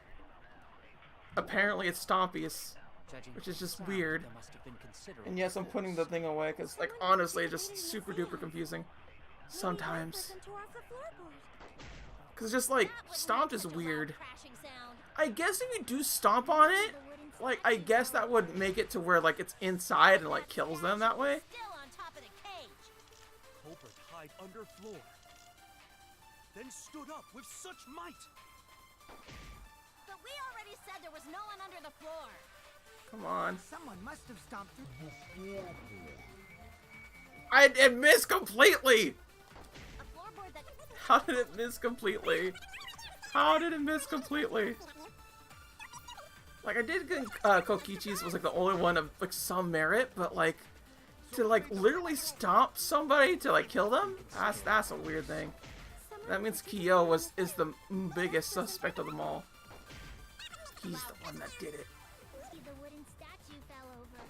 Apparently it's Stompy's. Judging which from is the just sound, weird. there must have been considerable And yes, I'm putting the force. thing away because, like, honestly, it's just super duper confusing sometimes. Maybe that person tore off the floorboard. Because just like That wouldn't stomp make is such a loud weird. crashing sound. I guess if you do stomp on it, like, I guess that would make it to where, like, it's inside and, like, kills them that way. Still on top of the cage. Culprit hide under floor. Then stood up with such might. But we already said there was no one under the floor. Come on. Someone must have stomped through. It missed completely! A floorboard that... How did it miss completely? How did it miss completely? Like, I did think Kokichi's was, like, the only one of, like, some merit, but, like, to, like, literally stomp somebody to, like, kill them? That's a weird thing. That means Kyo is the biggest suspect of them all. He's the one that did it. The wooden statue fell over.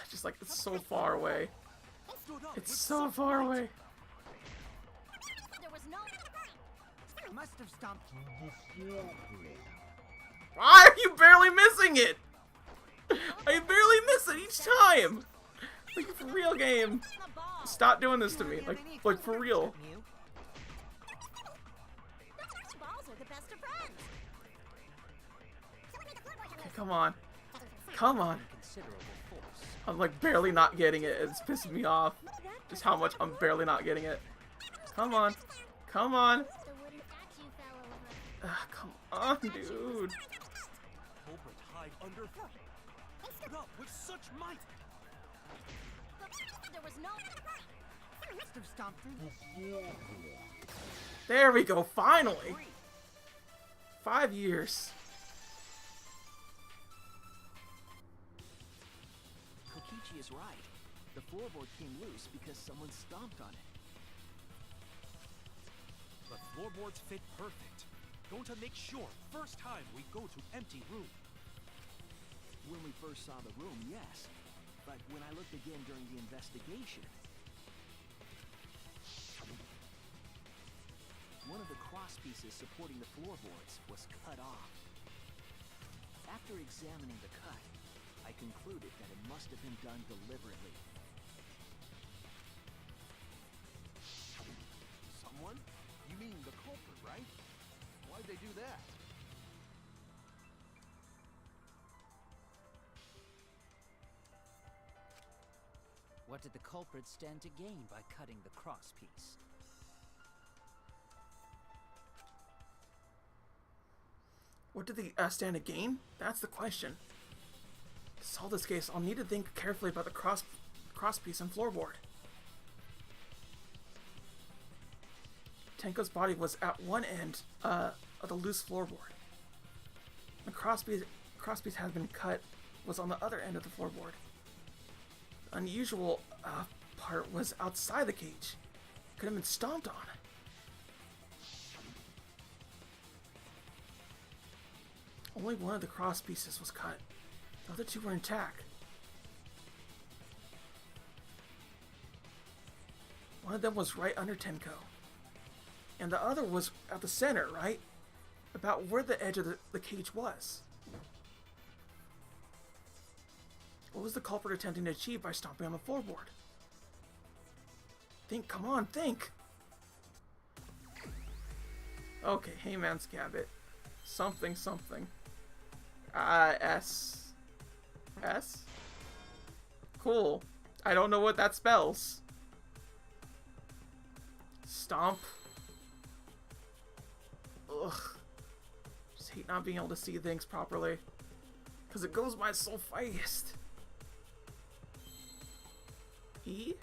Just like, it's so far away. Stood up It's with so such far might. away. There was no... Must have stomped. Why are you barely missing it? I barely miss it each time. Like, for real, game. The ball. Stop doing this to me. Like for real. Balls are the best of friends. Okay, come on. Come on. Considerable force. I'm like barely not getting it. It's pissing me off. Just how much I'm barely not getting it. Come on. Come on. The wooden statue fell over. Come on, dude. Culprit hide under floor. Stood up with such might. There was no... Must have stomped through. There we go. Finally. 5 years. Kokichi is right. The floorboard came loose because someone stomped on it. The floorboards fit perfect. Going to make sure first time we go to empty room. When we first saw the room, yes. But when I looked again during the investigation, one of the cross pieces supporting the floorboards was cut off. After examining the cut, I concluded that it must have been done deliberately. Someone? You mean the culprit, right? Why'd they do that? What did the culprit stand to gain by cutting the cross piece? What did they stand to gain? That's the question. To solve this case, I'll need to think carefully about the cross piece and floorboard. Tenko's body was at one end of the loose floorboard. The cross piece had been cut was on the other end of the floorboard. The unusual part was outside the cage. Could have been stomped on. Only one of the cross pieces was cut. The other two were intact. One of them was right under Tenko. And the other was at the center, right? About where the edge of the cage was. What was the culprit attempting to achieve by stomping on the floorboard? Think, come on, think! Okay, hey man, Scabbit. Something, something. S. S? Cool. I don't know what that spells. Stomp. Ugh. Just hate not being able to see things properly. Because it goes by so fast. E?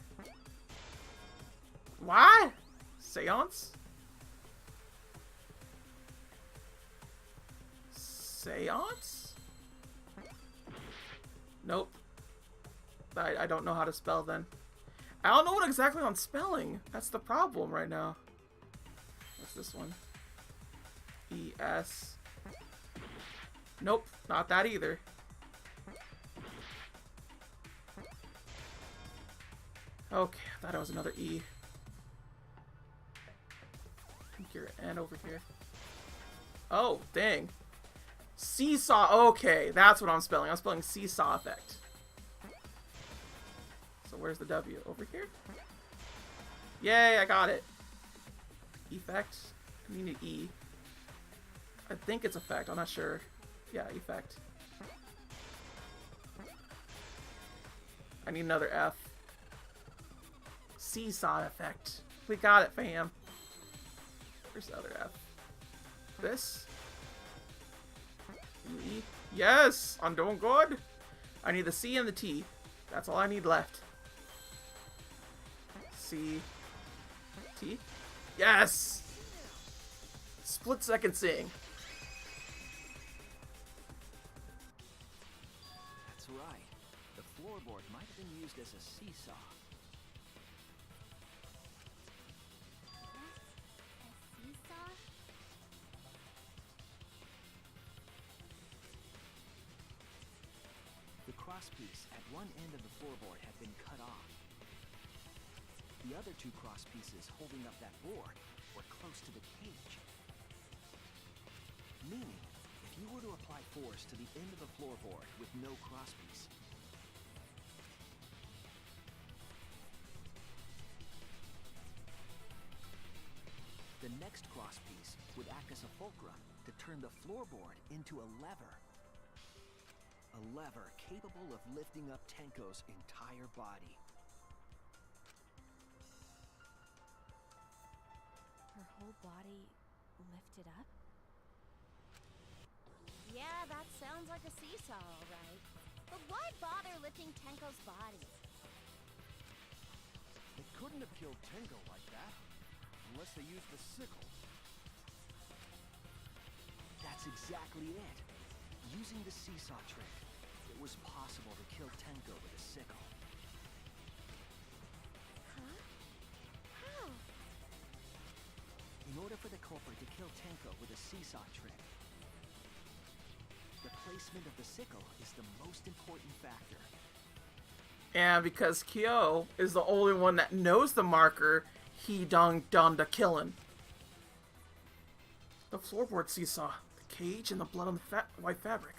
What? Seance? Seance? Nope. I don't know how to spell then. I don't know what exactly I'm spelling. That's the problem right now. What's this one? E-S. Nope, not that either. Okay, I thought it was another E. I think you're an N over here. Oh, dang. Seesaw. Okay, that's what I'm spelling. I'm spelling seesaw effect. So where's the W? Over here? Yay, I got it. Effect. I need an E. I think it's effect. I'm not sure. Yeah, effect. I need another F. Seesaw effect. We got it, fam. Where's the other F? This? E? Yes! I'm doing good! I need the C and the T. That's all I need left. C. T? Yes! Split second sing. That's right. The floorboard might have been used as a seesaw. A seesaw? The crosspiece at one end of the floorboard had been cut off. The other two crosspieces holding up that board were close to the cage. Meaning, if you were to apply force to the end of the floorboard with no crosspiece, the next crosspiece would act as a fulcrum to turn the floorboard into a lever. A lever capable of lifting up Tenko's entire body. Her whole body lifted up? Yeah, that sounds like a seesaw, all right. But why bother lifting Tenko's body? They couldn't have killed Tenko like that, unless they used the sickle. That's exactly it. Using the seesaw trick, it was possible to kill Tenko with a sickle. Huh? How? In order for the culprit to kill Tenko with a seesaw trick, the placement of the sickle is the most important factor. And because Kyo is the only one that knows the marker, he done the killing. The floorboard seesaw, the cage, and the blood on the white fabric.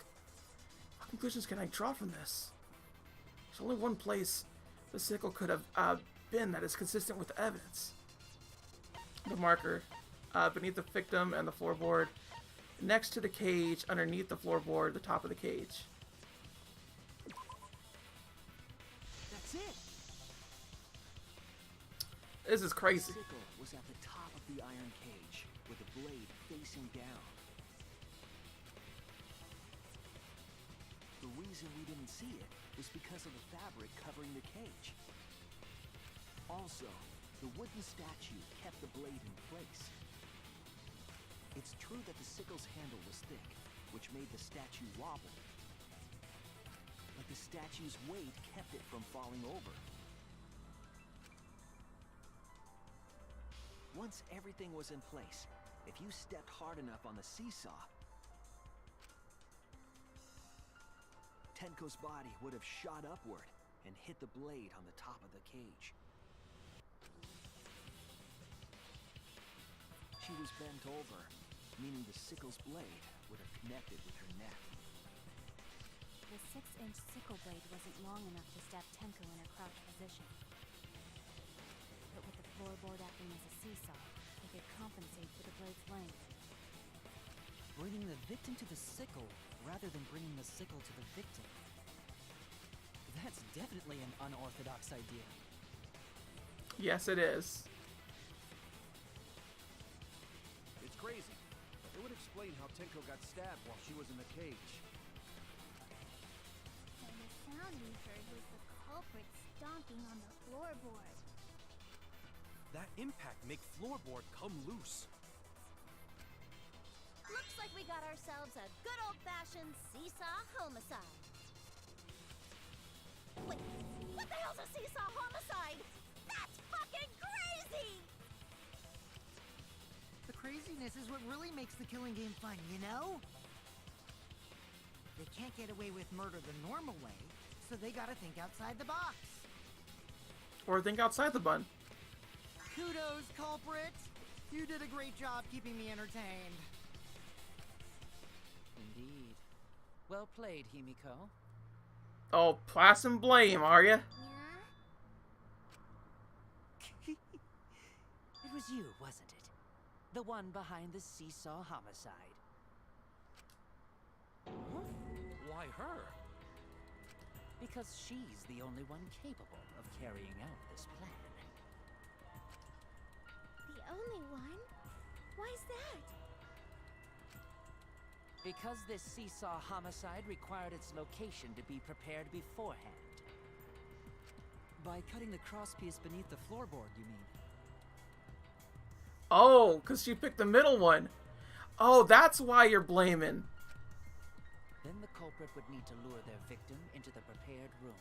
What conclusions can I draw from this? There's only one place the sickle could have been that is consistent with the evidence. The marker beneath the victim and the floorboard, next to the cage, underneath the floorboard, the top of the cage. That's it! This is The crazy. sickle was at the top of the iron cage, with the blade facing down. The reason we didn't see it was because of the fabric covering the cage. Also, the wooden statue kept the blade in place. It's true that the sickle's handle was thick, which made the statue wobble. But the statue's weight kept it from falling over. Once everything was in place, if you stepped hard enough on the seesaw, Tenko's body would have shot upward and hit the blade on the top of the cage. She was bent over, meaning the sickle's blade would have connected with her neck. The 6-inch sickle blade wasn't long enough to stab Tenko in her crouched position. But with the floorboard acting as a seesaw, it could compensate for the blade's length. Bringing the victim to the sickle rather than bringing the sickle to the victim. That's definitely an unorthodox idea. Yes, it is. It's crazy, but it would explain how Tenko got stabbed while she was in the cage. And the sound we heard was the culprit stomping on the floorboard. That impact make floorboard come loose. Looks like we got ourselves a good old-fashioned seesaw homicide. Wait, what the hell's a seesaw homicide? That's fucking crazy! The craziness is what really makes the killing game fun, you know? They can't get away with murder the normal way, so they gotta think outside the box. Or think outside the bun. Kudos, culprit! You did a great job keeping me entertained. Indeed. Well played, Himiko. Oh, passing blame, are ya? Yeah? It was you, wasn't it? The one behind the seesaw homicide. Huh? Why her? Because she's the only one capable of carrying out this plan. The only one? Why's that? Because this seesaw homicide required its location to be prepared beforehand. By cutting the crosspiece beneath the floorboard, you mean? Oh, because she picked the middle one. Oh, that's why you're blaming. Then the culprit would need to lure their victim into the prepared room.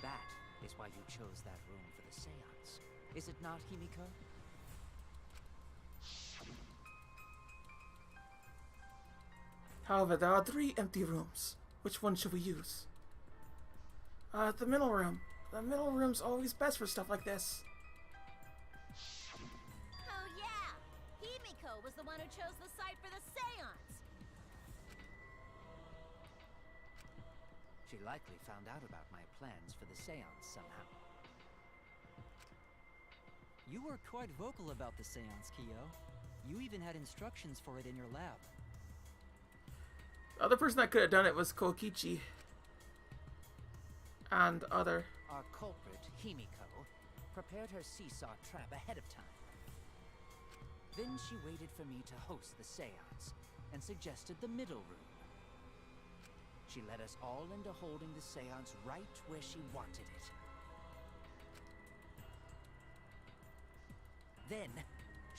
That is why you chose that room for the seance. Is it not, Himiko? However, there are 3 empty rooms. Which one should we use? The middle room. The middle room's always best for stuff like this. Oh yeah! Himiko was the one who chose the site for the seance! She likely found out about my plans for the seance somehow. You were quite vocal about the seance, Kyo. You even had instructions for it in your lab. The other person that could have done it was Kokichi. And other. Our culprit, Himiko, prepared her seesaw trap ahead of time. Then she waited for me to host the seance and suggested the middle room. She led us all into holding the seance right where she wanted it. Then,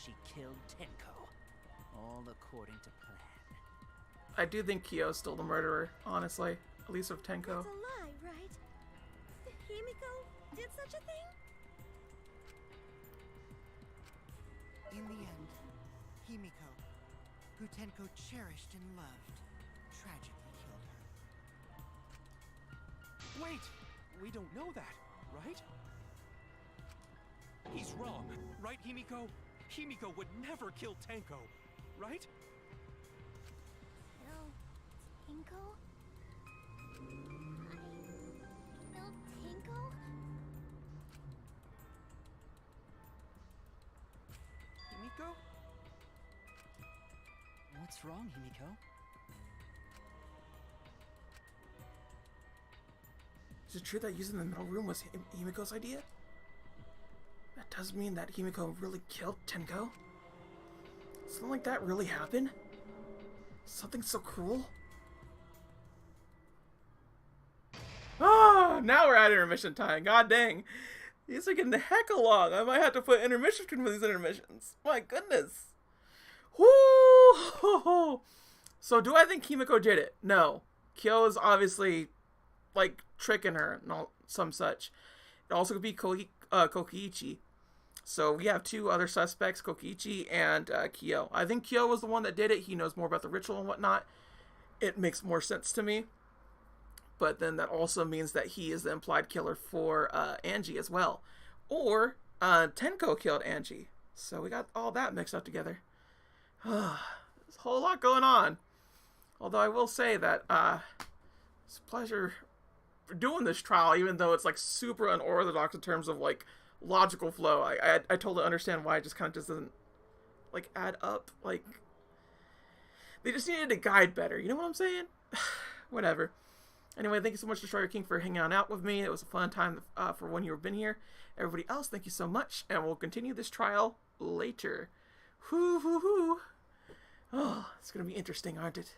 she killed Tenko, all according to plan. I do think Kyo's still the murderer, honestly. At least of Tenko. That's a lie, right? Himiko did such a thing? In the end, Himiko, who Tenko cherished and loved, tragically killed her. Wait! We don't know that, right? He's wrong, right, Himiko? Himiko would never kill Tenko, right? No. Tinko? I killed Tinko? Himiko? What's wrong, Himiko? Is it true that using the middle room was Himiko's idea? That does mean that Himiko really killed Tenko? Something like that really happened? Something so cruel? Ah, now we're at intermission time. God dang. These are getting the heck along. I might have to put intermission between these intermissions. My goodness. Woo! So do I think Himiko did it? No. Kyo is obviously, like, tricking her and all, some such. It also could be Kokichi. So we have 2 other suspects, Kokichi and Kyo. I think Kyo was the one that did it. He knows more about the ritual and whatnot. It makes more sense to me. But then that also means that he is the implied killer for Angie as well. Or Tenko killed Angie. So we got all that mixed up together. There's a whole lot going on. Although I will say that it's a pleasure for doing this trial, even though it's like super unorthodox in terms of like logical flow. I totally understand why it just kind of doesn't like add up. Like they just needed to guide better. You know what I'm saying? Whatever. Anyway, thank you so much, Destroyer King, for hanging out with me. It was a fun time for when you've been here. Everybody else, thank you so much, and we'll continue this trial later. Hoo hoo hoo. Oh, it's gonna be interesting, aren't it?